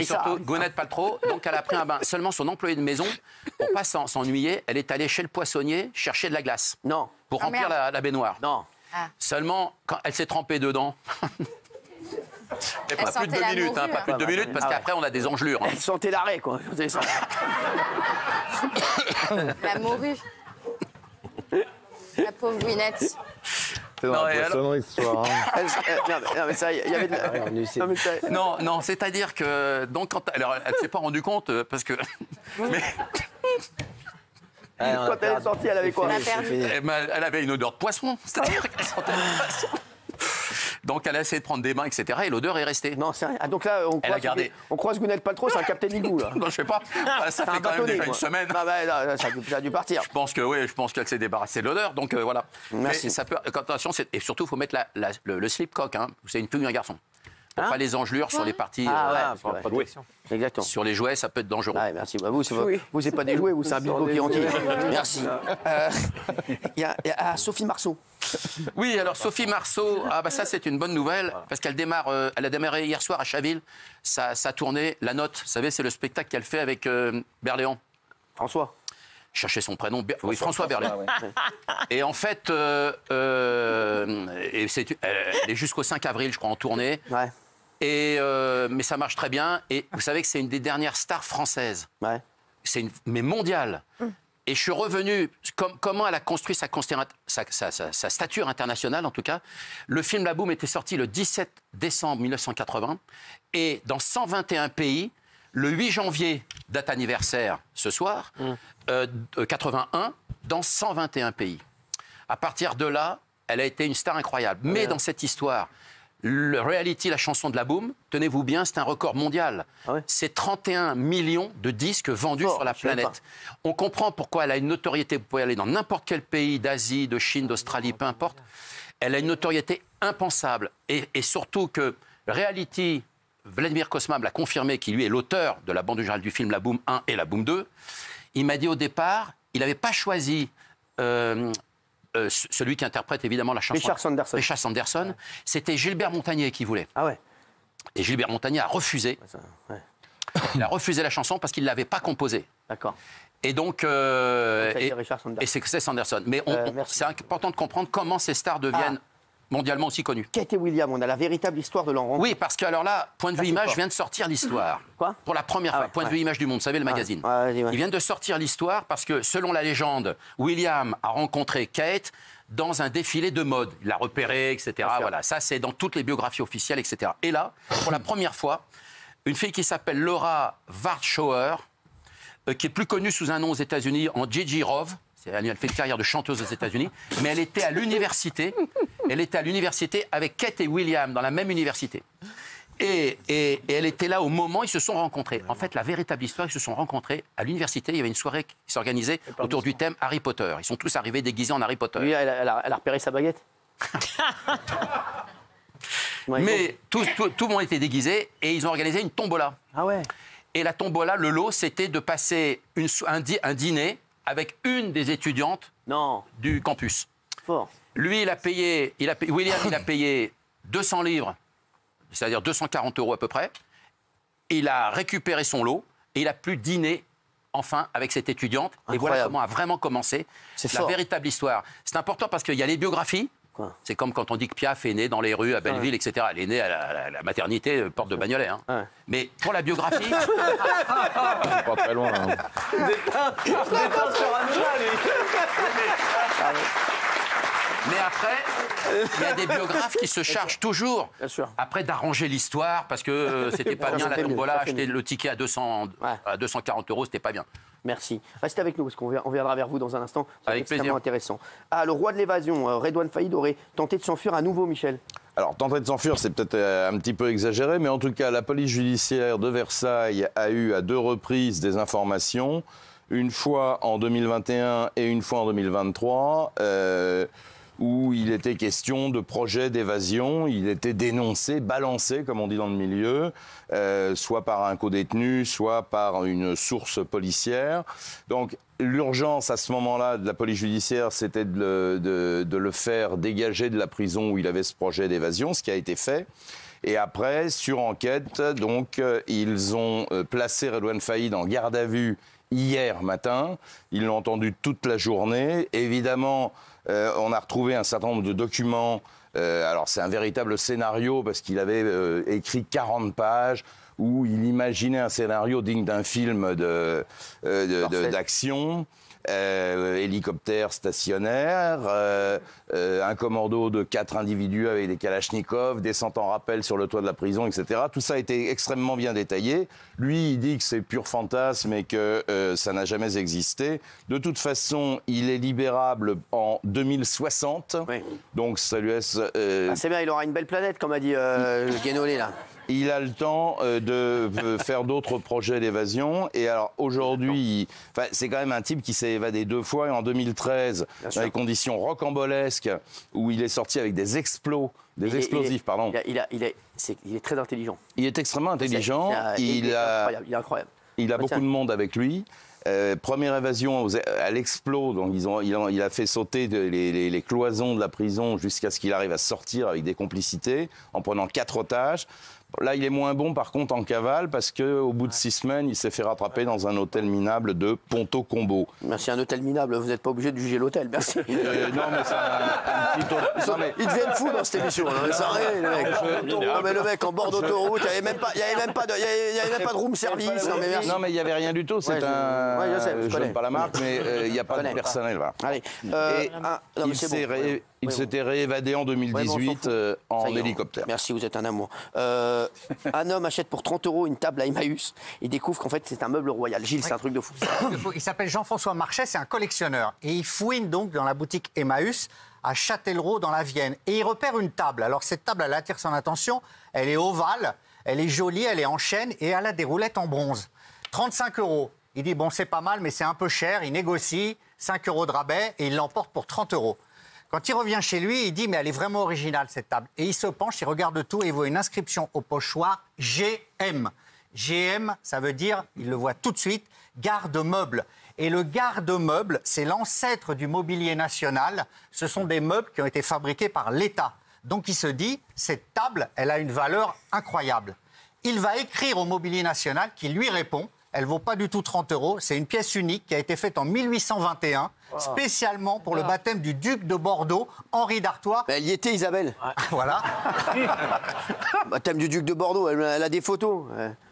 surtout Gwyneth Paltrow, donc elle a pris un bain. Seulement son employé de maison, pour pas s'ennuyer, elle est allée chez le poissonnier chercher de la glace. Non. Pour remplir la baignoire. Non. Seulement quand elle s'est trempée dedans. Et pas plus de 2 minutes, hein, pas plus de 2 minutes, parce qu'après on a des engelures. Elle sentait l'arrêt, quoi. La morue. La pauvre Gwyneth. C'est dans la poissonnerie, ce soir. Non, mais ça, il y avait de la... Non, c'est-à-dire que... Donc, alors, elle ne s'est pas rendue compte, parce que... Mais... Quand elle est sortie, elle avait quoi? Elle avait une odeur de poisson, c'est-à-dire qu'elle sentait le poisson. Donc elle a essayé de prendre des bains, etc. Et l'odeur est restée. Non, c'est rien. Ah, donc là, on croise Gwyneth Paltrow, c'est un Captain Igou, là. Non, je sais pas. Ça fait quand même déjà une semaine. Ça a dû partir. Je pense qu'elle s'est débarrassée de l'odeur. Donc voilà. Merci. Mais ça peut. Attention, et surtout, il faut mettre le slip-coque. Hein. C'est une fille ou un garçon. Pour pas les engelures sur les parties. Exactement. Sur les jouets, ça peut être dangereux. Merci. Vous, c'est pas des jouets, vous, c'est un bingo qui entier. Merci. Il y a Sophie Marceau. Oui, alors Sophie Marceau, ça c'est une bonne nouvelle, parce qu'elle elle a démarré hier soir à Chaville, sa tournée, La Note. Vous savez, c'est le spectacle qu'elle fait avec Berléand. François. Chercher son prénom. Oui, François Berléand. Et en fait, elle est jusqu'au 5 avril, je crois, en tournée. Ouais. Mais ça marche très bien. Et vous savez que c'est une des dernières stars françaises. Ouais. Mais mondiale. Et je suis revenu, comment elle a construit sa stature internationale, en tout cas. Le film La Boum était sorti le 17 décembre 1980. Et dans 121 pays, le 8 janvier, date anniversaire ce soir, 81, dans 121 pays. À partir de là, elle a été une star incroyable. Mais dans cette histoire, le reality, la chanson de La Boum, tenez-vous bien, c'est un record mondial. C'est 31 millions de disques vendus sur la planète. On comprend pourquoi elle a une notoriété. Vous pouvez aller dans n'importe quel pays d'Asie, de Chine, d'Australie, peu importe. Elle a une notoriété impensable. Et surtout que reality, Vladimir Cosma l'a confirmé, qui lui est l'auteur de la bande originale du film La Boum 1 et La Boum 2. Il m'a dit au départ, il n'avait pas choisi... celui qui interprète évidemment la chanson. Richard Sanderson. C'était Gilbert Montagnier qui voulait. Ah ouais. Et Gilbert Montagnier a refusé. Il a refusé la chanson parce qu'il ne l'avait pas composée. D'accord. Et donc, c'est Sanderson. Mais c'est important de comprendre comment ces stars deviennent mondialement aussi connues. Kate et William, on a la véritable histoire de leur rencontre. Oui, parce que alors là, Point de vue image vient de sortir l'histoire. Quoi? Pour la première fois. Point de vue image du monde, vous savez, le magazine. Ils viennent de sortir l'histoire parce que, selon la légende, William a rencontré Kate dans un défilé de mode. Il l'a repérée, etc. Voilà, ça, c'est dans toutes les biographies officielles, etc. Et là, pour la première fois, une fille qui s'appelle Laura Warshauer, qui est plus connue sous un nom aux États-Unis en Gigi Rove. Elle fait une carrière de chanteuse aux États-Unis, mais elle était à l'université. Elle était à l'université avec Kate et William dans la même université. Et elle était là au moment où ils se sont rencontrés. En fait, la véritable histoire, ils se sont rencontrés à l'université. Il y avait une soirée qui s'organisait autour du thème Harry Potter. Ils sont tous arrivés déguisés en Harry Potter. Oui, elle a repéré sa baguette. Mais tout le monde était déguisé et ils ont organisé une tombola. Ah ouais. Et la tombola, le lot, c'était de passer un dîner avec une des étudiantes du campus. Fort. Lui, William, il a payé 200 livres, c'est-à-dire 240 € à peu près. Il a récupéré son lot et il a pu dîner enfin avec cette étudiante. Incroyable. Et voilà comment a vraiment commencé la véritable histoire. C'est important parce qu'il y a les biographies. C'est comme quand on dit que Piaf est née dans les rues à Belleville, etc. Elle est née à la maternité porte de Bagnolet. Hein. Mais pour la biographie... Pas très loin. Hein. Déteins sur Hanouna, lui. Mais après, il y a des biographes qui se chargent toujours après d'arranger l'histoire parce que c'était pas bien la tombola, acheter le ticket à 240 €, c'était pas bien. Merci. Restez avec nous parce qu'on viendra vers vous dans un instant. C'est Avec extrêmement plaisir. intéressant. Ah, le roi de l'évasion, Redouane Faïd, aurait tenté de s'enfuir à nouveau, Michel. Alors, tenter de s'enfuir, c'est peut-être un petit peu exagéré, mais en tout cas, la police judiciaire de Versailles a eu à 2 reprises des informations, une fois en 2021 et une fois en 2023, où il était question de projet d'évasion. Il était dénoncé, balancé, comme on dit dans le milieu, soit par un codétenu, soit par une source policière. Donc, l'urgence à ce moment-là de la police judiciaire, c'était de le faire dégager de la prison où il avait ce projet d'évasion, ce qui a été fait. Et après, sur enquête, donc, ils ont placé Redouane Faïd en garde à vue hier matin. Ils l'ont entendu toute la journée. Évidemment, on a retrouvé un certain nombre de documents. Alors, c'est un véritable scénario parce qu'il avait écrit 40 pages où il imaginait un scénario digne d'un film d'action. Hélicoptère stationnaire, un commando de 4 individus avec des kalachnikovs, descente en rappel sur le toit de la prison, etc. Tout ça a été extrêmement bien détaillé. Lui, il dit que c'est pur fantasme et que ça n'a jamais existé. De toute façon, il est libérable en 2060. Oui. Donc ça lui laisse... c'est bien, il aura une belle planète, comme a dit Guénolé, là. Il a le temps de faire d'autres projets d'évasion. Et alors aujourd'hui, c'est quand même un type qui s'est évadé 2 fois. Et en 2013, dans des conditions rocambolesques, où il est sorti avec des explosifs. Il est très intelligent. Il est extrêmement intelligent. Il est incroyable. Il a beaucoup de monde avec lui. Première évasion à l'explos, donc il a fait sauter les cloisons de la prison jusqu'à ce qu'il arrive à sortir avec des complicités en prenant 4 otages. Là, il est moins bon, par contre, en cavale, parce qu'au bout de 6 semaines, il s'est fait rattraper dans un hôtel minable de Ponto Combo. Merci, un hôtel minable, vous n'êtes pas obligé de juger l'hôtel, merci. Non, mais c'est un petit hôtel. Ils deviennent fous dans cette émission, hein. Ça arrive, le mec. Non, mais le mec, en bord d'autoroute, il n'y avait même pas de room service. Non, mais merci. Non, mais il n'y avait rien du tout. C'est je n'aime pas la marque, mais il n'y a pas de personnel. Voilà. Allez. Il s'était réévadé en 2018 en hélicoptère. Merci, vous êtes un amour. Un homme achète pour 30 € une table à Emmaüs. Il découvre qu'en fait, c'est un meuble royal. Gilles, c'est un truc de fou. Il s'appelle Jean-François Marchais, c'est un collectionneur. Et il fouine donc dans la boutique Emmaüs à Châtellerault, dans la Vienne. Et il repère une table. Alors, cette table, elle attire son attention. Elle est ovale, elle est jolie, elle est en chêne et elle a des roulettes en bronze. 35 €. Il dit, bon, c'est pas mal, mais c'est un peu cher. Il négocie 5 € de rabais et il l'emporte pour 30 €. Quand il revient chez lui, il dit, mais elle est vraiment originale, cette table. Et il se penche, il regarde tout et il voit une inscription au pochoir GM. GM, ça veut dire, il le voit tout de suite, garde-meuble. Et le garde-meuble, c'est l'ancêtre du mobilier national. Ce sont des meubles qui ont été fabriqués par l'État. Donc il se dit, cette table, elle a une valeur incroyable. Il va écrire au mobilier national qui lui répond. Elle ne vaut pas du tout 30 €. C'est une pièce unique qui a été faite en 1821, spécialement pour le baptême du duc de Bordeaux, Henri d'Artois. Elle y était, Isabelle. Voilà. Baptême du duc de Bordeaux, elle a des photos.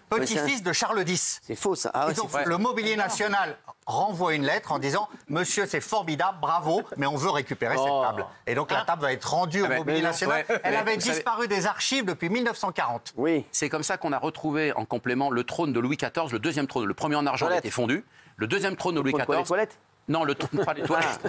Petit-fils de Charles X. C'est faux, ça. Ah, ouais, donc, le mobilier national renvoie une lettre en disant « Monsieur, c'est formidable, bravo, mais on veut récupérer cette table. » Et donc, la table va être rendue au mobilier national. Elle avait disparu des archives depuis 1940. Oui. C'est comme ça qu'on a retrouvé, en complément, le trône de Louis XIV, le deuxième trône. Le premier en argent a été fondu. Le deuxième trône de Louis XIV... Les toilettes ? Non, pas les toilettes.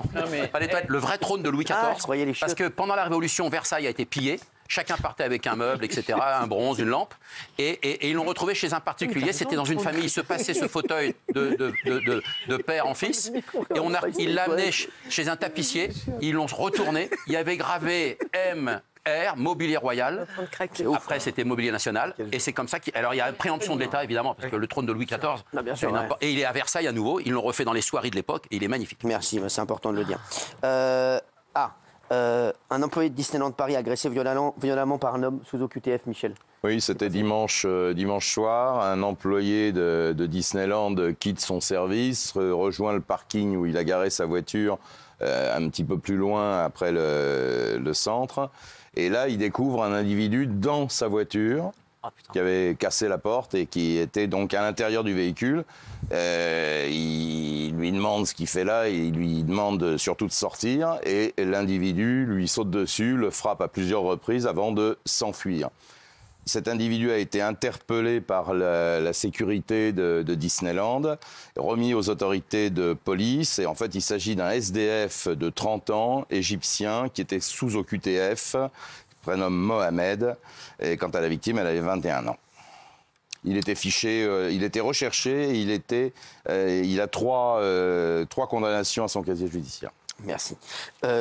Pas les toilettes. Le vrai trône de Louis XIV. Parce que pendant la Révolution, Versailles a été pillé. Chacun partait avec un meuble, etc., un bronze, une lampe. Et ils l'ont retrouvé chez un particulier. C'était dans une famille. Il se passait ce fauteuil de père en fils. Et il l'a amené chez un tapissier. Ils l'ont retourné. Il y avait gravé M. Mobilier royal. Après, c'était mobilier national. Et c'est comme ça alors, il y a une préemption de l'État, évidemment, parce que le trône de Louis XIV. Non, bien sûr, et il est à Versailles à nouveau. Ils l'ont refait dans les soieries de l'époque. Et il est magnifique. Merci, c'est important de le dire. Un employé de Disneyland Paris agressé violemment par un homme sous OQTF, Michel. Oui, c'était dimanche soir. Un employé de Disneyland quitte son service, rejoint le parking où il a garé sa voiture un petit peu plus loin après le centre. Et là, il découvre un individu dans sa voiture qui avait cassé la porte et qui était donc à l'intérieur du véhicule. Il lui demande ce qu'il fait là et il lui demande surtout de sortir. Et l'individu lui saute dessus, le frappe à plusieurs reprises avant de s'enfuir. Cet individu a été interpellé par la sécurité de Disneyland, remis aux autorités de police. Et en fait, il s'agit d'un SDF de 30 ans, égyptien, qui était sous OQTF, prénomme Mohamed. Et quant à la victime, elle avait 21 ans. Il était fiché, il était recherché, il a trois condamnations à son casier judiciaire. Merci.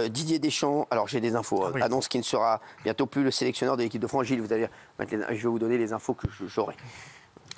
Didier Deschamps, alors j'ai des infos. Annonce qu'il ne sera bientôt plus le sélectionneur de l'équipe de France. Gilles, je vais vous donner les infos que j'aurai.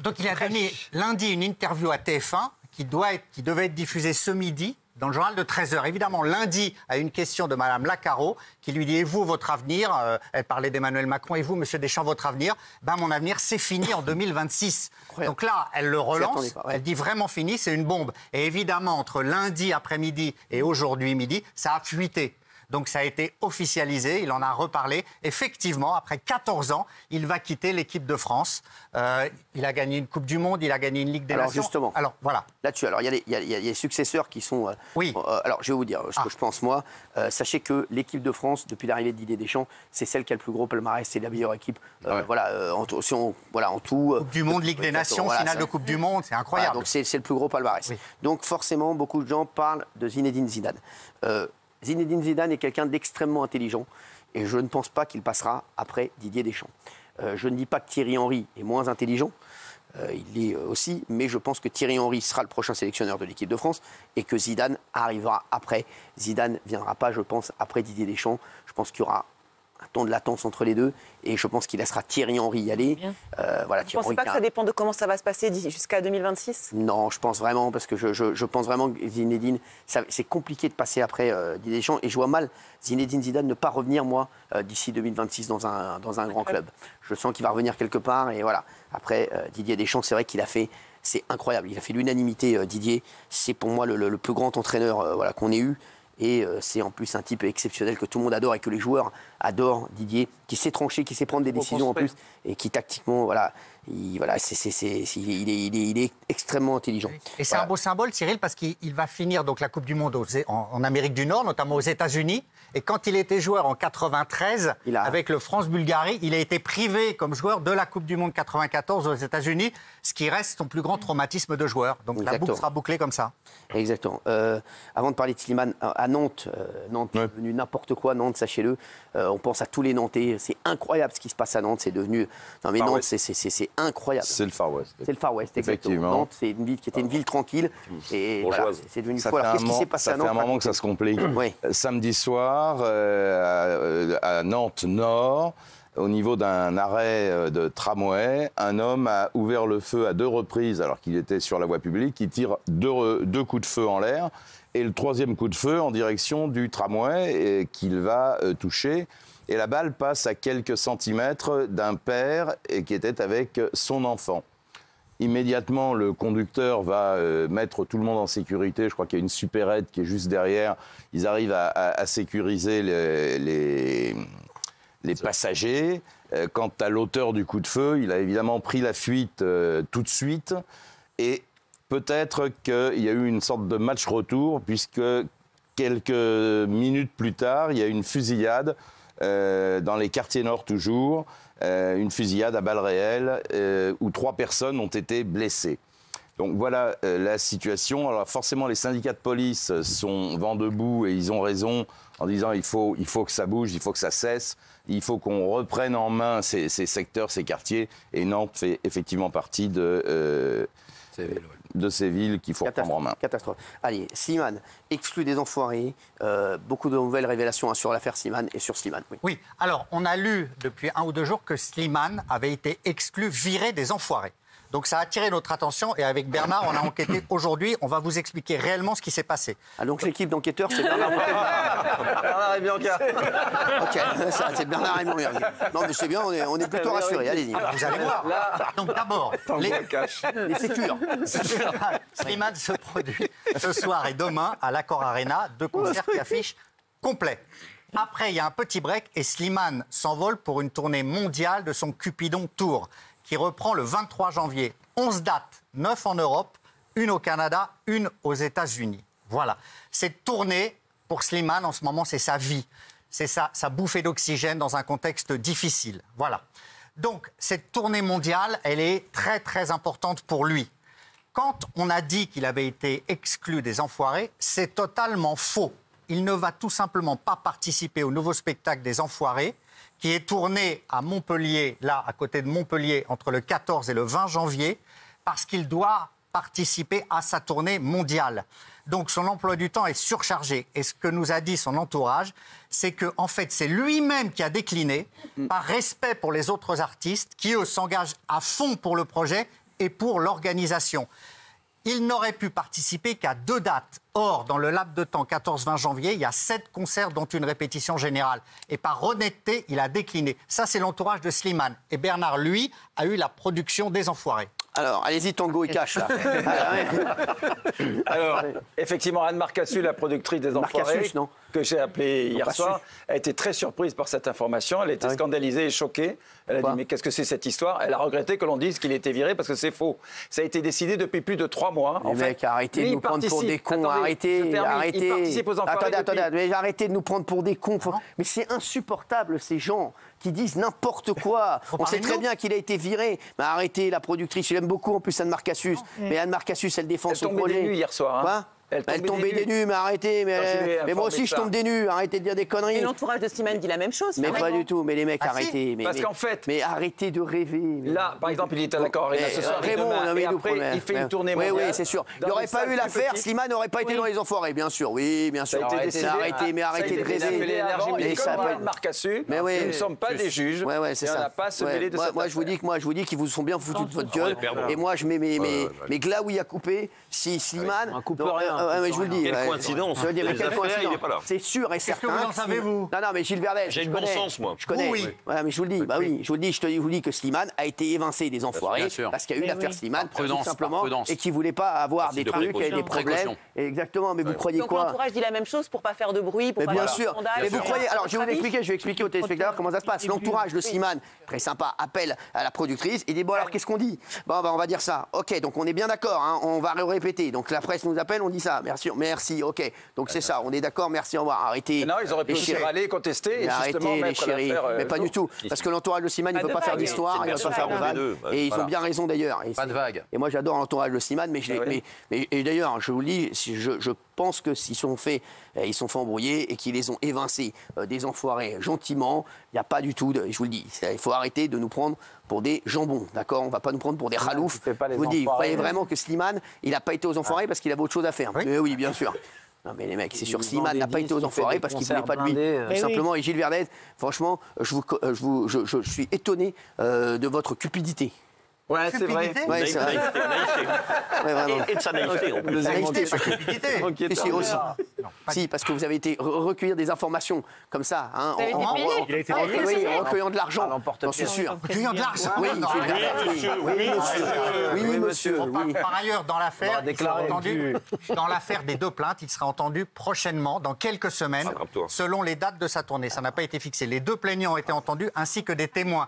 Donc il a donné lundi une interview à TF1 qui devait être diffusée ce midi dans le journal de 13h. Évidemment, lundi, à une question de Mme Lacaro, qui lui dit « Et vous, votre avenir ?» Elle parlait d'Emmanuel Macron. « Et vous, Monsieur Deschamps, votre avenir ?» Ben, mon avenir, c'est fini en 2026. Donc là, elle le relance. Elle dit vraiment fini, c'est une bombe. Et évidemment, entre lundi après-midi et aujourd'hui midi, ça a fuité. Donc ça a été officialisé, il en a reparlé. Effectivement, après 14 ans, il va quitter l'équipe de France. Il a gagné une Coupe du Monde, il a gagné une Ligue des Nations. Justement, alors voilà. Là-dessus, alors il y a les successeurs qui sont... oui. Alors je vais vous dire ce que je pense moi. Sachez que l'équipe de France, depuis l'arrivée de Didier Deschamps, c'est celle qui a le plus gros palmarès, c'est la meilleure équipe. Voilà, en tout. Coupe du Monde, Ligue des Nations, finale de Coupe du Monde, c'est incroyable. Donc c'est le plus gros palmarès. Oui. Donc forcément, beaucoup de gens parlent de Zinedine Zidane. Zinedine Zidane est quelqu'un d'extrêmement intelligent et je ne pense pas qu'il passera après Didier Deschamps. Je ne dis pas que Thierry Henry est moins intelligent, il l'est aussi, mais je pense que Thierry Henry sera le prochain sélectionneur de l'équipe de France et que Zidane arrivera après. Zidane ne viendra pas, je pense, après Didier Deschamps. Je pense qu'il y aura un temps de latence entre les deux et je pense qu'il laissera Thierry Henry y aller. Vous ne pensez pas que ça dépend de comment ça va se passer jusqu'à 2026 ? Non, je pense vraiment, parce que je pense vraiment que Zinedine, c'est compliqué de passer après Didier Deschamps et je vois mal Zinedine Zidane ne pas revenir, moi, d'ici 2026 dans un grand club. Je sens qu'il va revenir quelque part et voilà. Après, Didier Deschamps, c'est vrai qu'il a fait... C'est incroyable, il a fait l'unanimité, Didier. C'est pour moi le plus grand entraîneur qu'on ait eu. Et c'est en plus un type exceptionnel que tout le monde adore et que les joueurs adorent, Didier, qui sait trancher, qui sait prendre des décisions en plus et qui tactiquement, il est extrêmement intelligent. Et c'est un beau symbole, Cyril, parce qu'il va finir donc la Coupe du Monde en Amérique du Nord, notamment aux États-Unis. Et quand il était joueur en 93, avec le France-Bulgarie, il a été privé comme joueur de la Coupe du Monde 94 aux États-Unis, ce qui reste son plus grand traumatisme de joueur. Donc la boucle sera bouclée comme ça. Exactement. Avant de parler de Slimane, à Nantes, Nantes est devenu n'importe quoi, Nantes, sachez-le. On pense à tous les Nantais. C'est incroyable ce qui se passe à Nantes. C'est devenu... Non mais Nantes, c'est incroyable. C'est le Far West. C'est le Far West, exactement. Nantes, c'est une ville qui était une ville tranquille. Et voilà, c'est devenu quoi. Qu'est-ce qui s'est passé à Nantes ? Ça fait un moment que ça se complique. Samedi soir, à Nantes Nord, au niveau d'un arrêt de tramway, un homme a ouvert le feu à 2 reprises alors qu'il était sur la voie publique. Il tire 2 coups de feu en l'air et le 3e coup de feu en direction du tramway qu'il va toucher. Et la balle passe à quelques centimètres d'un père qui était avec son enfant. Immédiatement, le conducteur va mettre tout le monde en sécurité. Je crois qu'il y a une supérette qui est juste derrière. Ils arrivent à sécuriser les passagers. Quant à l'auteur du coup de feu, il a évidemment pris la fuite tout de suite. Et peut-être qu'il y a eu une sorte de match retour, puisque quelques minutes plus tard, il y a une fusillade dans les quartiers nord toujours. Une fusillade à balles réelles où 3 personnes ont été blessées. Donc voilà la situation. Alors forcément, les syndicats de police sont vent debout et ils ont raison en disant il faut que ça bouge, il faut que ça cesse, il faut qu'on reprenne en main ces secteurs, ces quartiers. Et Nantes fait effectivement partie de ces villes qu'il faut reprendre en main. Catastrophe. Allez, Slimane, exclu des enfoirés. Beaucoup de nouvelles révélations sur l'affaire Slimane et sur Slimane. Oui, alors on a lu depuis 1 ou 2 jours que Slimane avait été exclu, viré des enfoirés. Donc ça a attiré notre attention et avec Bernard, on a enquêté aujourd'hui. On va vous expliquer réellement ce qui s'est passé. Ah, donc l'équipe d'enquêteurs, c'est Bernard Bernard et Bianca. Ok, c'est Bernard et Bianca. Non, mais c'est bien, on est plutôt rassurés. Allez-y. Vous allez voir. Donc d'abord, les sécures. Slimane se produit ce soir et demain à l'Accor Arena, 2 concerts qui affichent complet. Après, il y a un petit break et Slimane s'envole pour une tournée mondiale de son Cupidon Tour qui reprend le 23 janvier. 11 dates, 9 en Europe, 1 au Canada, 1 aux États-Unis. Voilà. Cette tournée, pour Slimane, en ce moment, c'est sa vie. C'est sa bouffée d'oxygène dans un contexte difficile. Voilà. Donc, cette tournée mondiale, elle est très, très importante pour lui. Quand on a dit qu'il avait été exclu des Enfoirés, c'est totalement faux. Il ne va tout simplement pas participer au nouveau spectacle des Enfoirés, qui est tourné à Montpellier, là, à côté de Montpellier, entre le 14 et le 20 janvier, parce qu'il doit participer à sa tournée mondiale. Donc son emploi du temps est surchargé. Et ce que nous a dit son entourage, c'est que en fait, c'est lui-même qui a décliné, par respect pour les autres artistes, qui, eux, s'engagent à fond pour le projet et pour l'organisation. Il n'aurait pu participer qu'à 2 dates. Or, dans le laps de temps 14-20 janvier, il y a 7 concerts, dont une répétition générale. Et par honnêteté, il a décliné. Ça, c'est l'entourage de Slimane. Et Bernard, lui, a eu la production des Enfoirés. Alors, allez-y, Tango et Cash, là. Alors, effectivement, Anne Marcassus, la productrice des Enfoirés, que j'ai appelée hier soir, a été très surprise par cette information. Elle était scandalisée et choquée. Elle a dit, mais qu'est-ce que c'est cette histoire? Elle a regretté que l'on dise qu'il était viré parce que c'est faux. Ça a été décidé depuis plus de 3 mois. Les mecs, arrêtez de nous prendre pour des cons. Arrêtez. Il participe aux Enfoirés. Attendez, mais arrêtez de nous prendre pour des cons. Mais c'est insupportable, ces gens qui disent n'importe quoi. On sait très bien qu'il a été viré. Mais arrêtez, la productrice, je l'aime beaucoup en plus, Anne Marcassus. Mais Anne Marcassus, elle défend son projet. Elle tombait des nues hier soir. Quoi? Elle tombait des nues, mais arrêtez. Mais moi aussi, je tombe des nues. Arrêtez de dire des conneries. Et l'entourage de Slimane dit la même chose. Mais pas du tout. Mais les mecs, arrêtez. Parce qu'en fait, mais arrêtez de rêver. Là, par exemple, il était à l'Accor Arena ce soir. Raymond, et après, il fait une tournée mondiale. Oui, c'est sûr. Il n'y aurait pas eu l'affaire. Slimane n'aurait pas été dans les Enfoirés, bien sûr. Oui, bien sûr. Arrêtez de rêver. Et ça s'appelle Marcassus. Nous ne sommes pas des juges. C'est ça. On n'a pas à se mêler de ça. Moi, je vous dis qu'ils vous sont bien foutus de votre gueule. Et moi, je mets mes glaouilles à couper. Si Slimane. Je vous le dis. Quelle coïncidence. C'est sûr et certain. Qu'est-ce que vous en savez, vous? Non, mais Gilles Verdez. J'ai le bon sens, moi. Je connais. Oui. Voilà, mais je vous le dis. Bah oui, je vous le dis que Slimane a été évincé des Enfoirés parce qu'il y a eu l'affaire Slimane, tout simplement, et qu'il voulait pas avoir des trucs et des problèmes. Exactement. Mais vous croyez quoi? Donc l'entourage dit la même chose pour pas faire de bruit, pour pas bien faire de sûr. scandale. Mais vous croyez? Alors, je vais vous expliquer aux téléspectateurs comment ça se passe. L'entourage de Slimane, très sympa, appelle à la productrice et dit bon alors qu'est-ce qu'on dit? Bon, on va dire ça. Ok, donc on est bien d'accord. On va le répéter. Donc la presse nous appelle, on dit ça. Merci. Ok. Donc c'est ça. On est d'accord. Merci. Au revoir. Arrêtez. Non, ils auraient pu aussi râler, contester et justement mettre l'affaire. Mais pas du tout. Parce que l'entourage de Slimane, il ne veut pas faire d'histoire, il ne veut pas faire de vagues. Et ils ont bien raison d'ailleurs. Pas de vagues. Et moi j'adore l'entourage de Slimane, mais d'ailleurs, je vous le dis, je pense que s'ils sont fait embrouiller et qu'ils les ont évincés des Enfoirés gentiment, il n'y a pas du tout je vous le dis, il faut arrêter de nous prendre pour des jambons, d'accord? On ne va pas nous prendre pour des raloufs. Je vous le dis, vous croyez vraiment que Slimane, il n'a pas été aux Enfoirés parce qu'il avait autre chose à faire? Oui, bien sûr. Non mais les mecs, c'est sûr, Slimane n'a pas été aux Enfoirés parce qu'il ne voulait pas de lui, tout simplement. Et Gilles Verdez, franchement, je suis étonné de votre cupidité. Ouais, c'est vrai. Ouais, c'est vrai. Et de sa naïveté, en plus. Naïveté, pas cupidité. Si, aussi. Si, parce que vous avez été recueillir des informations comme ça, en recueillant de l'argent, j'en suis sûr. Recueillant de l'argent? Oui, monsieur. Par ailleurs, dans l'affaire, dans l'affaire des 2 plaintes, il sera entendu prochainement, dans quelques semaines, selon les dates de sa tournée. Ça n'a pas été fixé. Les 2 plaignants ont été entendus, ainsi que des témoins.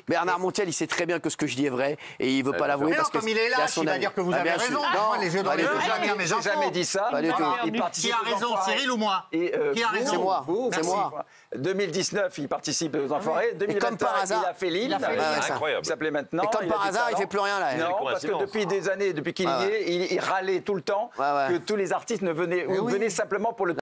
Bernard Montiel, il sait très bien que ce que je dis est vrai et il ne veut pas l'avouer parce que comme il est là, il va dire que vous avez raison. Moi, les yeux dans les yeux, je n'ai jamais dit ça. Pas du tout. Qui a raison, Cyril ou moi? Qui a raison? C'est moi. C'est moi. 2019, il participe aux Enfoirés. 2021, il a fait Lille. Incroyable. Il s'appelait maintenant. Et comme par hasard, il ne fait plus rien là. Non, parce que depuis des années, depuis qu'il y est, il râlait tout le temps que tous les artistes venaient simplement pour le